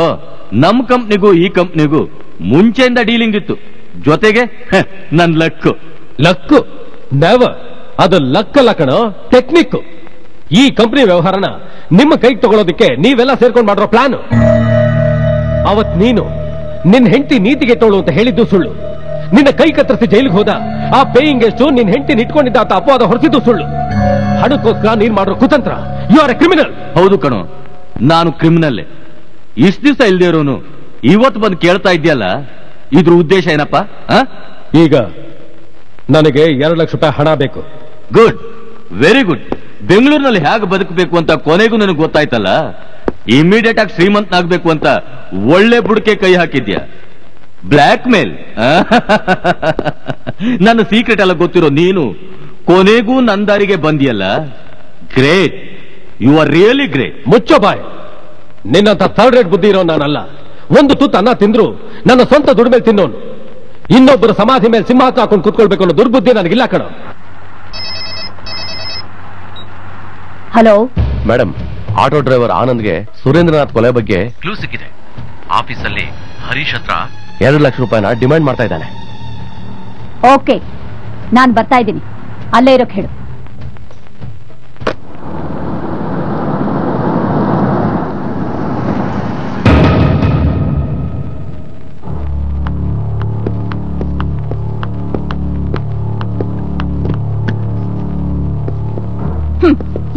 Speaker 2: ನಮ್ ಕಂಪ್ನಿಗೂ ಈ ಕಂಪ್ನಿಗೂ ಮುಂಚೆಯಿಂದ ಡೀಲಿಂಗ್ ಇತ್ತು. ಜೊತೆಗೆ ನನ್ ಲಕ್ಕು ನೆವರ್. ಅದು ಲಕ್ ಅಲ್ಲ ಕಣೋ, ಟೆಕ್ನಿಕ್. ಈ ಕಂಪನಿ ವ್ಯವಹಾರನ ನಿಮ್ಮ ಕೈಗೆ ತಗೊಳ್ಳೋದಕ್ಕೆ ನೀವೆಲ್ಲ ಸೇರ್ಕೊಂಡು ಮಾಡಿರೋ ಪ್ಲಾನ್. ಅವತ್ ನೀನು ನಿನ್ನ ಹೆಂಡತಿ ನೀತಿಗೆ ತೋಳು ಅಂತ ಹೇಳಿದ್ದು ಸುಳ್ಳು. ನಿನ್ನ ಕೈ ಕತ್ತರಿಸಿ ಜೈಲಿಗೆ ಹೋದ ಆ ಪೇಯಿಂಗ್ ಗೆಸ್ಟ್ ನಿನ್ನ ಹೆಂಡತಿ ಇಟ್ಕೊಂಡಿದ್ದ ಅಂತ ಅಪವಾದ ಹೊರಸಿದ್ದು ಸುಳ್ಳು. ಹಣಕ್ಕೋಸ್ಕರ ನೀನ್ ಮಾಡಿರೋ ಕುತಂತ್ರ. You are a criminal. ಹೌದು ಕಣೋ, ನಾನು ಕ್ರಿಮಿನಲ್. ಇಷ್ಟು ದಿವಸ ಇಲ್ದೇ ಇರೋನು ಇವತ್ತು ಬಂದು ಕೇಳ್ತಾ ಇದ್ಯಲ್ಲ, ಇದ್ರ ಉದ್ದೇಶ ಏನಪ್ಪ?
Speaker 9: ಈಗ ನನಗೆ 2 ಲಕ್ಷ ರೂಪಾಯಿ ಹಣ ಬೇಕು.
Speaker 2: Good, very good. ಬೆಂಗಳೂರಿನಲ್ಲಿ ಹೇಗೆ ಬದುಕಬೇಕು ಅಂತ ಕೊನೆಗೂ ನನಗೆ ಗೊತ್ತಾಯ್ತಲ್ಲ. ಇಮಿಡಿಯೇಟ್ ಆಗಿ ಶ್ರೀಮಂತನಾಗಬೇಕು ಅಂತ ಒಳ್ಳೆ ಬುಡಕೆ ಕೈ ಹಾಕಿದ್ಯಾ. ಬ್ಲ್ಯಾಕ್ ಮೇಲ್. ನನ್ನ ಸೀಕ್ರೆಟ್ ಎಲ್ಲ ಗೊತ್ತಿರೋ ನೀನು ಕೊನೆಗೂ ನಂದಾರಿಗೆ ಬಂದಿಯಲ್ಲ. Great, you are really great.
Speaker 9: ಮುಚ್ಚೋ ಬಾಯ್. ನಿನ್ನಂತ ಥರ್ಡ್ ರೇಟ್ ಬುದ್ಧಿ ಇರೋ ನಾನಲ್ಲ. ಒಂದು ತುತ್ತು ಅನ್ನ ತಿಂದ್ರು ನನ್ನ ಸ್ವಂತ ದುಡ್ಡು ಮೇಲೆ ತಿನ್ನೋನು. ಇನ್ನೊಬ್ಬರ ಸಮಾಧಿ ಮೇಲೆ ಸಿಂಹಾಸನ ಹಾಕೊಂಡು ಕೂತ್ಕೊಳ್ಬೇಕು ಅನ್ನೋ ದುರ್ಬುದ್ಧಿ ನನಗಿಲ್ಲ ಕಣ.
Speaker 12: ಹಲೋ
Speaker 18: ಮೇಡಮ್, ಆಟೋ ಡ್ರೈವರ್ ಆನಂದ್ಗೆ ಸುರೇಂದ್ರನಾಥ್ ಕೊಲೆ ಬಗ್ಗೆ
Speaker 19: ಕ್ಲೂ ಸಿಕ್ಕಿದೆ. ಆಫೀಸಲ್ಲಿ ಹರೀಶ್ ಹತ್ರ
Speaker 18: 2 ಲಕ್ಷ ರೂಪಾಯಿನ ಡಿಮ್ಯಾಂಡ್ ಮಾಡ್ತಾ ಇದ್ದಾನೆ.
Speaker 12: ಓಕೆ, ನಾನ್ ಬರ್ತಾ ಇದ್ದೀನಿ. ಅಲ್ಲೇ ಇರೋಕ್ ಹೇಳು.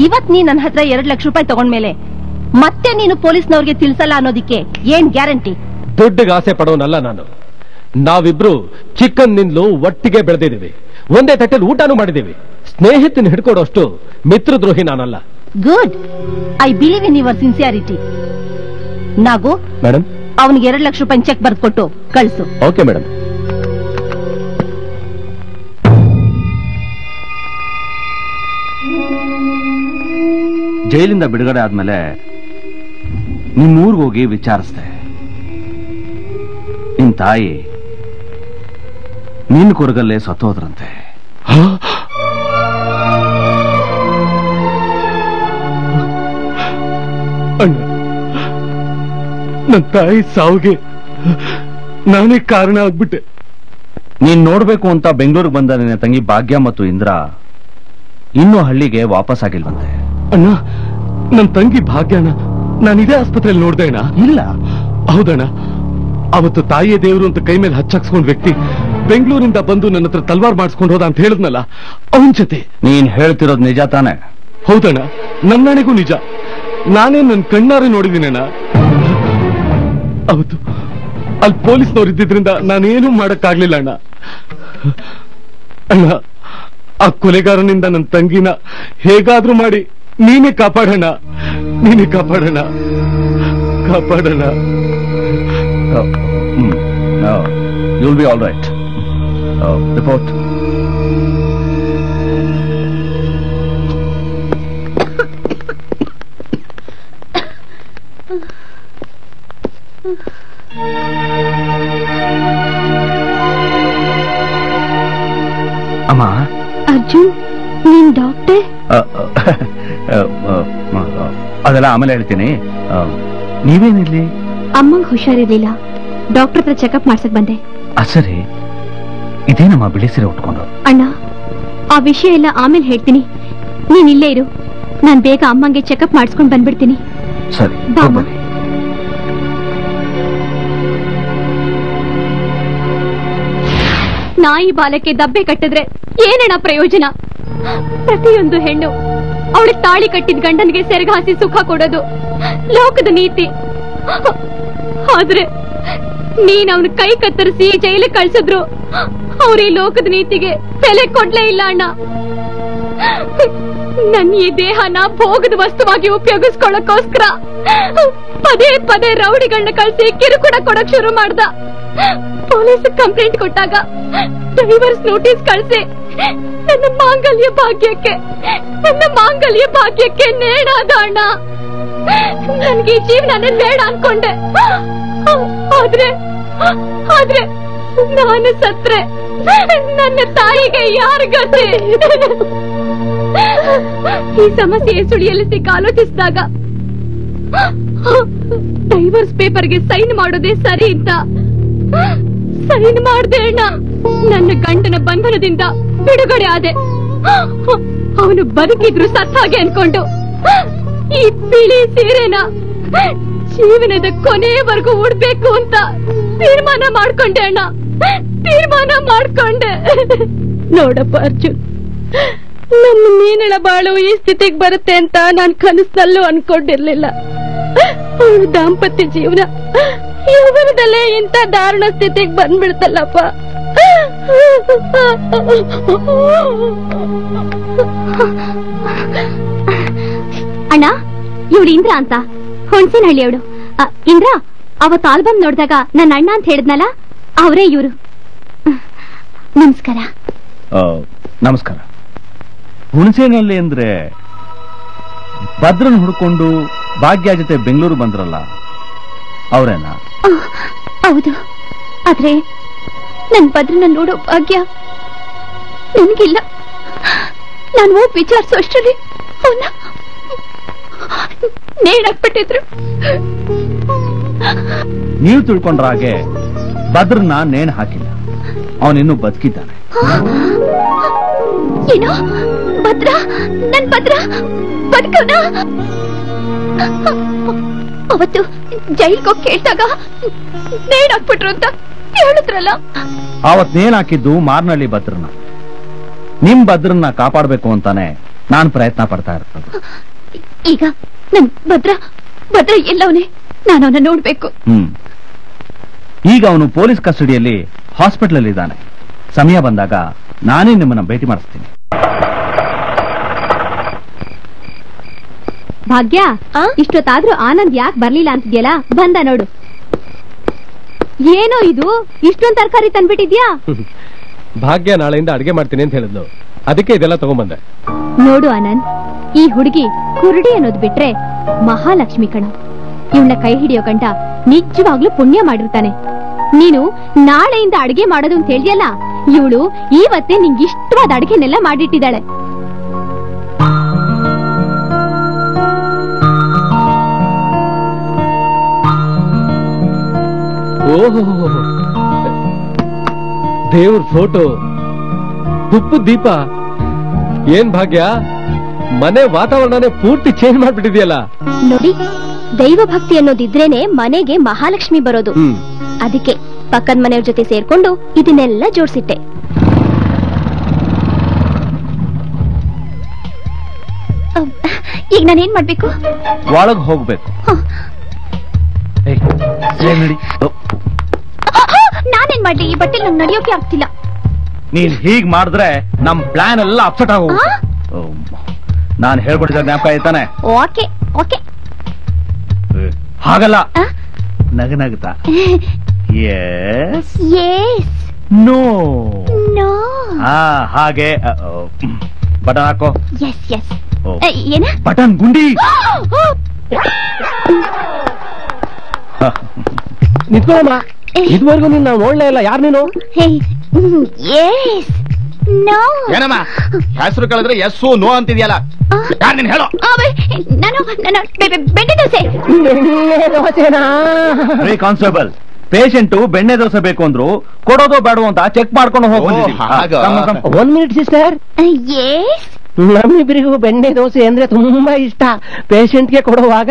Speaker 12: ಇವತ್ ನೀ ನನ್ನ ಹತ್ರ 2 ಲಕ್ಷ ರೂಪಾಯಿ ತಗೊಂಡ್ಮೇಲೆ ಮತ್ತೆ ನೀನು ಪೊಲೀಸ್ನವ್ರಿಗೆ ತಿಳಿಸಲ್ಲ ಅನ್ನೋದಿಕ್ಕೆ ಏನ್ ಗ್ಯಾರಂಟಿ?
Speaker 9: ದುಡ್ಡಿಗೆ ಆಸೆ ಪಡೋನಲ್ಲ ನಾನು. ನಾವಿಬ್ರು ಚಿಕ್ಕನ್ನಿಂದಲೂ ಒಟ್ಟಿಗೆ ಬೆಳೆದಿದ್ದೀವಿ, ಒಂದೇ ತಟ್ಟೆಲಿ ಊಟನೂ ಮಾಡಿದ್ದೀವಿ. ಸ್ನೇಹಿತನ ಹಿಡ್ಕೊಡೋಷ್ಟು ಮಿತ್ರದ್ರೋಹಿ ನಾನಲ್ಲ.
Speaker 12: Good, I believe in your sincerity. Nagu
Speaker 18: madam,
Speaker 12: ಅವನಿಗೆ 2 ಲಕ್ಷ ರೂಪಾಯಿ ಚೆಕ್ ಬರ್ಕೊಟ್ಟು ಕಳಿಸು.
Speaker 18: Okay madam.
Speaker 11: ಜೈಲಿಂದ ಬಿಡುಗಡೆ ಆದ್ಮೇಲೆ ನಿಮ್ಮೂರ್ಗೆ ಹೋಗಿ ವಿಚಾರಿಸ್ದೆ. ನಿನ್ ತಾಯಿ ನಿನ್ನ ಕೊರಗಲ್ಲೇ ಸತ್ತೋದ್ರಂತೆ.
Speaker 4: ಅಣ್ಣ, ನನ್ನ ತಾಯಿ ಸಾವಿಗೆ ನಾನೇ ಕಾರಣ ಆಗ್ಬಿಟ್ಟೆ.
Speaker 11: ನೀನ್ ನೋಡ್ಬೇಕು ಅಂತ ಬೆಂಗಳೂರಿಗೆ ಬಂದ ನಿನ್ನ ತಂಗಿ ಭಾಗ್ಯ ಮತ್ತು ಇಂದ್ರ ಇನ್ನೂ ಹಳ್ಳಿಗೆ ವಾಪಸ್ ಆಗಿಲ್ವಂತೆ.
Speaker 4: ಅಣ್ಣ, ನನ್ನ ತಂಗಿ ಭಾಗ್ಯನ ನಾನು ಇದೇ ಆಸ್ಪತ್ರೆಯಲ್ಲಿ ನೋಡ್ದೆ ಅಣ್ಣ.
Speaker 11: ಇಲ್ಲ?
Speaker 4: ಹೌದಣ್ಣ. ಅವತ್ತು ತಾಯಿಯೇ ದೇವರು ಅಂತ ಕೈ ಮೇಲೆ ಹಚ್ಚಾಕ್ಸ್ಕೊಂಡ್ ವ್ಯಕ್ತಿ ಬೆಂಗಳೂರಿಂದ ಬಂದು ನನ್ನ ಹತ್ರ ತಲ್ವಾರ್ ಮಾಡಿಸ್ಕೊಂಡು ಹೋದ ಅಂತ ಹೇಳಿದ್ನಲ್ಲ, ಅವನ್ ಜೊತೆ.
Speaker 11: ನೀನ್ ಹೇಳ್ತಿರೋದು ನಿಜ ತಾನೆ?
Speaker 4: ಹೌದಣ್ಣ, ನನ್ನಣೆಗೂ ನಿಜ. ನಾನೇ ನನ್ನ ಕಣ್ಣಾರೆ ನೋಡಿದ್ದೀನಿ ಅಣ್ಣ. ಹೌದು, ಅಲ್ಲಿ ಪೊಲೀಸ್ನವ್ರು ಇದ್ದಿದ್ರಿಂದ ನಾನೇನು ಮಾಡಕ್ಕಾಗ್ಲಿಲ್ಲ ಅಣ್ಣ. ಅಣ್ಣ, ಆ ಕೊಲೆಗಾರನಿಂದ ನನ್ನ ತಂಗಿನ ಹೇಗಾದ್ರೂ ಮಾಡಿ ನೀನೇ ಕಾಪಾಡೋಣ, ನೀನೇ ಕಾಪಾಡೋಣ, ಕಾಪಾಡೋಣ.
Speaker 11: You'll be all right. Report. ಅಮ್ಮ,
Speaker 13: ಅರ್ಜುನ್, ನೀನ್ ಡಾಕ್ಟರ್?
Speaker 11: ಅದೆಲ್ಲ ಆಮೇಲೆ ಹೇಳ್ತೀನಿ. ನೀವೇನಿರ್ಲಿ?
Speaker 13: ಅಮ್ಮಂಗ್ ಹುಷಾರಿರ್ಲಿಲ್ಲ, ಡಾಕ್ಟರ್ ಹತ್ರ ಚೆಕಪ್ ಮಾಡ್ಸಕ್ ಬಂದೆ.
Speaker 11: ಸರಿ, ಇದೇನಮ್ಮ ಬಿಳಿ ಸೀರೆ ಉಟ್ಕೊಂಡು?
Speaker 13: ಅಣ್ಣ, ಆ ವಿಷಯ ಎಲ್ಲ ಆಮೇಲೆ ಹೇಳ್ತೀನಿ, ನೀನ್ ಇಲ್ಲೇ ಇರು. ನಾನ್ ಬೇಗ ಅಮ್ಮಂಗೆ ಚೆಕಪ್ ಮಾಡಿಸ್ಕೊಂಡ್ ಬಂದ್ಬಿಡ್ತೀನಿ.
Speaker 11: ಸರಿ, ಬನ್ನಿ.
Speaker 13: ನಾಯಿ ಬಾಲಕ್ಕೆ ದಬ್ಬೆ ಕಟ್ಟಿದ್ರೆ ಏನಣ್ಣ ಪ್ರಯೋಜನ? ಪ್ರತಿಯೊಂದು ಹೆಣ್ಣು ಅವಳಿಗೆ ತಾಳಿ ಕಟ್ಟಿದ ಗಂಡನಿಗೆ ಸೆರಗಾಸಿ ಸುಖ ಕೊಡೋದು ಲೋಕದ ನೀತಿ. ಆದ್ರೆ ನೀನ್ ಅವನ ಕೈ ಕತ್ತರಿಸಿ ಜೈಲಿಗೆ ಕಳ್ಸಿದ್ರು ಅವ್ರ ಈ ಲೋಕದ ನೀತಿಗೆ ಬೆಲೆ ಕೊಡ್ಲೇ ಇಲ್ಲ ಅಣ್ಣ. ನನ್ನ ಈ ದೇಹನ ಭೋಗದ ವಸ್ತುವಾಗಿ ಉಪಯೋಗಿಸ್ಕೊಳ್ಳೋಕೋಸ್ಕರ ಪದೇ ಪದೇ ರೌಡಿಗಳನ್ನ ಕಳ್ಸಿ ಕಿರುಕುಳ ಕೊಡಕ್ ಶುರು ಮಾಡ್ದ. ಪೊಲೀಸ್ ಕಂಪ್ಲೇಂಟ್ ಕೊಟ್ಟಾಗ ಡೈವರ್ಸ್ ನೋಟಿಸ್ ಕಳ್ಸಿ ನನ್ನ ಮಾಂಗಲ್ಯ ಭಾಗ್ಯಕ್ಕೆ ನೇಣಾದ ಅಣ್ಣ. ನನ್ಗೆ ಈ ಜೀವನ ಬೇಡ ಅನ್ಕೊಂಡೆ. ಆದ್ರೆ ನಾನು ಸತ್ರೆ ನನ್ನ ತಾಯಿಗೆ ಯಾರ ಗತಿ? ಈ ಸಮಸ್ಯೆ ಸುಳಿಯಲ್ಲಿ ಸಿಕ್ಕ ಆಲೋಚಿಸಿದಾಗ ಡೈವರ್ಸ್ ಪೇಪರ್ಗೆ ಸೈನ್ ಮಾಡೋದೇ ಸರಿ ಅಂತ ಸೈನ್ ಮಾಡ್ದೆ ಅಣ್ಣ. ನನ್ನ ಗಂಡನ ಬಂಧನದಿಂದ ಬಿಡುಗಡೆ ಆದೆ. ಅವನು ಬದುಕಿದ್ರು ಸತ್ತಾಗೆ ಅನ್ಕೊಂಡು ಈ ಬಿಳಿ ಸೀರೆನ ಜೀವನದ ಕೊನೆಯವರೆಗೂ ಉಡ್ಬೇಕು ಅಂತ ತೀರ್ಮಾನ ಮಾಡ್ಕೊಂಡೆ ಅಣ್ಣ, ತೀರ್ಮಾನ ಮಾಡ್ಕೊಂಡೆ. ನೋಡಪ್ಪ ಅರ್ಜುನ್, ನಮ್ಮ ಮೀನಳ ಬಾಳು ಈ ಸ್ಥಿತಿಗೆ ಬರುತ್ತೆ ಅಂತ ನಾನ್ ಕನಸಲ್ಲೂ ಅನ್ಕೊಂಡಿರ್ಲಿಲ್ಲ. ಅವಳು ದಾಂಪತ್ಯ ಜೀವನ ಯೌವನದಲ್ಲೇ ಇಂಥ ದಾರುಣ ಸ್ಥಿತಿಗೆ ಬಂದ್ಬಿಡ್ತಲ್ಲಪ್ಪ. ಅಣ್ಣ, ಇವಳು ಇಂದ್ರ ಅಂತ, ಹುಣಸಿನಹಳ್ಳಿ ಅವಳು. ಇಂದ್ರ, ಅವತ್ತು ಆಲ್ಬಮ್ ನೋಡಿದಾಗ ನನ್ನ ಅಣ್ಣ ಅಂತ ಹೇಳಿದ್ನಲ್ಲ, ಅವರೇ ಇವರು. ನಮಸ್ಕಾರ.
Speaker 11: ನಮಸ್ಕಾರ. ಹುಣಸೇನಲ್ಲಿ ಅಂದ್ರೆ ಭದ್ರನ್ ಹುಡ್ಕೊಂಡು ಭಾಗ್ಯ ಜೊತೆ ಬೆಂಗಳೂರು ಬಂದ್ರಲ್ಲ, ಅವರೇನಾ?
Speaker 13: ಹೌದು. ಆದ್ರೆ ನನ್ ಭದ್ರನ ನೋಡೋ ಭಾಗ್ಯ ನನ್ಗಿಲ್ಲ. ನಾನು ಹೋಗಿ ವಿಚಾರಿಸೋ ಅಷ್ಟರಲ್ಲಿ ಅವನ್ನ ನೇಣಾಕ್ಬಿಟ್ಟಿದ್ರು.
Speaker 11: ನೀವು ತಿಳ್ಕೊಂಡ್ರ ಹಾಗೆ ಭದ್ರನ ನೇಣು ಹಾಕಿಲ್ಲ, ಅವನಿನ್ನೂ ಬದುಕಿದ್ದಾನೆ.
Speaker 13: ಏನೋ ಭದ್ರ, ನನ್ ಭದ್ರ ಬದುಕವನ? ಅವತ್ತು ಜೈಲ್ಗೆ ಹೋಗಿ ಕೇಳ್ದಾಗ ನೇಣಾಕ್ಬಿಟ್ರು ಅಂತ ಹೇಳಿದ್ರಲ್ಲ.
Speaker 11: ಅವತ್ ನೇಣು ಹಾಕಿದ್ದು ಮಾರ್ನಳ್ಳಿ ಭದ್ರನ. ನಿಮ್ ಭದ್ರನ್ನ ಕಾಪಾಡ್ಬೇಕು ಅಂತಾನೆ ನಾನ್ ಪ್ರಯತ್ನ ಪಡ್ತಾ ಇರ್ತದೆ.
Speaker 13: ಈಗ ನನ್ ಭದ್ರ ಎಲ್ಲವನೇ, ನಾನು ಅವನ್ನ ನೋಡ್ಬೇಕು.
Speaker 11: ಈಗ ಅವನು ಪೊಲೀಸ್ ಕಸ್ಟಡಿಯಲ್ಲಿ ಹಾಸ್ಪಿಟಲ್ ಅಲ್ಲಿ ಇದ್ದಾನೆ. ಸಮಯ ಬಂದಾಗ ನಾನೇ ನಿಮ್ಮನ್ನ ಭೇಟಿ ಮಾಡಿಸ್ತೀನಿ.
Speaker 13: ಭಾಗ್ಯ, ಇಷ್ಟೊತ್ತಾದ್ರೂ ಆನಂದ್ ಯಾಕೆ ಬರ್ಲಿಲ್ಲ ಅಂತಿದ್ಯಲ್ಲ, ಬಂದ ನೋಡು. ಏನೋ ಇದು, ಇಷ್ಟೊಂದು ತರಕಾರಿ ತಂದ್ಬಿಟ್ಟಿದ್ಯಾ?
Speaker 4: ಭಾಗ್ಯ ನಾಳೆಯಿಂದ ಅಡಿಗೆ ಮಾಡ್ತೀನಿ ಅಂತ ಹೇಳಿದ್ಲು, ಅದಕ್ಕೆ ಇದೆಲ್ಲ ತಗೊಂಡ್ಬಂದೆ.
Speaker 13: ನೋಡು ಆನಂದ್, ಈ ಹುಡುಗಿ ಕುರುಡಿ ಅನ್ನೋದು ಬಿಟ್ರೆ ಮಹಾಲಕ್ಷ್ಮಿ ಕಣ. ಇವಳ ಕೈ ಹಿಡಿಯೋ ಗಂಟ ನಿಜವಾಗ್ಲೂ ಪುಣ್ಯ ಮಾಡಿರ್ತಾನೆ. ನೀನು ನಾಳೆಯಿಂದ ಅಡಿಗೆ ಮಾಡೋದು ಅಂತ ಹೇಳಿಯಲ್ಲ, ಇವಳು ಇವತ್ತೇ ನಿಂಗೆ ಇಷ್ಟವಾದ ಅಡಿಗೆನೆಲ್ಲ ಮಾಡಿಟ್ಟಿದ್ದಾಳೆ.
Speaker 4: ಓಹೋ, ದೇವ್ರ ಫೋಟೋ, ತುಪ್ಪು ದೀಪ. ಏನ್ ಭಾಗ್ಯ, ಮನೆ ವಾತಾವರಣನೇ ಪೂರ್ತಿ ಚೇಂಜ್ ಮಾಡ್ಬಿಟ್ಟಿದ್ಯಲ್ಲ.
Speaker 13: ನೋಡಿ, ದೈವ ಭಕ್ತಿ ಅನ್ನೋದಿದ್ರೇನೆ ಮನೆಗೆ ಮಹಾಲಕ್ಷ್ಮಿ ಬರೋದು. ಅದಕ್ಕೆ ಪಕ್ಕದ ಮನೆಯವ್ರ ಜೊತೆ ಸೇರ್ಕೊಂಡು ಇದನ್ನೆಲ್ಲ ಜೋಡಿಸಿಟ್ಟೆ. ಈಗ ನಾನೇನ್ ಮಾಡ್ಬೇಕು?
Speaker 11: ಒಳಗ್ ಹೋಗ್ಬೇಕು.
Speaker 13: ನಾನೇನ್ ಮಾಡ್ಲಿ? ಈ ಬಟ್ಟೆ ನಂಗೆ ನಡೆಯೋಕೆ ಆಗ್ತಿಲ್ಲ.
Speaker 11: ನೀನ್ ಹೀಗ್ ಮಾಡಿದ್ರೆ ನಮ್ ಪ್ಲಾನ್ ಎಲ್ಲ ಅಪ್ಸೆಟ್ ಆಗೋ. ನಾನ್ ಹೇಳ್ಬಿಟ್ಟಿದ್ದ ಜ್ಞಾಪಕ ಆಯ್ತಾನೆ?
Speaker 13: Okay okay.
Speaker 11: ಹಾಗಲ್ಲ, ನಗನಗ್ತಾ ಎಸ್
Speaker 13: ಎಸ್
Speaker 11: ನೋ
Speaker 13: ನೋ.
Speaker 11: ಹಾಗೆ ಬಟನ್ ಹಾಕೋ.
Speaker 13: Yes yes. ಏನ?
Speaker 11: ಬಟನ್ ಗುಂಡಿ.
Speaker 9: ನಿಂತ್ಕೊಳ್ಳಮ್ಮ. ಇದುವರೆಗೂ ನೀನ್ ನಾವು ನೋಡ್ಲೇ ಇಲ್ಲ. ಯಾರು ನೀನು?
Speaker 13: Yes no.
Speaker 15: ಏನಮ್ಮ ಹೆಸರು ಕಳೆದ್ರೆ ಎಸ್ ನೋ ಅಂತಿದ್ಯಲ್ಲ, ಯಾರು ನೀನ್ ಹೇಳೋ?
Speaker 13: ನಾನು ಬೆಣ್ಣೆ ದೋಸೆ.
Speaker 11: ಕಾನ್ಸ್ಟೇಬಲ್, ಪೇಷಂಟ್ ಬೆಣ್ಣೆ ದೋಸೆ ಬೇಕು ಅಂದ್ರು ಕೊಡೋದು ಬೇಡ ಅಂತ ಚೆಕ್ ಮಾಡ್ಕೊಂಡು ಹೋಗಿ.
Speaker 9: 1 ಮಿನಿಟ್ ಸಿಸ್ಟರ್.
Speaker 13: ಎಸ್.
Speaker 9: ನಮ್ಮಿಬ್ಬರಿಗೂ ಬೆಣ್ಣೆ ದೋಸೆ ಅಂದ್ರೆ ತುಂಬಾ ಇಷ್ಟ. ಪೇಷಂಟ್ಗೆ ಕೊಡುವಾಗ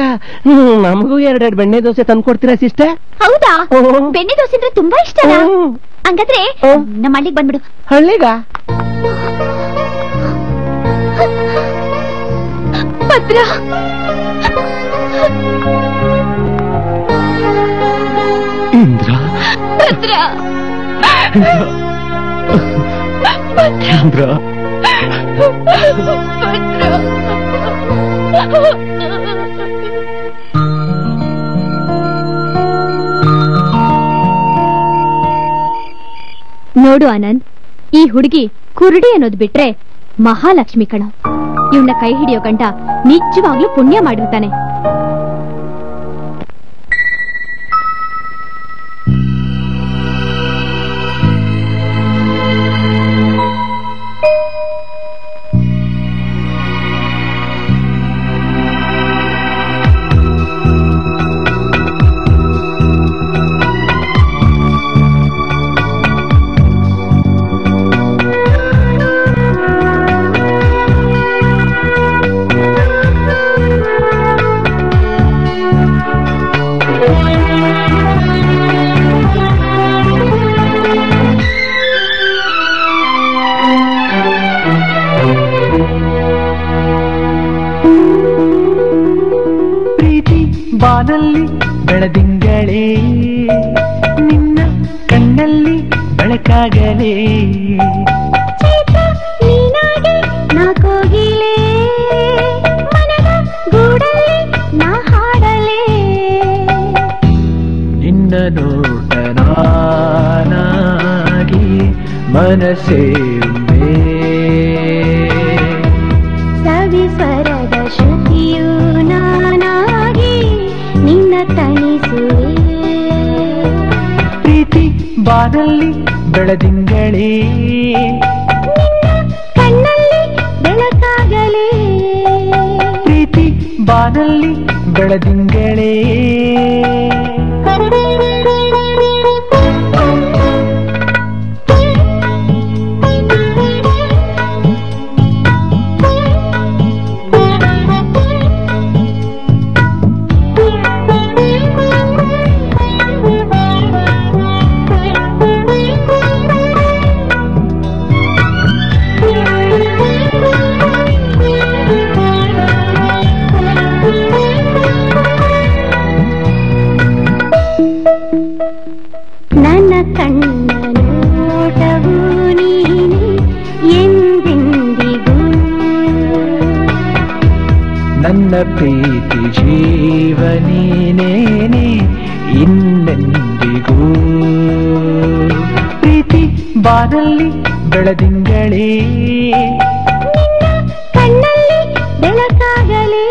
Speaker 9: ನಮಗೂ 2 ಬೆಣ್ಣೆ ದೋಸೆ ತಂದು ಕೊಡ್ತೀರಾ ಸಿಸ್ಟರ್?
Speaker 13: ಹೌದಾ? ಬೆಣ್ಣೆ ದೋಸೆ ಅಂದ್ರೆ ತುಂಬಾ ಇಷ್ಟನಾ? ಹಂಗಾದ್ರೆ ನಮ್ಮ ಹಳ್ಳಿಗೆ ಬಂದ್ಬಿಡು.
Speaker 9: ಹಳ್ಳಿಗ?
Speaker 13: ಭದ್ರ,
Speaker 4: ಇಂದ್ರ,
Speaker 13: ಭದ್ರ,
Speaker 4: ಇಂದ್ರ,
Speaker 17: ನೋಡು ಆನಂದ್, ಈ ಹುಡುಗಿ ಕುರುಡಿ ಅನ್ನೋದು ಬಿಟ್ರೆ ಮಹಾಲಕ್ಷ್ಮಿ ಕಣ. ಇವನ್ನ ಕೈ ಹಿಡಿಯೋ ಗಂಟ ನಿಜವಾಗ್ಲೂ ಪುಣ್ಯ ಮಾಡಿರ್ತಾನೆ.
Speaker 10: ಬಾನಲ್ಲಿ ಬೆಳದಿಂಗಳೇ, ನಿನ್ನ ಕಣ್ಣಲ್ಲಿ ಬೆಳಕಾಗಲೇ,
Speaker 13: ನೀನಾಗೆ ನಾ ಕೋಗಿಲೆ, ಮನದ ಗೂಡಲ್ಲಿ ನಾ ಹಾಡಲೇ,
Speaker 10: ನಿನ್ನ ನೋಟ ನಾನಾಗಿ ಮನಸೇ
Speaker 13: ಸವಿ ಸ್ವರದ ಶ್ರುತಿಯು ನಾನಾಗಿ ನಿನ್ನ ತಣಿಸುವೆ.
Speaker 10: ಪ್ರೀತಿ ಬಾನಲ್ಲಿ ಬೆಳದಿಂಗಳೇ,
Speaker 13: ಕಣ್ಣಲ್ಲಿ ಬೆಳಕಾಗಲೇ,
Speaker 10: ಪ್ರೀತಿ ಬಾನಲ್ಲಿ ಬೆಳದಿಂಗಳೇ.
Speaker 13: ನನ್ನ ಕಣ್ಣ ನೋಟವು ನೀನೆ ಎಂದೆಂದಿಗೂ,
Speaker 10: ನನ್ನ ಪ್ರೀತಿ ಜೀವನೇನೇನೆ ಇನ್ನೆಂದಿಗೂ. ಪ್ರೀತಿ ಬಾನಲ್ಲಿ ಬೆಳದಿಂಗಳೇ,
Speaker 13: ಕಣ್ಣಲ್ಲಿ ಬೆಳಕಾಗಲೇ,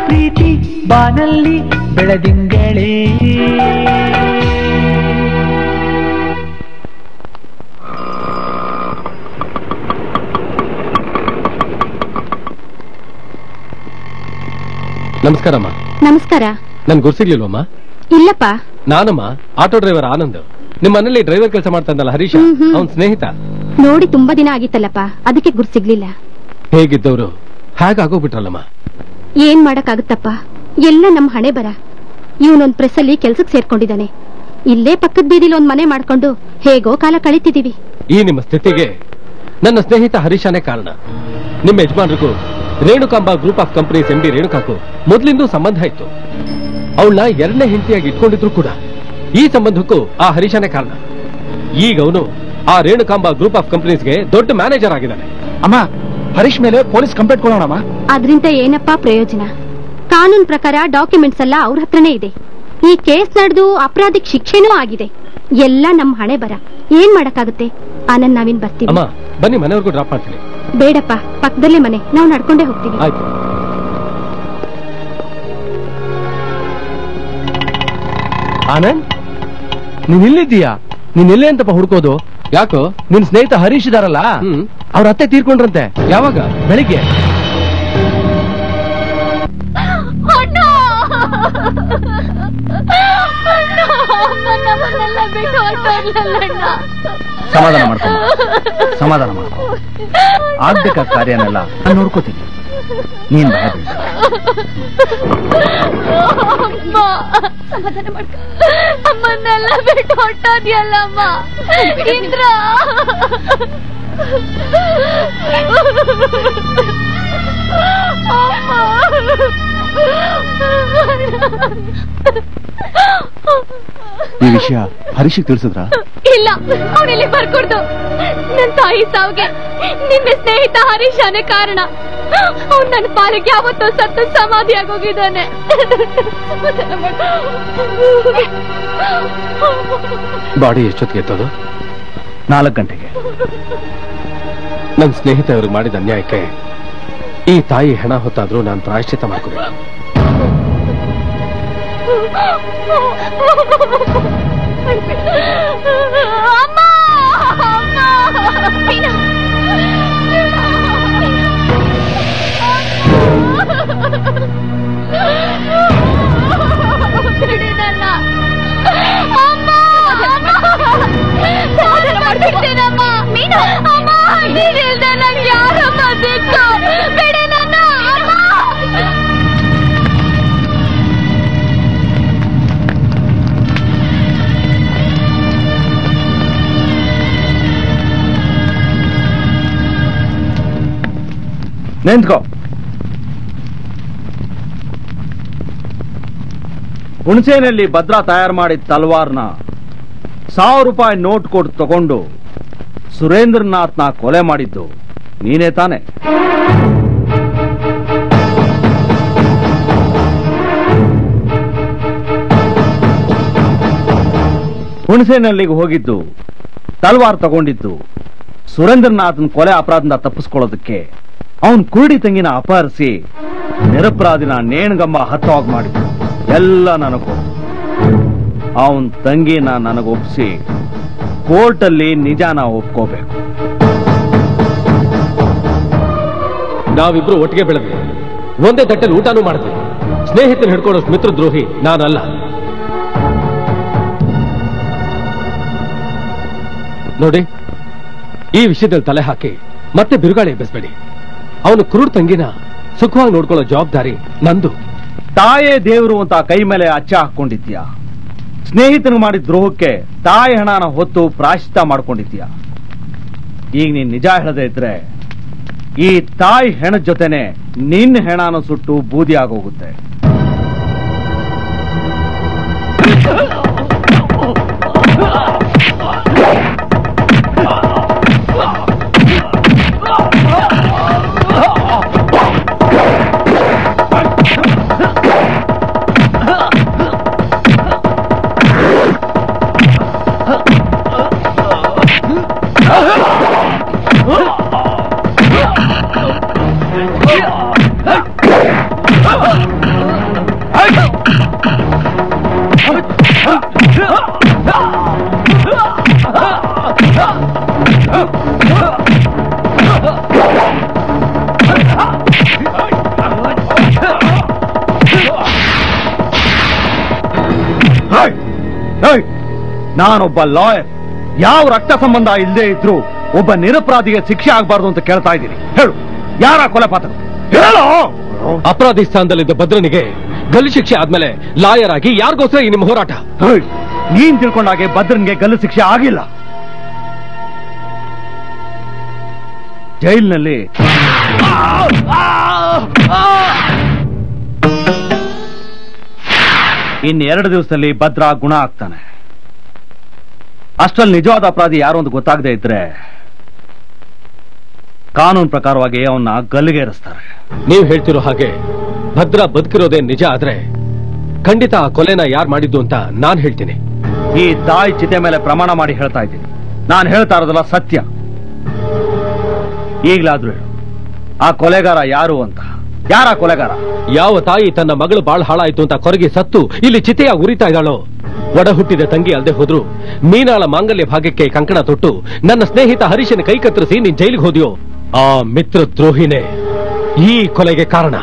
Speaker 10: ಪ್ರೀತಿ ಬಾನಲ್ಲಿ ಬೆಳದಿಂಗಳೇ.
Speaker 18: ನಮಸ್ಕಾರಮ್ಮ.
Speaker 17: ನಮಸ್ಕಾರ.
Speaker 18: ನನ್ ಗುರ್ಸಿರ್ಲಿಲ್ವಮ್ಮ?
Speaker 17: ಇಲ್ಲಪ್ಪ.
Speaker 18: ನಾನಮ್ಮ ಆಟೋ ಡ್ರೈವರ್ ಆನಂದ್. ನಿಮ್ಮ ಮನೇಲಿ ಡ್ರೈವರ್ ಕೆಲಸ ಮಾಡ್ತಾ ಇದ್ದಲ್ಲ ಹರೀಶ, ಅವನ್ ಸ್ನೇಹಿತ.
Speaker 17: ನೋಡಿ ತುಂಬಾ ದಿನ ಆಗಿತ್ತಲ್ಲಪ್ಪ, ಅದಕ್ಕೆ ಗುರ್ತು ಸಿಗ್ಲಿಲ್ಲ.
Speaker 18: ಹೇಗಿದ್ದವ್ರು ಹೇಗಾಗೋಗ್ಬಿಟ್ರಲ್ಲಮ್ಮ.
Speaker 17: ಏನ್ ಮಾಡಕ್ಕಾಗುತ್ತಪ್ಪ, ಎಲ್ಲ ನಮ್ ಹಣೆ ಬರ. ಇವನೊಂದ್ ಪ್ರೆಸ್ ಅಲ್ಲಿ ಕೆಲ್ಸಕ್ ಸೇರ್ಕೊಂಡಿದ್ದಾನೆ. ಇಲ್ಲೇ ಪಕ್ಕದ ಬೀದಿಲಿ ಒಂದ್ ಮನೆ ಮಾಡ್ಕೊಂಡು ಹೇಗೋ ಕಾಲ ಕಳೀತಿದೀವಿ.
Speaker 18: ಈ ನಿಮ್ಮ ಸ್ಥಿತಿಗೆ ನನ್ನ ಸ್ನೇಹಿತ ಹರೀಶನೇ ಕಾರಣ. ನಿಮ್ಮ ಯಜಮಾನ್ರಿಗೂ Renukamba group of companies MD ರೇಣುಕಾಕು ಮೊದಲಿಂದ ಸಂಬಂಧ ಇತ್ತು. ಅವಳನ್ನ ಎರಡನೇ ಹೆಂಡತಿಯಾಗಿ ಇಟ್ಕೊಂಡಿದ್ರು ಕೂಡ ಈ ಸಂಬಂಧಕ್ಕೂ ಆ ಹರೀಶನೇ ಕಾರಣ. ಈಗ ಅವನು ಆ ರೇಣುಕಾಂಬ ಗ್ರೂಪ್ ಆಫ್ ಕಂಪನೀಸ್ಗೆ ದೊಡ್ಡ ಮ್ಯಾನೇಜರ್ ಆಗಿದ್ದಾನೆ.
Speaker 15: ಅಮ್ಮ, ಹರೀಶ್ ಮೇಲೆ ಪೊಲೀಸ್ ಕಂಪ್ಲೇಂಟ್ ಕೊಡೋಣಮ್ಮ.
Speaker 17: ಅದ್ರಿಂದ ಏನಪ್ಪಾ ಪ್ರಯೋಜನ? ಕಾನೂನು ಪ್ರಕಾರ ಡಾಕ್ಯುಮೆಂಟ್ಸ್ ಎಲ್ಲ ಅವ್ರ ಹತ್ರನೇ ಇದೆ. ಈ ಕೇಸ್ ನಡೆದು ಅಪರಾಧಿಕ್ ಶಿಕ್ಷೆನೂ ಆಗಿದೆ. ಎಲ್ಲ ನಮ್ ಹಣೆ ಬರ. ಏನ್ ಮಾಡಕ್ಕಾಗುತ್ತೆ? ಆನಂದ್, ನಾವಿನ್ ಬರ್ತೀವಿ.
Speaker 18: ಅಮ್ಮ ಬನ್ನಿ, ಮನೆವರೆಗೂ ಡ್ರಾಪ್ ಮಾಡ್ತೀನಿ.
Speaker 17: ಬೇಡಪ್ಪ, ಪಕ್ಕದಲ್ಲೇ ಮನೆ, ನಾವು ನಡ್ಕೊಂಡೇ ಹೋಗ್ತೀವಿ.
Speaker 18: ಆಯ್ತು.
Speaker 9: ಆನಂದ್, ನೀನ್ ಇಲ್ಲಿದ್ದೀಯಾ? ನೀನ್ ಎಲ್ಲೇ ಅಂತಪ್ಪ ಹುಡ್ಕೋದು?
Speaker 18: ಯಾಕೋ?
Speaker 9: ನಿನ್ ಸ್ನೇಹಿತ ಹರೀಶ್ ಇದಾರಲ್ಲ, ಅವ್ರ ಅತ್ತೆ ತೀರ್ಕೊಂಡ್ರಂತೆ.
Speaker 18: ಯಾವಾಗ?
Speaker 9: ಬೆಳಿಗ್ಗೆ.
Speaker 11: ಸಮಾಧಾನ ಮಾಡ್ಕೊಂಡು ಸಮಾಧಾನ ಮಾಡ್ಕೊ. ಆಗ್ಬೇಕಾದ ಕಾರ್ಯನೆಲ್ಲ ನಾನು ನೋಡ್ಕೋತೀನಿ. ನೀನ್ ಭಯ ಬೀಳ.
Speaker 3: ಸಮಾಧಾನ ಮಾಡ್ಕೊ. ಅಮ್ಮನ್ನೆಲ್ಲ ಬಿಟ್ಟು ಹೊಟ್ಟೋದ್ಯಲ್ಲಮ್ಮ ಇಂದ್ರ.
Speaker 15: ಈ ವಿಷಯ ಹರೀಶಿಗೆ ತಿಳಿಸಿದ್ರ?
Speaker 8: ಇಲ್ಲ, ಅವನಿಲ್ಲಿ ಬರ್ಕೊಡ್ದು. ನನ್ನ ತಾಯಿ ಸಾವಿಗೆ ನಿನ್ನ ಸ್ನೇಹಿತ ಹರೀಶನೇ ಕಾರಣ. ಅವ್ನು ನನ್ನ ಪಾಲಿಗೆ ಯಾವತ್ತೋ ಸತ್ತು ಸಮಾಧಿ ಆಗೋಗಿದ್ದಾನೆ.
Speaker 18: ಬಾಡಿ ಎಷ್ಟೊತ್ತಿಗೆ ಎತ್ತೋದು?
Speaker 11: 4 ಗಂಟೆಗೆ.
Speaker 18: ನನ್ನ ಸ್ನೇಹಿತ ಅವ್ರಿಗೆ ಮಾಡಿದ ಅನ್ಯಾಯಕ್ಕೆ ಈ ತಾಯಿ ಹೆಣ ಹೊತ್ತಾದ್ರೂ ನಾನು ಪ್ರಾಯಶ್ಚಿತ್ತ ಮಾಡ್ಕೋಬೇಕು.
Speaker 11: ನಿಂತ್ಕೋ. ಹುಣಸೇನಲ್ಲಿ ಭದ್ರಾ ತಯಾರು ಮಾಡಿದ ತಲ್ವಾರ್ನ 1000 ರೂಪಾಯಿ ನೋಟ್ ಕೊಟ್ಟು ತಗೊಂಡು ಸುರೇಂದ್ರನಾಥ್ನ ಕೊಲೆ ಮಾಡಿದ್ದು ನೀನೇ ತಾನೆ? ಹುಣಸೇನಲ್ಲಿಗೆ ಹೋಗಿದ್ದು, ತಲ್ವಾರ್ ತಗೊಂಡಿದ್ದು ಸುರೇಂದ್ರನಾಥನ್ ಕೊಲೆ ಅಪರಾಧದಿಂದ ತಪ್ಪಿಸ್ಕೊಳ್ಳೋದಕ್ಕೆ ಅವನ್ ಕುರುಡಿ ತಂಗಿನ ಅಪಹರಿಸಿ ನಿರಪರಾಧಿನ ನೇಣಗಮ್ಮ ಹತ್ತವಾಗಿ ಮಾಡಿದ್ದು ಎಲ್ಲ ನನಗೂ. ಅವನ್ ತಂಗಿನ ನನಗೊಪ್ಸಿ ಕೋರ್ಟಲ್ಲಿ ನಿಜಾನ ಒಪ್ಕೋಬೇಕು.
Speaker 18: ನಾವಿಬ್ರು ಒಟ್ಟಿಗೆ ಬೆಳೆದ್ವಿ, ಒಂದೇ ತಟ್ಟೆಲಿ ಊಟನೂ ಮಾಡಿದ್ವಿ. ಸ್ನೇಹಿತನ ಹಿಡ್ಕೊಳ್ಳೋಷ್ಟು ಮಿತ್ರದ್ರೋಹಿ ನಾನಲ್ಲ. ನೋಡಿ, ಈ ವಿಷಯದಲ್ಲಿ ತಲೆ ಹಾಕಿ ಮತ್ತೆ ಬಿರುಗಾಳಿ ಎಬ್ಬಿಸ್ಬೇಡಿ. ಅವನು ಕುರುಡು ತಂಗಿನ ಸುಖವಾಗಿ ನೋಡ್ಕೊಳ್ಳೋ ಜವಾಬ್ದಾರಿ ನಂದು.
Speaker 11: ತಾಯೇ ದೇವರು ಅಂತ ಕೈ ಮೇಲೆ ಅಚ್ಚ ಹಾಕೊಂಡಿದ್ಯಾ. ಸ್ನೇಹಿತನು ಮಾಡಿದ ದ್ರೋಹಕ್ಕೆ ತಾಯಿ ಹಣನ ಹೊತ್ತು ಪ್ರಾಯಶ್ಚಿತ್ತ ಮಾಡ್ಕೊಂಡಿದ್ಯಾ. ಈಗ ನೀನ್ ನಿಜ ಹೇಳದೇ ಇದ್ರೆ ಈ ತಾಯಿ ಹೆಣದ ಜೊತೆನೆ ನಿನ್ನ ಹೆಣನ ಸುಟ್ಟು ಬೂದಿ ಆಗೋಗುತ್ತೆ. ನಾನೊಬ್ಬ ಲಾಯರ್. ಯಾವ ರಕ್ತ ಸಂಬಂಧ ಇಲ್ಲದೆ ಇದ್ರು ಒಬ್ಬ ನಿರಪರಾಧಿಗೆ ಶಿಕ್ಷೆ ಆಗಬಾರ್ದು ಅಂತ ಕೇಳ್ತಾ ಇದ್ದೀನಿ. ಹೇಳು, ಯಾರ ಕೊಲೆ ಪಾತಕ? ಹೇಳು.
Speaker 18: ಅಪರಾಧಿ ಸ್ಥಾನದಲ್ಲಿದ್ದ ಭದ್ರನಿಗೆ ಗಲ್ಲು ಶಿಕ್ಷೆ ಆದ್ಮೇಲೆ ಲಾಯರ್ ಆಗಿ ಯಾರಿಗೋಸ್ಕರ ಈ ನಿಮ್ಮ ಹೋರಾಟ?
Speaker 11: ನೀನ್ ತಿಳ್ಕೊಂಡಾಗೆ ಭದ್ರನ್ಗೆ ಗಲ್ಲು ಶಿಕ್ಷೆ ಆಗಿಲ್ಲ. ಜೈಲಿನಲ್ಲಿ ಇನ್ನು 2 ದಿವಸದಲ್ಲಿ ಭದ್ರಾ ಗುಣ ಆಗ್ತಾನೆ. ಅಷ್ಟರಲ್ಲಿ ನಿಜವಾದ ಅಪರಾಧಿ ಯಾರು ಅಂತ ಗೊತ್ತಾಗದೆ ಇದ್ರೆ ಕಾನೂನು ಪ್ರಕಾರವಾಗಿ ಅವನ್ನ ಗಲ್ಲಿಗೇರಿಸ್ತಾರೆ.
Speaker 18: ನೀವು ಹೇಳ್ತಿರೋ ಹಾಗೆ ಭದ್ರಾ ಬದುಕಿರೋದೇ ನಿಜ ಆದ್ರೆ ಖಂಡಿತ ಆ ಕೊಲೆನ ಯಾರು ಮಾಡಿದ್ದು ಅಂತ ನಾನ್ ಹೇಳ್ತೀನಿ.
Speaker 11: ಈ ತಾಯಿ ಚಿತೆ ಮೇಲೆ ಪ್ರಮಾಣ ಮಾಡಿ ಹೇಳ್ತಾ ಇದ್ದೀನಿ. ನಾನು ಹೇಳ್ತಾ ಇರೋದಲ್ಲ ಸತ್ಯ. ಈಗ್ಲಾದ್ರೂ ಆ ಕೊಲೆಗಾರ ಯಾರು ಅಂತ. ಯಾರ ಕೊಲೆಗಾರ?
Speaker 18: ಯಾವ ತಾಯಿ ತನ್ನ ಮಗಳು ಬಾಳ್ ಹಾಳಾಯ್ತು ಅಂತ ಕೊರಗಿ ಸತ್ತು ಇಲ್ಲಿ ಚಿತೆಯ ಉರಿತಾ ಇದ್ದಾಳೋ, ಒಡ ಹುಟ್ಟಿದ ತಂಗಿ ಅಲ್ಲದೆ ಹೋದ್ರು ಮೀನಾಳ ಮಾಂಗಲ್ಯ ಭಾಗಕ್ಕೆ ಕಂಕಣ ತೊಟ್ಟು ನನ್ನ ಸ್ನೇಹಿತ ಹರೀಶನ ಕೈ ಕತ್ತರಿಸಿ ನೀನ್ ಜೈಲಿಗೆ ಹೋದ್ಯೋ, ಆ ಮಿತ್ರ ದ್ರೋಹಿನೇ ಈ ಕೊಲೆಗೆ ಕಾರಣ.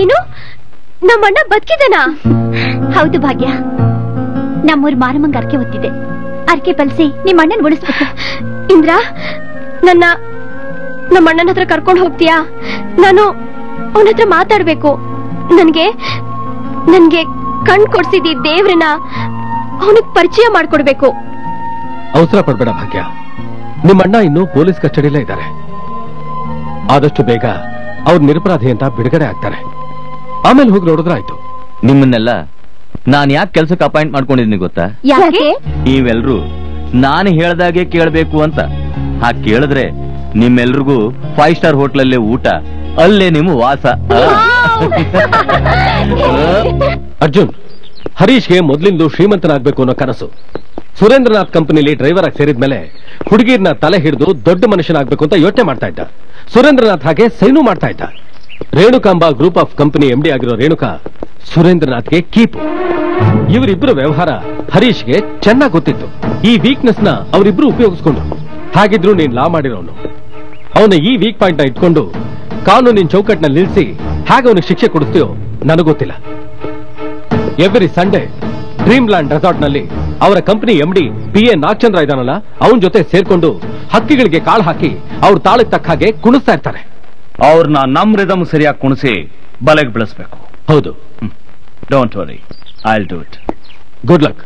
Speaker 13: ಏನು ನಮ್ಮಣ್ಣ ಬದುಕಿದನಾ? ಹೌದು ಭಾಗ್ಯ, ನಮ್ಮೂರ್ ಮಾರಮ್ಮಂಗ ಅರ್ಕೆ ಹೊತ್ತಿದೆ. ಅರ್ಕೆ ಪಲ್ಸಿ ನಿಮ್ಮ ಅಣ್ಣನ್ ಉಳಿಸ್ಬೇಕು.
Speaker 17: ಇಂದ್ರ, ನಮ್ಮಣ್ಣನ ಹತ್ರ ಕರ್ಕೊಂಡು ಹೋಗ್ತೀಯಾ? ನಾನು ಅವನ ಹತ್ರ ಮಾತಾಡ್ಬೇಕು. ನನ್ಗೆ ಕಣ್ ಕೊಡ್ಸಿದಿ ದೇವ್ರನ್ನ ಅವನಿಗೆ ಪರಿಚಯ ಮಾಡ್ಕೊಡ್ಬೇಕು.
Speaker 18: ಅವಸರ ಪಡ್ಬೇಡ ಭಾಗ್ಯ, ನಿಮ್ಮಣ್ಣ ಇನ್ನು ಪೊಲೀಸ್ ಕಸ್ಟಡಿಲೇ ಇದ್ದಾರೆ. ಆದಷ್ಟು ಬೇಗ ಅವ್ರು ನಿರಪರಾಧಿ ಅಂತ ಬಿಡುಗಡೆ ಆಗ್ತಾರೆ. ಆಮೇಲೆ ಹೋಗಿ ನೋಡಿದ್ರಾಯ್ತು.
Speaker 2: ನಿಮ್ಮನ್ನೆಲ್ಲ ನಾನ್ ಯಾಕೆ ಕೆಲ್ಸಕ್ಕೆ ಅಪಾಯಿಂಟ್ ಮಾಡ್ಕೊಂಡಿದ್ದೀನಿ ಗೊತ್ತಾ? ನೀವೆಲ್ರು ನಾನು ಹೇಳ್ದಾಗೆ ಕೇಳಬೇಕು ಅಂತ. ಹಾಗೆ ಕೇಳಿದ್ರೆ ನಿಮ್ಮೆಲ್ರಿಗೂ 5 ಸ್ಟಾರ್ ಹೋಟ್ಲಲ್ಲೇ ಊಟ, ಅಲ್ಲೇ ನಿಮ್ಮ ವಾಸ.
Speaker 18: ಅರ್ಜುನ್, ಹರೀಶ್ಗೆ ಮೊದ್ಲಿಂದು ಶ್ರೀಮಂತನಾಗ್ಬೇಕು ಅನ್ನೋ ಕನಸು. ಸುರೇಂದ್ರನಾಥ್ ಕಂಪನಿಲಿ ಡ್ರೈವರ್ ಆಗಿ ಸೇರಿದ್ಮೇಲೆ ಹುಡುಗಿರ್ನ ತಲೆ ಹಿಡಿದು ದೊಡ್ಡ ಮನುಷ್ಯನಾಗ್ಬೇಕು ಅಂತ ಯೋಚನೆ ಮಾಡ್ತಾ ಇದ್ದ. ಸುರೇಂದ್ರನಾಥ್ ಹಾಗೆ ಸೈನು ಮಾಡ್ತಾ ಇದ್ದ. Renukamba group of company MD ಆಗಿರೋ ರೇಣುಕಾ ಸುರೇಂದ್ರನಾಥ್ಗೆ ಕೀಪು. ಇವರಿಬ್ರು ವ್ಯವಹಾರ ಹರೀಶ್ಗೆ ಚೆನ್ನಾಗಿ ಗೊತ್ತಿತ್ತು. ಈ ವೀಕ್ನೆಸ್ ನ ಅವರಿಬ್ರು ಉಪಯೋಗಿಸ್ಕೊಂಡ್ರು. ಹಾಗಿದ್ರು ನೀನ್ ಲಾ ಮಾಡಿರೋನು. ಅವನ ಈ ವೀಕ್ ಪಾಯಿಂಟ್ ನ ಇಟ್ಕೊಂಡು ಕಾನೂನಿನ ಚೌಕಟ್ಟಿನಲ್ಲಿ ನಿಲ್ಲಿಸಿ ಹಾಗೆ ಅವನಿಗೆ ಶಿಕ್ಷೆ ಕೊಡಿಸ್ತೀಯೋ ನನಗೊತ್ತಿಲ್ಲ. Every Sunday dream land resort ನಲ್ಲಿ ಅವರ ಕಂಪನಿ MD PA ನಾಗಚಂದ್ರ ಇದಾನಲ್ಲ, ಅವನ ಜೊತೆ ಸೇರ್ಕೊಂಡು ಹಕ್ಕಿಗಳಿಗೆ ಕಾಳು ಹಾಕಿ ಅವ್ರ ತಾಳಕ್ಕೆ ತಕ್ಕ ಹಾಗೆ ಕುಣಿಸ್ತಾ ಇರ್ತಾರೆ.
Speaker 11: ಅವ್ರನ್ನ ನಮ್ ರಿದಮ್ ಸರಿಯಾಗಿ ಕುಣಿಸಿ ಬಲೆಗೆ ಬೆಳೆಸ್ಬೇಕು.
Speaker 18: ಹೌದು.
Speaker 11: Don't worry, I will do it.
Speaker 18: Good luck.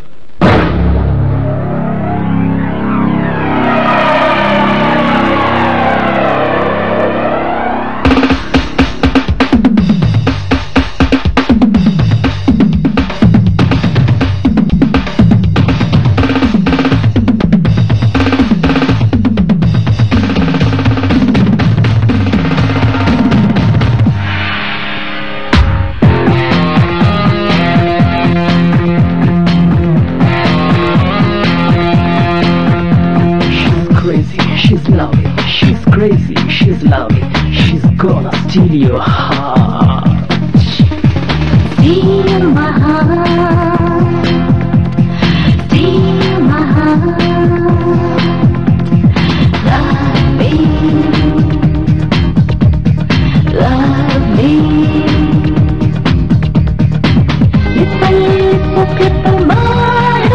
Speaker 10: Steal your heart. Steal my heart. Steal my heart. Love me. Love me. Little, little, little my heart.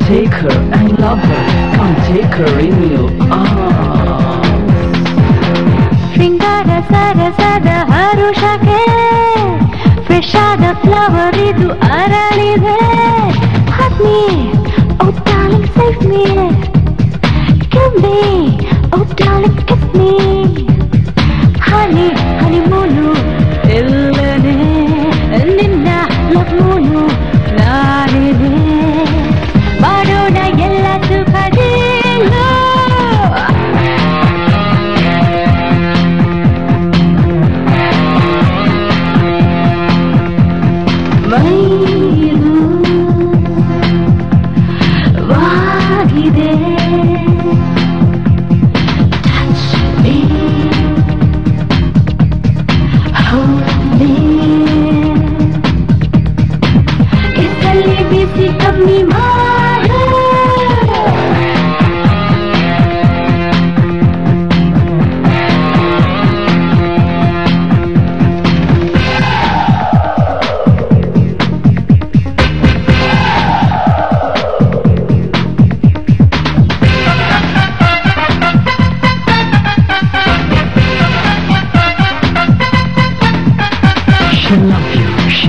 Speaker 20: Take her and love her. Come take her in your arms.
Speaker 10: Shringara sara sada harushake fresh ada flower idu aralide. Hug me, oh darling, save me. Kill me, oh darling, kiss me. Honey, honeymoonu illane ninna love moonu naanide. ಮಾಡೋಣ ಎಲ್ಲ ಸುಖದಿಂದ.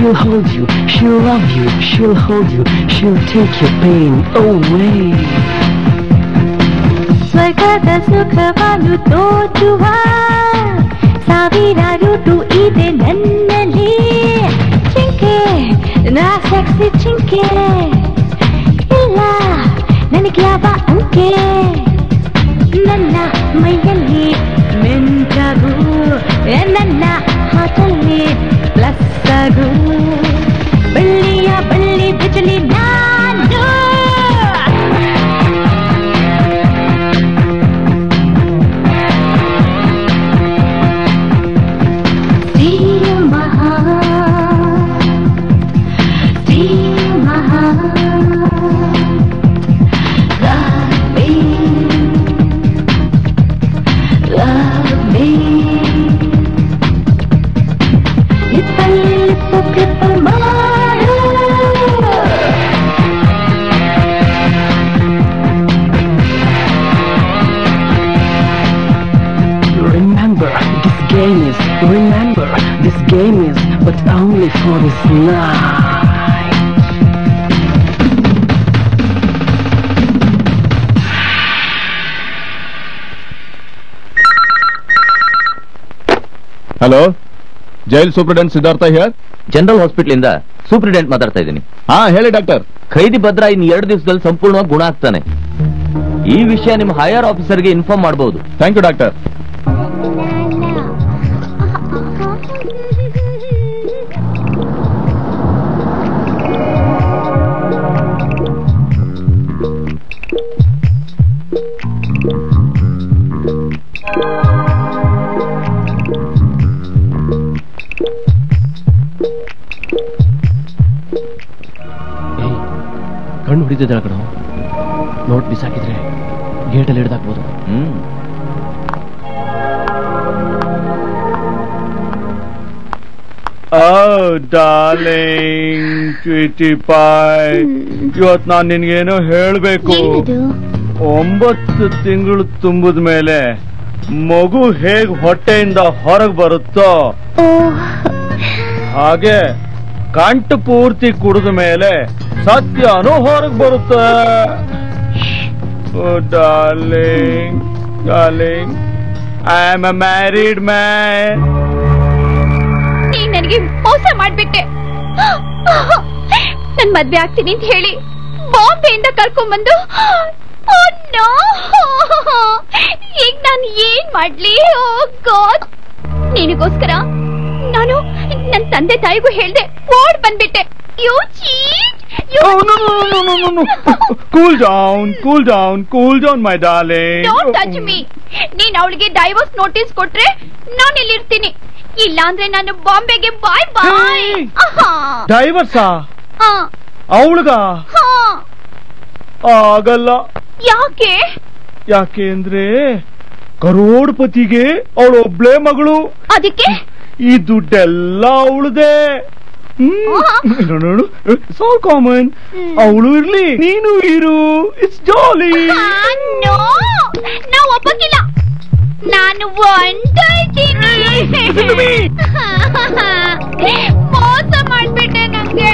Speaker 20: she'll hold you, she'll love you, she'll hold you, she'll take your pain away.
Speaker 21: ಸ್ವರ್ಗದ ಸುಖವನ್ನು ತೋಚುವ ಸಾವಿರಾರು ಇದೆ ನನ್ನಲ್ಲಿ ಚಿಂಕೆ ನಾ sexy ಚಿಂಕೆ ಇಲ್ಲ ನನಗೆ ಯಾವ ಅಂಕೆ ನನ್ನ ಮೈಯಲ್ಲಿ ಮಿಂಚಗು ನನ್ನ ಹಾಟಲ್ಲಿ ಪ್ಲಸ್ ಆಗು ಬಳ್ಳಿಯ ಬಳ್ಳಿ ಬಿಜಲಿ ನಾನು
Speaker 20: Remember, this game is but only for this night.
Speaker 6: Hello, jail superintendent Siddhartha here.
Speaker 2: General hospital ಇಂದ ಸೂಪರಿಂಟೆಂಡೆಂಟ್ ಮಾತಾಡ್ತಾ ಇದ್ದೀನಿ.
Speaker 6: ಹಾ, ಹೇಳಿ ಡಾಕ್ಟರ್.
Speaker 2: ಖೈದಿ ಭದ್ರ ಇನ್ನು 2 ದಿವಸದಲ್ಲಿ ಸಂಪೂರ್ಣವಾಗಿ ಗುಣ ಆಗ್ತಾನೆ. ಈ ವಿಷಯ ನಿಮ್ಮ ಹೈಯರ್ ಆಫೀಸರ್ಗೆ ಇನ್ಫಾರ್ಮ್ ಮಾಡಬಹುದು.
Speaker 6: Thank you doctor.
Speaker 18: ಕಣ್ಣು ಹೊಡಿತಿದ್ರ ಕಣ. ನೋಟ್ ಬಿಸಾಕಿದ್ರೆ ಗೇಟಲ್ಲಿ ಹಿಡ್ದಾಕ್ಬೋದು.
Speaker 11: ಡಾರ್ಲಿಂಗ್ ಸ್ವೀಟಿ ಪಾಯ್, ಇವತ್ತು ನಾನು ನಿನ್ಗೇನೋ ಹೇಳ್ಬೇಕು. 9 ತಿಂಗಳು ತುಂಬಿದ ಮೇಲೆ ಮಗು ಹೇಗ್ ಹೊಟ್ಟೆಯಿಂದ ಹೊರಗೆ ಬರುತ್ತೋ ಹಾಗೆ ಕಂಠ ಪೂರ್ತಿ ಕುಡಿದ ಮೇಲೆ ಸತ್ಯನೂ ಹೊರಗೆ ಬರುತ್ತೆ. Darling darling, I am A married man.
Speaker 3: ನೀನ್ ನನಗೆ ಮೋಸ ಮಾಡ್ಬಿಟ್ಟೆ. ನನ್ ಮದ್ವೆ ಆಗ್ತೀನಿ ಅಂತ ಹೇಳಿ ಬಾಂಬೆಯಿಂದ ಕರ್ಕೊಂಡ್ಬಂದು ಈಗ ನಾನು ಏನ್ ಮಾಡ್ಲಿ? ಓ ಗಾಡ್, ನಿನಗೋಸ್ಕರ ನಾನು ನನ್ನ ತಂದೆ ತಾಯಿಗೂ ಹೇಳ್ದೆ ಓಡ್ ಬಂದ್ಬಿಟ್ಟೆ. You cheat.
Speaker 11: Cool down, cool down, cool down my darling.
Speaker 3: Don't touch me. ನೀನ್ ಅವಳಿಗೆ ಡೈವರ್ಸ್ ನೋಟಿಸ್ ಕೊಟ್ರೆ ನಾನು ಇಲ್ಲಿರ್ತೀನಿ, ಇಲ್ಲ ಅಂದ್ರೆ ನಾನು ಬಾಂಬೆಗೆ ಬಾಯ್ ಬಾಯ್.
Speaker 11: ಡೈವರ್ಸಾ? ಅವಳಿಗ ಆಗಲ್ಲ.
Speaker 3: ಯಾಕೆ?
Speaker 11: ಯಾಕೆ ಅಂದ್ರೆ ಕರೋಡ್ಪತಿಗೆ ಅವಳು ಒಬ್ಳೇ ಮಗಳು.
Speaker 3: ಅದಕ್ಕೆ
Speaker 11: ಈ ದುಡ್ಡೆಲ್ಲ ಅವಳದೇ. ನೋಡು, ಸಾಲ್ ಕಾಮನ್. ಅವಳು ಇರ್ಲಿ, ನೀನು ಇರು, ಇಟ್ಸ್ ಜಾಲಿ.
Speaker 3: ನಾವು ಒಪ್ಪಕ್ಕಿಲ್ಲ, ನಾನು ಮೋಸ ಮಾಡ್ಬಿಟ್ಟೆ. ನಂಗೆ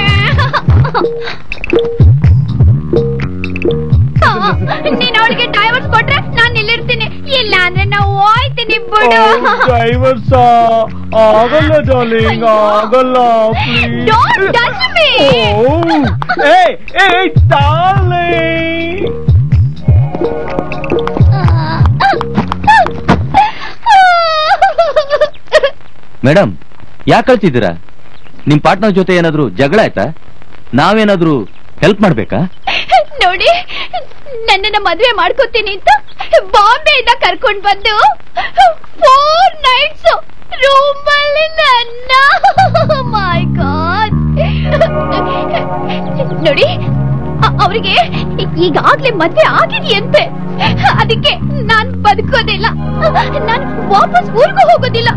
Speaker 3: ನೀನ್ ಅವಳಿಗೆ ಡೈವರ್ಸ್ ಕೊಟ್ರೆ ನಾನು ಇಲ್ಲಿರ್ತೀನಿ, ಇಲ್ಲ ಅಂದ್ರೆ ನಾವು ಹೋಯ್ತೀನಿ ಬಿಡು.
Speaker 11: ಡೈವರ್ಸ್ ಆಗಲ್ಲ ಡಾರ್ಲಿಂಗ್, ಆಗಲ್ಲ.
Speaker 3: Don't touch me.
Speaker 11: Darling.
Speaker 2: Madam, ಯಾಕೆ ಕಳ್ತಿದ್ದೀರಾ? ನಿಮ್ ಪಾರ್ಟ್ನರ್ ಜೊತೆ ಏನಾದ್ರು ಜಗಳ ಆಯ್ತಾ? ನಾವೇನಾದ್ರೂ ಹೆಲ್ಪ್ ಮಾಡ್ಬೇಕಾ?
Speaker 3: ನೋಡಿ, ನನ್ನನ್ನ ಮದ್ವೆ ಮಾಡ್ಕೋತೀನಿ ಅಂತ ಬಾಂಬೆಯಿಂದ ಕರ್ಕೊಂಡ್ ಬಂದು 4 nights ರೂಮಲ್ಲಿ ನನ್ನ. ಮೈ ಗಾಡ್. ನೋಡಿ, ಅವರಿಗೆ ಈಗಾಗ್ಲೇ ಮದ್ವೆ ಆಗಿದೆಯಂತೆ, ಅದಕ್ಕೆ ನಾನ್ ಬದುಕೋದಿಲ್ಲ. ನಾನು ವಾಪಸ್ ಊರ್ಗೂ ಹೋಗೋದಿಲ್ಲ.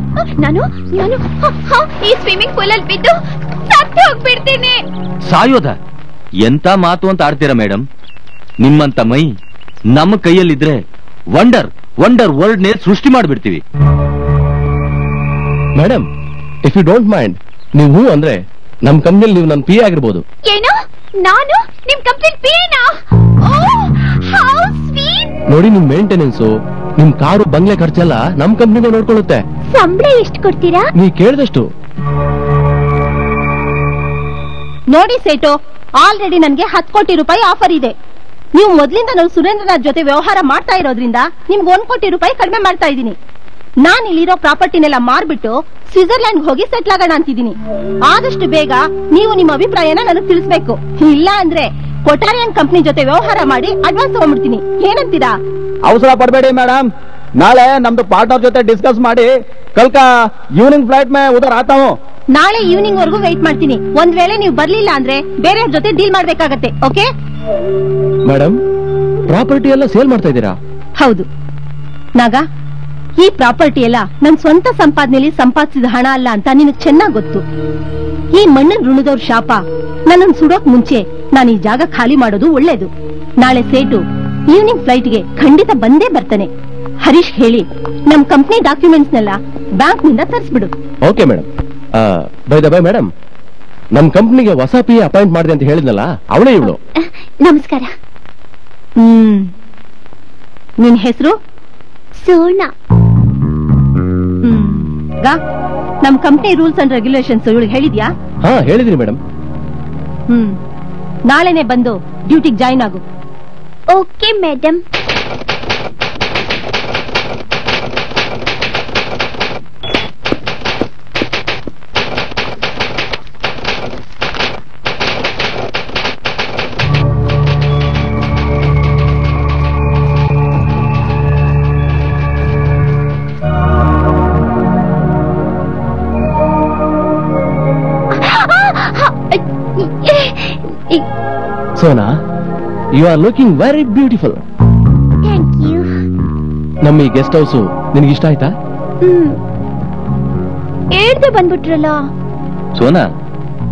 Speaker 3: ನಾನು ಈ ಸ್ವಿಮ್ಮಿಂಗ್ ಪೂಲ್ ಅಲ್ಲಿ ಬಿದ್ದು ಸತ್ತು ಹೋಗ್ಬಿಡ್ತೀನಿ.
Speaker 2: ಸಾಯೋದ? ಎಂತ ಮಾತು ಅಂತ ಆಡ್ತೀರಾ ಮೇಡಮ್? ನಿಮ್ಮಂತ ಮೈ ನಮ್ಮ ಕೈಯಲ್ಲಿದ್ರೆ ವಂಡರ್ ವರ್ಲ್ಡ್ ನೇ ಸೃಷ್ಟಿ ಮಾಡ್ಬಿಡ್ತೀವಿ.
Speaker 18: Madam, if you don't mind, ನೀವು ಅಂದ್ರೆ ನಮ್ ಕಂಪ್ನಿಯಲ್ಲಿ ನೀವು ನನ್ನ ಪಿ ಆಗಿರ್ಬೋದು.
Speaker 13: ಏನು? ನಾನು ನಿಮ್ ಕಂಪ್ನಿ ಪಿಎನಾ? How sweet.
Speaker 18: ನೋಡಿ, ನಿಮ್ ಮೇಂಟೆನೆನ್ಸ್, ನಿಮ್ ಕಾರು ಬಂಗ್ಲೆ ಖರ್ಚೆಲ್ಲ ನಮ್ ಕಂಪ್ನಿನೇ ನೋಡ್ಕೊಳ್ಳುತ್ತೆ.
Speaker 13: ಸಂಬಳ ಎಷ್ಟು ಕೊಡ್ತೀರಾ?
Speaker 18: ನೀ ಕೇಳಿದಷ್ಟು.
Speaker 12: ನೋಡಿ ಸೇಟು, ಆಲ್ರೆಡಿ ನನ್ಗೆ 10 ಕೋಟಿ ರೂಪಾಯಿ ಆಫರ್ ಇದೆ. ನೀವು ಮೊದ್ಲಿಂದ ನಾವು ಸುರೇಂದ್ರನಾಥ್ ಜೊತೆ ವ್ಯವಹಾರ ಮಾಡ್ತಾ ಇರೋದ್ರಿಂದ ನಿಮ್ಗೆ 1 ಕೋಟಿ ರೂಪಾಯಿ ಕಡಿಮೆ ಮಾಡ್ತಾ ಇದ್ದೀನಿ. ನಾನ್ ಇಲ್ಲಿರೋ ಪ್ರಾಪರ್ಟಿನೆಲ್ಲ ಮಾರ್ಬಿಟ್ಟು ಸ್ವಿಟ್ಜರ್ಲ್ಯಾಂಡ್ ಹೋಗಿ ಸೆಟ್ಲ್ ಆಗೋಣ ಅಂತಿದ್ದೀನಿ. ಆದಷ್ಟು ಬೇಗ ನೀವು ನಿಮ್ಮ ಅಭಿಪ್ರಾಯನ ನನಗೆ ತಿಳಿಸ್ಬೇಕು. ಇಲ್ಲ ಅಂದ್ರೆ ಕೊಟಾರಿಯನ್ ಕಂಪ್ನಿ ಜೊತೆ ವ್ಯವಹಾರ ಮಾಡಿ ಅಡ್ವಾನ್ಸ್ ತಗೊಂಡ್ಬಿಡ್ತೀನಿ. ಏನಂತೀರಾ?
Speaker 15: ಅವಸರ ಪಡಬೇಡಿ ಮೇಡಮ್, ನಾಳೆ ನಮ್ದು ಪಾರ್ಟ್ನರ್ ಜೊತೆ ಡಿಸ್ಕಸ್ ಮಾಡಿ ಕಲ್ಕಾ ಈವ್ನಿಂಗ್ ಫ್ಲೈಟ್ ಮೇ ಉದರ್ ಆತಾ ಹೂಂ.
Speaker 12: ನಾಳೆ ಈವ್ನಿಂಗ್ ವರ್ಗೂ ವೆಯ್ಟ್ ಮಾಡ್ತೀನಿ. ಒಂದ್ ವೇಳೆ ನೀವು ಬರ್ಲಿಲ್ಲ ಅಂದ್ರೆ ಬೇರೆಯವ್ರ ಜೊತೆ ಡೀಲ್ ಮಾಡ್ಬೇಕಾಗತ್ತೆ. ಓಕೆ
Speaker 18: ಮೇಡಮ್, ಪ್ರಾಪರ್ಟಿ ಎಲ್ಲ ಸೇಲ್ ಮಾಡ್ತಾ ಇದ್ದೀರಾ?
Speaker 12: ಹೌದು ನಾಗ, ಈ ಪ್ರಾಪರ್ಟಿ ಎಲ್ಲ ನನ್ ಸ್ವಂತ ಸಂಪಾದನೆಯಲ್ಲಿ ಸಂಪಾದಿಸಿದ ಹಣ ಅಲ್ಲ ಅಂತ ನಿನಗ್ ಚೆನ್ನಾಗ್ ಗೊತ್ತು. ಈ ಮಣ್ಣನ್ ಋಣದವ್ರ ಶಾಪ ನನ್ನನ್ ಸುಡೋಕ್ ಮುಂಚೆ ನಾನು ಈ ಜಾಗ ಖಾಲಿ ಮಾಡೋದು ಒಳ್ಳೇದು. ನಾಳೆ ಸೇಟು ಈವ್ನಿಂಗ್ ಫ್ಲೈಟ್ಗೆ ಖಂಡಿತ ಬಂದೇ ಬರ್ತಾನೆ. ಹರೀಶ್ ಹೇಳಿ ನಮ್ ಕಂಪ್ನಿ ಡಾಕ್ಯುಮೆಂಟ್ಸ್ನೆಲ್ಲ ಬ್ಯಾಂಕ್ ನಿಂದ ತರಿಸ್ಬಿಡು.
Speaker 18: Okay madam. By the by madam, ನಮ್ ಕಂಪ್ನಿಗೆ ಹೊಸ ಪಿ ಅಪಾಯಿಂಟ್ ಮಾಡಿದೆ ಅಂತ ಹೇಳಿದ್ನಲ್ಲ, ಅವಳೇ ಇವಳು.
Speaker 13: ನಮಸ್ಕಾರ.
Speaker 12: ನಿನ್ ಹೆಸರು?
Speaker 13: ಸೋನಾ.
Speaker 12: ನಮ್ ಕಂಪ್ನಿ ರೂಲ್ಸ್ ಅಂಡ್ ರೆಗ್ಯುಲೇಷನ್ಸ್ ಇವಳಿಗೆ ಹೇಳಿದ್ಯಾ?
Speaker 18: ಹಾ, ಹೇಳಿದೀನಿ ಮೇಡಮ್.
Speaker 12: ನಾಳೆನೆ ಬಂದು ಡ್ಯೂಟಿಗೆ ಜಾಯಿನ್ ಆಗು.
Speaker 13: Okay madam.
Speaker 18: Sona, you are looking very beautiful.
Speaker 13: Thank you.
Speaker 18: ನಮ್ಮ ಈ ಗೆಸ್ಟ್ ಹೌಸ್ ನಿನಗೆ ಇಷ್ಟ ಆಯ್ತಾ?
Speaker 13: ಹೇಳ್ದೆ ಬಂದ್ಬಿಟ್ರಲ್ಲ.
Speaker 2: ಸೋನಾ,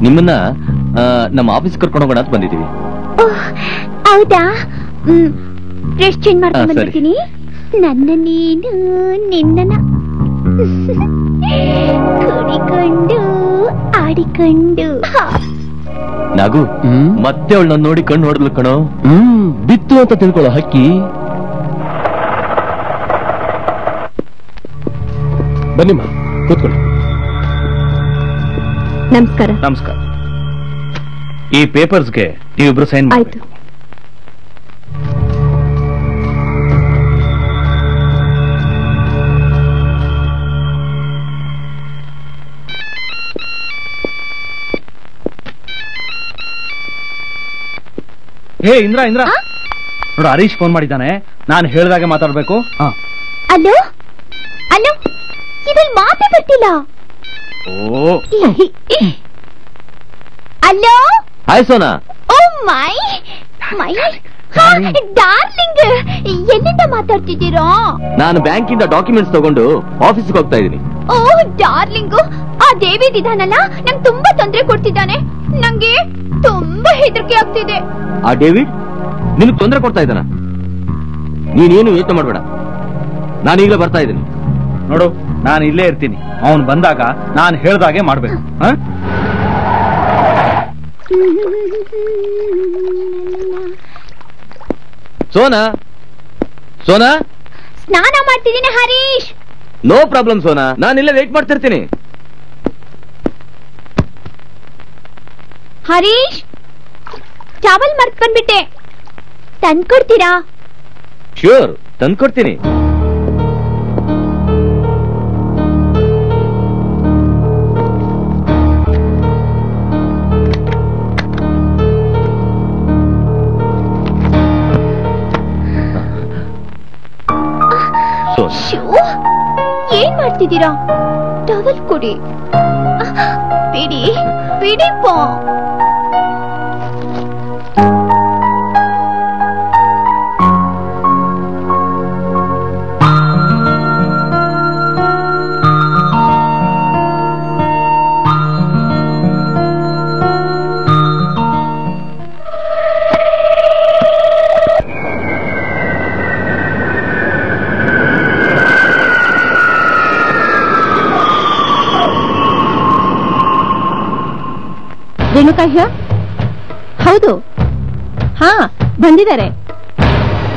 Speaker 2: ನಿಮ್ಮನ್ನ ನಮ್ಮ ಆಫೀಸ್ ಕರ್ಕೊಂಡು ಹೋಗೋಣ ಅಂತ ಬಂದಿದ್ದೀವಿ.
Speaker 13: ಹೌದಾ? ಡ್ರೆಸ್ ಚೇಂಜ್ ಮಾಡ್ಕೊಂಡು ಬಂದ್ಬಿಡ್ತೀನಿ. ನನ್ನ ನೀನು ನಿನ್ನ ಕುಡಿಕೊಂಡು ಆಡಿಕೊಂಡು.
Speaker 2: ನಾಗು, ಮತ್ತೆ ಅವಳನ್ನ ನೋಡಿ ಕಣ್ಣು ಹೊಡೆದ್ಲು ಕಣೋ.
Speaker 18: ಬಿತ್ತು ಅಂತ ತಿಳ್ಕೊಳ್ಳೋ ಹಕ್ಕಿ. ಬನ್ನಿಮ್ಮ, ಕೂತ್ಕೊಳ್ಳಿ.
Speaker 12: ನಮಸ್ಕಾರ.
Speaker 19: ನಮಸ್ಕಾರ. ಈ ಪೇಪರ್ಸ್ಗೆ ನೀವಿಬ್ರು ಸೈನ್
Speaker 12: ಆಯ್ತು.
Speaker 11: ಹೇ ಇಂದ್ರ, ನೋಡು ಹರೀಶ್ ಫೋನ್ ಮಾಡಿದ್ದಾನೆ. ನಾನು ಹೇಳ್ದಾಗೆ ಮಾತಾಡ್ಬೇಕು.
Speaker 13: ಅಲ್ಲೋ ಅಲ್ಲೋ, ಇದ್ರಲ್ಲಿ ಮಾತೇ ಬರ್ತಿಲ್ಲ. ಅಲ್ಲೋ.
Speaker 2: Hi Sona.
Speaker 13: Oh my my darling, ಎಲ್ಲಿಂದ ಮಾತಾಡ್ತಿದ್ದೀರಾ?
Speaker 2: ನಾನು ಬ್ಯಾಂಕಿಂದ ಡಾಕ್ಯುಮೆಂಟ್ಸ್ ತಗೊಂಡು ಆಫೀಸ್ಗೆ ಹೋಗ್ತಾ ಇದ್ದೀನಿ.
Speaker 13: ಓ ಡಾರ್ಲಿಂಗು, ಆ ಡೇವಿಡ್ ಇದಾನಲ್ಲ, ನಂಗೆ ತುಂಬಾ ತೊಂದರೆ ಕೊಡ್ತಿದ್ದಾನೆ. ನಂಗೆ ತುಂಬಾ ಹೆದರಿಕೆ ಆಗ್ತಿದೆ.
Speaker 2: ಆ ಡೇವಿಡ್ ನಿನಗೆ ತೊಂದರೆ ಕೊಡ್ತಾ ಇದ್ದಾನ? ನೀನೇನು ಯೋಚನೆ ಮಾಡಬೇಡ, ನಾನು ಈಗಲೇ ಬರ್ತಾ ಇದ್ದೀನಿ.
Speaker 11: ನೋಡು, ನಾನು ಇಲ್ಲೇ ಇರ್ತೀನಿ. ಅವನು ಬಂದಾಗ ನಾನು ಹೇಳ್ದಾಗೆ ಮಾಡ್ಬೇಕು.
Speaker 2: ಸೋನಾ, ಸೋನಾ,
Speaker 13: ಸ್ನಾನ ಮಾಡ್ತಿದ್ದೀನಿ ಹರೀಶ್.
Speaker 2: ನೋ ಪ್ರಾಬ್ಲಮ್ ಸೋನಾ, ನಾನು ಇಲ್ಲೇ ವೇಟ್ ಮಾಡ್ತಿರ್ತೀನಿ.
Speaker 13: ಹರೀಶ್, ಚಾವಲ್ ಮರ್ತ್ ಬಂದ್ಬಿಟ್ಟೆ, ತಂದ್ಕೊಡ್ತೀರಾ?
Speaker 2: ಶ್ಯೂರ್, ತಂದ್ಕೊಡ್ತೀನಿ.
Speaker 13: ಏನ್ ಮಾಡ್ತಿದ್ದೀರಾ? ಟವಲ್ ಕೊಡಿ. ಬಿಡಿ ಬಿಡಿಪ್ಪ.
Speaker 12: ರೇಣುಕಾ ಹಿಯರ್? ಹೌದು, ಹಾ ಬಂದಿದ್ದಾರೆ.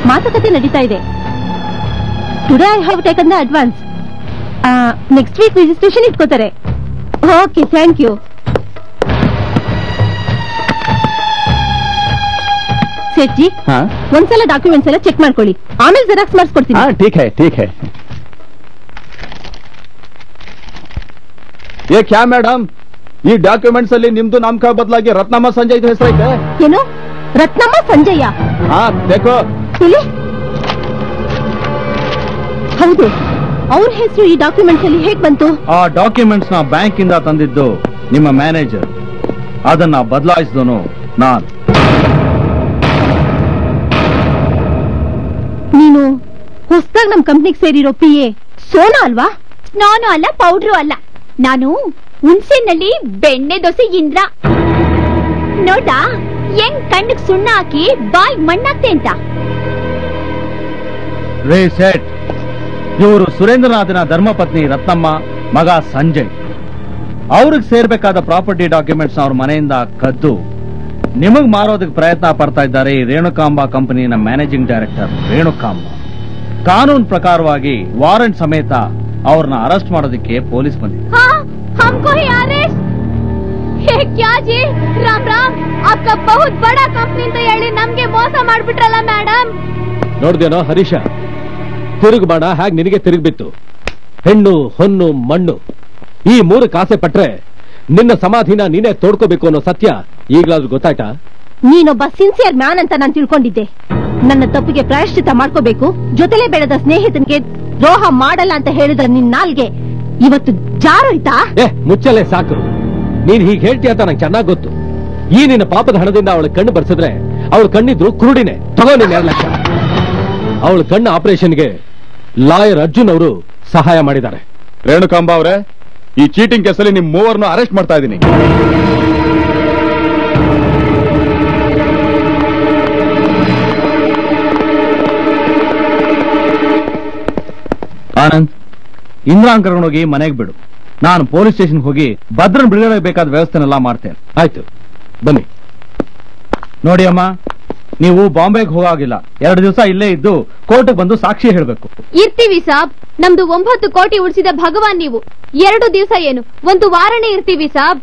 Speaker 12: ಮಾತುಕತೆ ನಡೀತಾ ಇದೆ. Today I have taken the advance. Next week registration ಇಟ್ಕೋತಾರೆ. Okay, thank you. ಸೇಠ್ಜಿ, ಒಂದ್ಸಲ ಡಾಕ್ಯುಮೆಂಟ್ಸ್ ಎಲ್ಲ ಚೆಕ್ ಮಾಡ್ಕೊಳ್ಳಿ, ಆಮೇಲೆ ಜೆರಾಕ್ಸ್ ಮಾಡಿಸ್ಕೊಡ್ತೀನಿ.
Speaker 15: ठीक है ठीक है. ये क्या ಮೇಡಮ್, ಈ ಡಾಕ್ಯುಮೆಂಟ್ಸ್ ಅಲ್ಲಿ ನಿಮ್ದು ನಾಮಕ ಬದಲಾಗಿ ರತ್ನಮ್ಮ ಸಂಜಯ್ ಹೆಸರೈತೆ.
Speaker 12: ಏನು ರತ್ನಮ್ಮ ಸಂಜಯ್ಯ?
Speaker 15: ಹಾ ಬೇಕೋ.
Speaker 12: ಹೌದು, ಅವ್ರ ಹೆಸರು ಈ ಡಾಕ್ಯುಮೆಂಟ್ಸ್ ಅಲ್ಲಿ ಹೇಗ್ ಬಂತು?
Speaker 11: ಆ ಡಾಕ್ಯುಮೆಂಟ್ಸ್ ನ ಬ್ಯಾಂಕ್ ಇಂದ ತಂದಿದ್ದು ನಿಮ್ಮ ಮ್ಯಾನೇಜರ್, ಅದನ್ನ ಬದಲಾಯಿಸಿದನು ನಾನು.
Speaker 12: ನೀನು ಹೊಸದಾಗಿ ನಮ್ ಕಂಪ್ನಿಗೆ ಸೇರಿರೋ PA ಸೋನಾ ಅಲ್ವಾ?
Speaker 13: ನಾನು ಅಲ್ಲ, ಪೌಡ್ರು ಅಲ್ಲ. ನಾನು ಹುಣಸೆನಲ್ಲಿ ಬೆಣ್ಣೆ ದೋಸೆ ಇಂದ್ರ. ನೋಡಾ ಹೆಂಗ್ ಕಣ್ಣಿಗೆ ಸುಣ್ಣ ಹಾಕಿ ಬಾಯ್ ಮಣ್ಣಾಕ್ತೆ ಅಂತ.
Speaker 11: ರೇ ಸೆಟ್, ಇವರು ಸುರೇಂದ್ರನಾಥನ ಧರ್ಮಪತ್ನಿ ರತ್ನಮ್ಮ, ಮಗ ಸಂಜಯ್. ಅವ್ರಿಗೆ ಸೇರ್ಬೇಕಾದ ಪ್ರಾಪರ್ಟಿ ಡಾಕ್ಯುಮೆಂಟ್ಸ್ ಅವ್ರ ಮನೆಯಿಂದ ಕದ್ದು ನಿಮಗ್ ಮಾರೋದಕ್ಕೆ ಪ್ರಯತ್ನ ಪಡ್ತಾ ಇದ್ದಾರೆ ಈ ರೇಣುಕಾಂಬ ಕಂಪನಿನ ಮ್ಯಾನೇಜಿಂಗ್ ಡೈರೆಕ್ಟರ್ ರೇಣುಕಾಂಬ. ಕಾನೂನು ಪ್ರಕಾರವಾಗಿ ವಾರೆಂಟ್ ಸಮೇತ ಅವ್ರನ್ನ ಅರೆಸ್ಟ್ ಮಾಡೋದಕ್ಕೆ ಪೊಲೀಸ್ ಬಂದಿದೆ.
Speaker 13: हमको ही अरेस्ट? ये क्या जी? राम राम, आपका बहुत बड़ा कंपनी ಅಂತ ಹೇಳಿ ನಮ್ಗೆ ಮೋಸ ಮಾಡ್ಬಿಟ್ರಲ್ಲ ಮೇಡಮ್.
Speaker 18: ನೋಡ್ದೇನೋ ಹರೀಶ, ತಿರುಗುಬಾಣ ಹಾಗೆ ನಿನಗೆ ತಿರುಗ್ಬಿತ್ತು. ಹೆಣ್ಣು ಹೊನ್ನು ಮಣ್ಣು ಈ ಮೂರು ಕಾಸೆ ಪಟ್ರೆ ನಿನ್ನ ಸಮಾಧಿನ ನೀನೇ ತೋಡ್ಕೋಬೇಕು ಅನ್ನೋ ಸತ್ಯ ಈಗಲಾದ್ರೂ ಗೊತ್ತಾಯ್ತಾ?
Speaker 12: ನೀನೊಬ್ಬ ಸಿನ್ಸಿಯರ್ ಮ್ಯಾನ್ ಅಂತ ನಾನು ತಿಳ್ಕೊಂಡಿದ್ದೆ. ನನ್ನ ತಪ್ಪಿಗೆ ಪ್ರಾಯಶ್ಚಿತ ಮಾಡ್ಕೋಬೇಕು, ಜೊತೆಲೇ ಬೆಳೆದ ಸ್ನೇಹಿತನಿಗೆ ದ್ರೋಹ ಮಾಡಲ್ಲ ಅಂತ ಹೇಳಿದ ನಿನ್ ನಾಲ್ಗೆ ಇವತ್ತು ಜಾರೋಯ್ತಾ?
Speaker 18: ಮುಚ್ಚಲೇ ಸಾಕು. ನೀನ್ ಹೀಗೆ ಹೇಳ್ತೀಯ ಅಂತ ನಂಗೆ ಚೆನ್ನಾಗ್ ಗೊತ್ತು. ಈ ನಿನ್ನ ಪಾಪದ ಹಣದಿಂದ ಅವಳ ಕಣ್ಣು ಬರ್ಸಿದ್ರೆ ಅವಳ ಕಣ್ಣಿದ್ರು ಕುರುಡಿನೇ. ತಗೋ ನೀನ್ 2 ಲಕ್ಷ. ಅವಳ ಕಣ್ಣು ಆಪರೇಷನ್ಗೆ ಲಾಯರ್ ಅರ್ಜುನ್ ಅವರು ಸಹಾಯ ಮಾಡಿದ್ದಾರೆ.
Speaker 6: ರೇಣುಕಾಂಬ ಅವರೇ, ಈ ಚೀಟಿಂಗ್ ಕೇಸಲ್ಲಿ ನಿಮ್ ಮೂವರನ್ನು ಅರೆಸ್ಟ್ ಮಾಡ್ತಾ ಇದ್ದೀನಿ.
Speaker 11: ಆನಂದ್, ಇಂದ್ರಾನ್ ಕರ್ಕೊಂಡೋಗಿ ಮನೆಗೆ ಬಿಡು. ನಾನು ಪೊಲೀಸ್ ಸ್ಟೇಷನ್ ಹೋಗಿ ಭದ್ರನ್ ಬಿಡುಗಡೆ ಬೇಕಾದ ವ್ಯವಸ್ಥೆನೆಲ್ಲ ಮಾಡ್ತೇನೆ.
Speaker 18: ಆಯ್ತು, ಬನ್ನಿ.
Speaker 11: ನೋಡಿ ಅಮ್ಮ, ನೀವು ಬಾಂಬೆಗೆ ಹೋಗಾಗಿಲ್ಲ. 2 ದಿವಸ ಇಲ್ಲೇ ಇದ್ದು ಕೋರ್ಟ್ಗೆ ಬಂದು ಸಾಕ್ಷಿ ಹೇಳಬೇಕು.
Speaker 5: ಇರ್ತೀವಿ ಸಾಬ್. ನಮ್ದು 9 ಕೋಟಿ ಉಳಿಸಿದ ಭಗವಾನ್ ನೀವು. 2 ದಿವಸ ಏನು, 1 ವಾರನೇ ಇರ್ತೀವಿ ಸಾಬ್.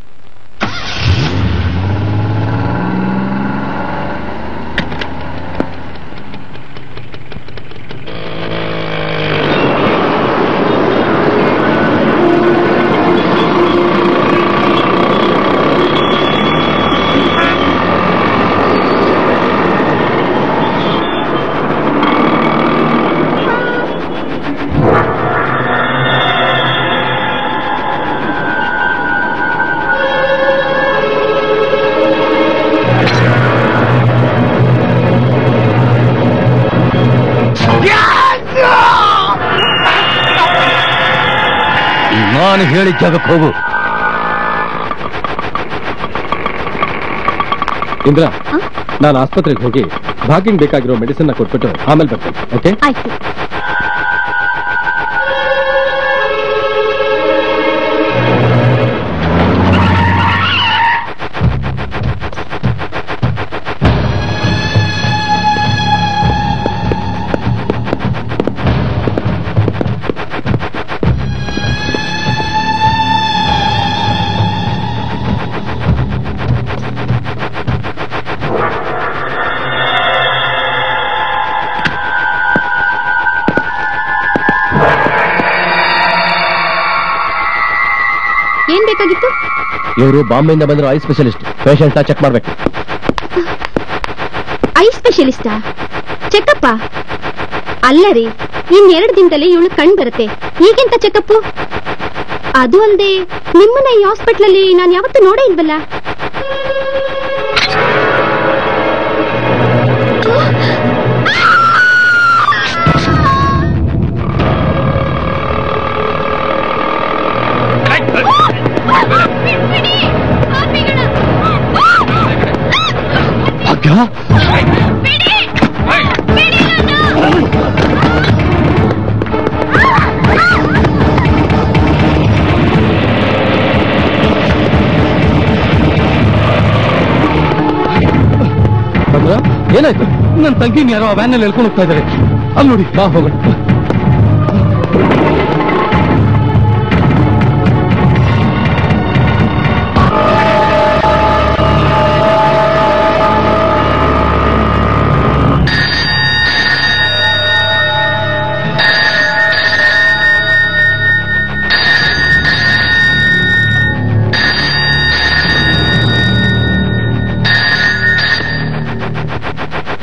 Speaker 11: ನಾನು ಹೇಳಿದ ಜಾಗಕ್ಕೆ ಹೋಗು.
Speaker 18: ಇಂದ್ರ, ನಾನು ಆಸ್ಪತ್ರೆಗೆ ಹೋಗಿ ಭಾಗ್ಯಂಗ್ ಬೇಕಾಗಿರೋ ಮೆಡಿಸಿನ್ ಕೊಟ್ಬಿಟ್ಟು ಆಮೇಲೆ ಬರ್ತೇನೆ. ಓಕೆ?
Speaker 12: ಆಯ್ತು.
Speaker 5: ಏನ್ ಬೇಕಾಗಿತ್ತು?
Speaker 9: ಇವರು ಬಾಂಬೆಯಿಂದ ಬಂದ್ರು ಐ ಸ್ಪೆಷಲಿಸ್ಟ್. ಪೇಷಂಟ್ ನ ಚೆಕ್ ಮಾಡ್ಬೇಕು.
Speaker 17: ಐ ಸ್ಪೆಷಲಿಸ್ಟಾ? ಚೆಕಪ್ಪ ಅಲ್ಲ ರೀ, ಇನ್2 ದಿನದಲ್ಲಿ ಇವಳು ಕಣ್ ಬರುತ್ತೆ. ಈಗೆಂತ ಚೆಕಪ್? ಅದು ಅಲ್ಲದೆ ನಿಮ್ಮನ್ನ ಈ ಹಾಸ್ಪಿಟ್ಲಲ್ಲಿ ನಾನು ಯಾವತ್ತೂ ನೋಡೇ ಇಲ್ವಲ್ಲ.
Speaker 18: ನನ್ನ ತಂಗಿನ ಯಾರೋ ವ್ಯಾನಲ್ಲಿ ಹೇಳ್ಕೊಂಡು ಹೋಗ್ತಾ ಇದ್ದಾರೆ. ಅಲ್ಲಿ ನೋಡಿ, ಬಾ ಹೋಗೋಣ.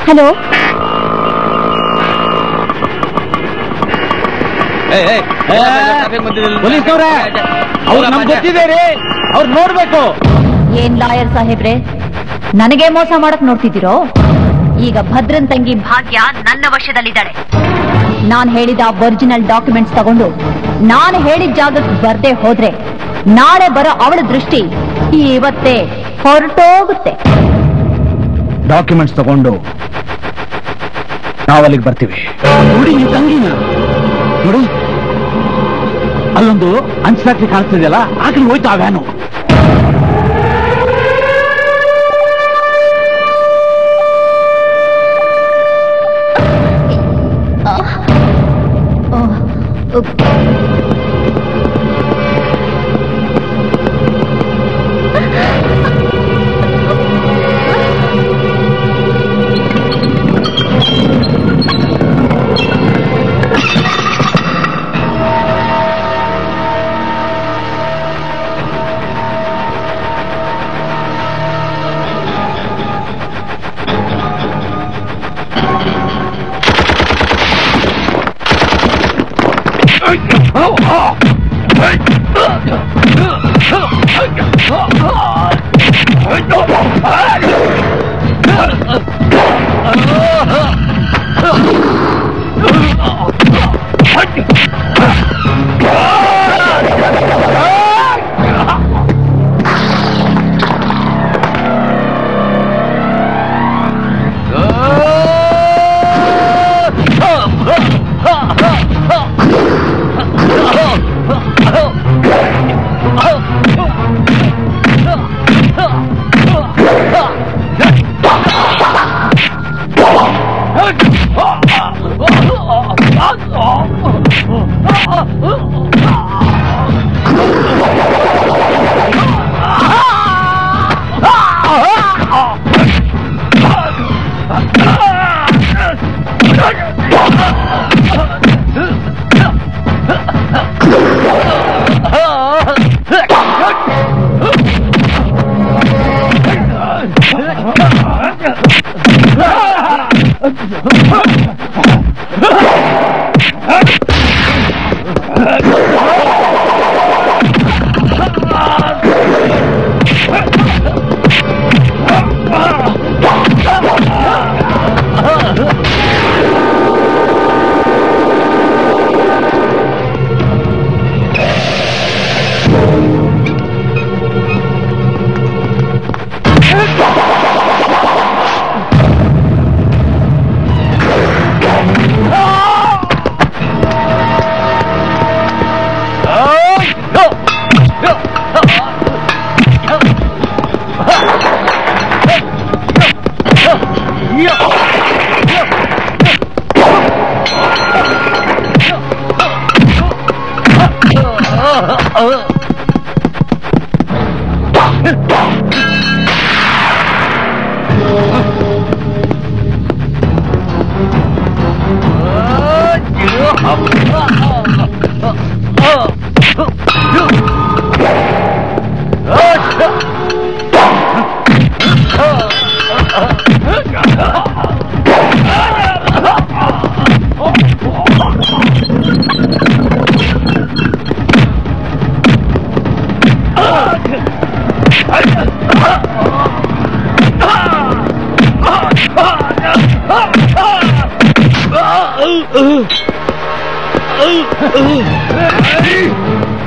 Speaker 21: ಹಲೋ,
Speaker 16: ಪೊಲೀಸ್ನವ್ರೆ, ಅವ್ರು ನಮ್ಗೆ ಗೊತ್ತಿದೆ ರೀ, ಅವ್ರು ನೋಡ್ಬೇಕು.
Speaker 21: ಏನ್ ಲಾಯರ್ ಸಾಹೇಬ್ರೆ, ನನಗೆ ಮೋಸ ಮಾಡಕ್ ನೋಡ್ತಿದ್ದೀರೋ? ಈಗ ಭದ್ರನ್ ತಂಗಿ ಭಾಗ್ಯ ನನ್ನ ವಶದಲ್ಲಿದ್ದಾಳೆ. ನಾನ್ ಹೇಳಿದ ಒರಿಜಿನಲ್ ಡಾಕ್ಯುಮೆಂಟ್ಸ್ ತಗೊಂಡು ನಾನು ಹೇಳಿದ ಜಾಗಕ್ಕೆ ಬರ್ದೇ ಹೋದ್ರೆ ನಾಳೆ ಬರೋ ಅವಳ ದೃಷ್ಟಿ ಇವತ್ತೇ ಹೊರಟೋಗುತ್ತೆ.
Speaker 11: ಡಾಕ್ಯುಮೆಂಟ್ಸ್ ತಗೊಂಡು ನಾವಲ್ಲಿಗೆ ಬರ್ತೀವಿ.
Speaker 16: ನೋಡಿ ನಿಮ್ ತಂಗಿನ ನೋಡು, ಅಲ್ಲೊಂದು ಅಂಚ್ ಫ್ಯಾಕ್ಟ್ರಿ ಕಾಣಿಸ್ತಿದೆಯಲ್ಲ, ಆಕಡೆ ಹೋಯ್ತು ಆ ವ್ಯಾನು.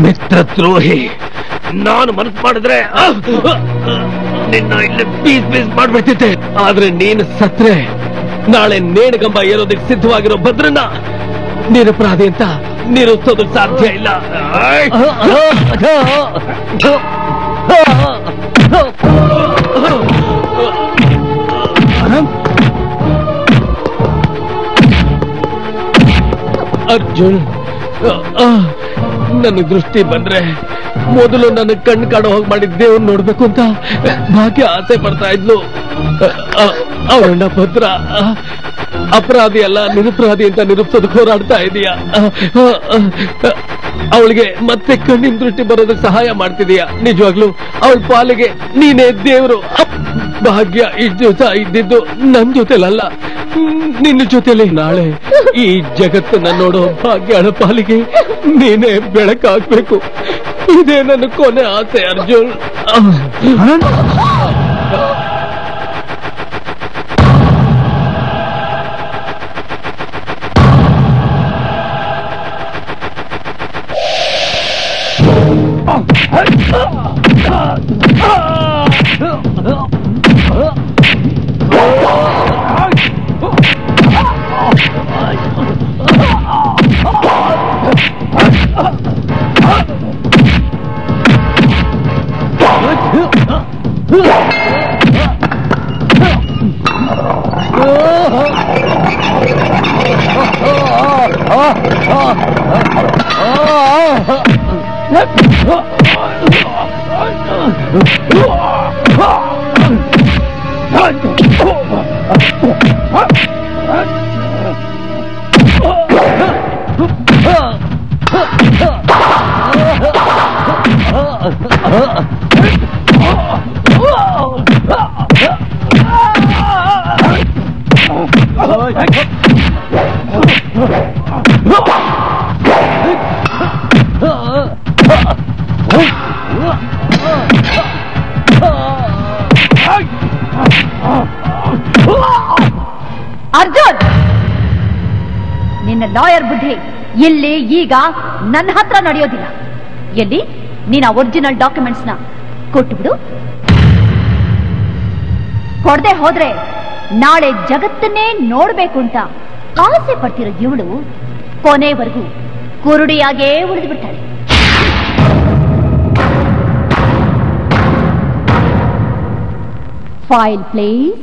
Speaker 18: ಮಿತ್ರದ್ರೋಹಿ, ನಾನು ಮನಸ್ಸು ಮಾಡಿದ್ರೆ ನಿನ್ನ ಇಲ್ಲಿ ಪೀಸ್ ಪೀಸ್ ಮಾಡ್ಬಿಡ್ತಿದ್ದೆ. ಆದ್ರೆ ನೀನು ಸತ್ರೆ ನಾಳೆ ನೇಣಗಂಬ ಏರೋದಕ್ಕೆ ಸಿದ್ಧವಾಗಿರೋ ಭದ್ರನ್ನ ನಿರಪರಾಧಿ ಅಂತ ನಿರೂಪಿಸೋದಕ್ಕೆ ಸಾಧ್ಯ ಇಲ್ಲ. ಅರ್ಜುನ್, ನನ್ನ ದೃಷ್ಟಿ ಬಂದ್ರೆ ಮೊದಲು ನನ್ನ ಕಣ್ಣು ಕಾಣೋ ಹೋಗಿ ಮಾಡಿದ ದೇವ್ರು ನೋಡ್ಬೇಕು ಅಂತ ಭಾಗ್ಯ ಆಸೆ ಪಡ್ತಾ ಇದ್ಲು. ಅವರಣ್ಣ ಭದ್ರ ಅಪರಾಧಿ ಅಲ್ಲ, ನಿರಪರಾಧಿ ಅಂತ ನಿರೂಪಿಸೋದಕ್ಕೆ ಹೋರಾಡ್ತಾ ಇದೀಯಾ. ಅವಳಿಗೆ ಮತ್ತೆ ಕಣ್ಣಿನ ದೃಷ್ಟಿ ಬರೋದಕ್ಕೆ ಸಹಾಯ ಮಾಡ್ತಿದೀಯಾ. ನಿಜವಾಗ್ಲು ಅವಳ ಪಾಲಿಗೆ ನೀನೇ ದೇವ್ರು. ಭಾಗ್ಯ ಇಷ್ಟು ದಿವಸ ಇದ್ದಿದ್ದು ನನ್ ಜೊತೆಲಲ್ಲ, ನಿನ್ನ ಜೊತೆಲಿ. ನಾಳೆ ಈ ಜಗತ್ತನ್ನ ನೋಡೋ ಭಾಗ್ಯಳ ಪಾಲಿಗೆ ನೀನೇ ಬೆಳಕಾಗ್ಬೇಕು. ಇದೇ ನನ್ನ ಕೊನೆ ಆಸೆ ಅರ್ಜುನ್.
Speaker 21: ಅರ್ಜುನ್, ನಿನ್ನ ಲಾಯರ್ ಬುದ್ಧಿ ಇಲ್ಲಿ ಈಗ ನನ್ನ ಹತ್ರ ನಡೆಯೋದಿಲ್ಲ. ಎಲ್ಲಿ ನೀನ ಒರಿಜಿನಲ್ ಡಾಕ್ಯುಮೆಂಟ್ಸ್ ನ ಕೊಟ್ಬಿಡು. ಕೊಡದೆ ಹೋದ್ರೆ ನಾಳೆ ಜಗತ್ತನ್ನೇ ನೋಡ್ಬೇಕು ಅಂತ ಆಸೆ ಪಡ್ತಿರೋ ಇವಳು ಕೊನೆವರೆಗೂ ಕುರುಡಿಯಾಗೇ ಉಳಿದು ಬಿಡ್ತಾಳೆ. File please.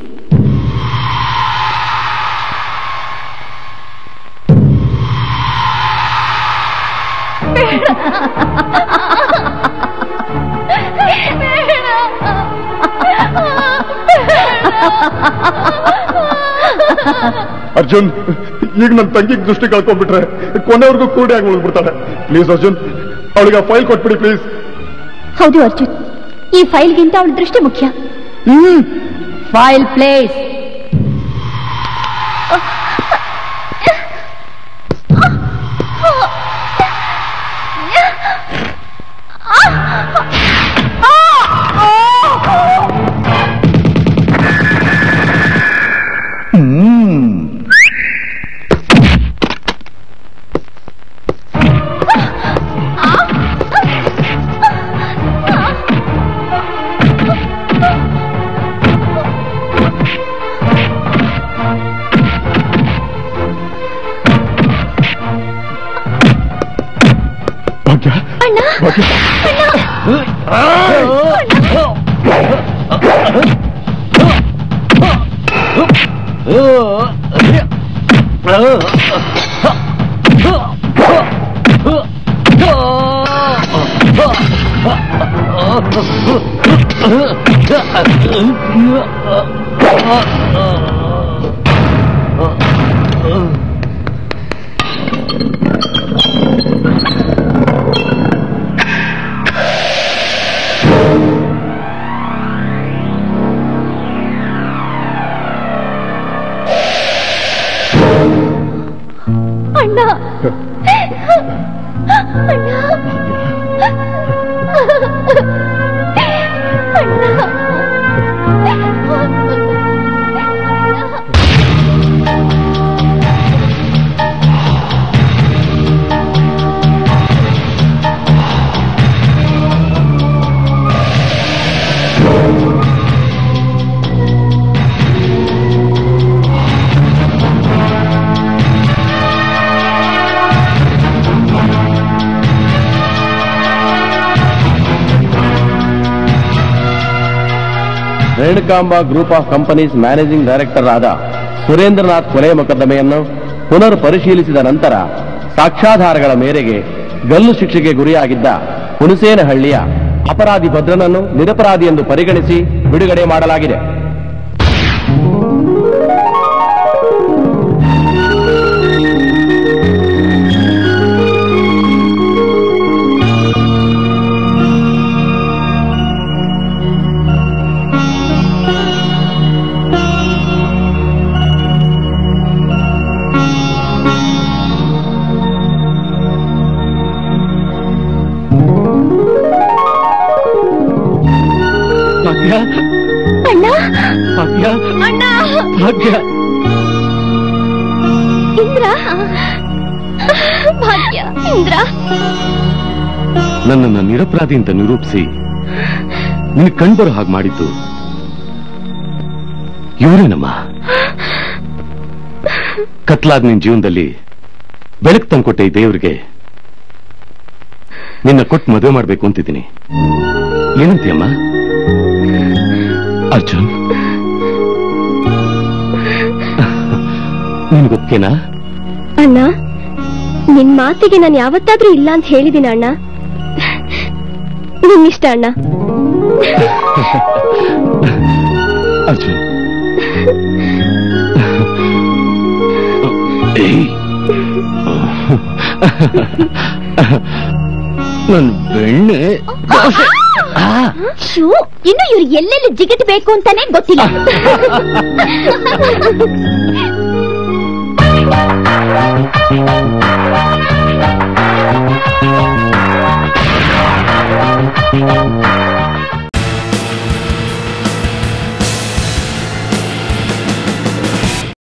Speaker 6: ಅರ್ಜುನ್, ಈಗ ನನ್ನ ತಂಗಿಗೆ ದೃಷ್ಟಿ ಕಳ್ಕೊಂಡ್ಬಿಟ್ರೆ ಕೊನೆವರೆಗೂ ಕೂಡಿ ಆಗಿ ಉಳಿದ್ಬಿಡ್ತಾಳೆ. ಪ್ಲೀಸ್ ಅರ್ಜುನ್, ಅವಳಿಗೆ ಆ ಫೈಲ್ ಕೊಟ್ಬಿಡಿ ಪ್ಲೀಸ್.
Speaker 13: ಹೌದು ಅರ್ಜುನ್, ಈ ಫೈಲ್ಗಿಂತ ಅವಳ ದೃಷ್ಟಿ ಮುಖ್ಯ.
Speaker 21: File place.
Speaker 7: Renukamba group of companies managing director ಆದ ಸುರೇಂದ್ರನಾಥ್ ಕೊಲೆ ಮೊಕದ್ದಮೆಯನ್ನು ಪುನರ್ ಪರಿಶೀಲಿಸಿದ ನಂತರ ಸಾಕ್ಷ್ಯಾಧಾರಗಳ ಮೇರೆಗೆ ಗಲ್ಲು ಶಿಕ್ಷೆಗೆ ಗುರಿಯಾಗಿದ್ದ ಹುಣಸೇನಹಳ್ಳಿಯ ಅಪರಾಧಿ ಭದ್ರನನ್ನು ನಿರಪರಾಧಿ ಎಂದು ಪರಿಗಣಿಸಿ ಬಿಡುಗಡೆ ಮಾಡಲಾಗಿದೆ.
Speaker 17: ಅಣ್ಣ
Speaker 18: ಭಾಗ್ಯ
Speaker 17: ಅಣ್ಣ
Speaker 18: ಭಾಗ್ಯ
Speaker 17: ಇಂದ್ರ ಭಾಗ್ಯ ಇಂದ್ರ
Speaker 4: ನನ್ನನ್ನು ನಿರಪರಾಧಿ ಅಂತ ನಿರೂಪಿಸಿ ನಿನ್ ಕಣ್ಬರೋ ಹಾಗೆ ಮಾಡಿದ್ದು ಇವರೇನಮ್ಮ. ಕತ್ಲಾದ ನಿನ್ ಜೀವನದಲ್ಲಿ ಬೆಳಕು ತಂದ್ಕೊಟ್ಟೆ ಈ ದೇವ್ರಿಗೆ ನಿನ್ನ ಕೊಟ್ಟು ಮದುವೆ ಮಾಡ್ಬೇಕು ಅಂತಿದ್ದೀನಿ. ಏನಂತೀಯಮ್ಮ? ಅರ್ಜುನ್, ನಿನ್ಗೊಪ್ಕೆನಾ?
Speaker 17: ಅಣ್ಣ, ನಿನ್ ಮಾತಿಗೆ ನಾನು ಯಾವತ್ತಾದ್ರೂ ಇಲ್ಲ ಅಂತ ಹೇಳಿದಿನ ಅಣ್ಣ. ನಿನ್ನಿಷ್ಟ ಅಣ್ಣ.
Speaker 4: ಅರ್ಜುನ್, ನನ್ ಬೆಣ್ಣೆ
Speaker 13: ಇನ್ನು ಇವ್ರು ಎಲ್ಲೆಲ್ಲಿ ಜಿಗಿಟ್ ಬೇಕು ಅಂತಾನೆ ಗೊತ್ತಿಲ್ಲ.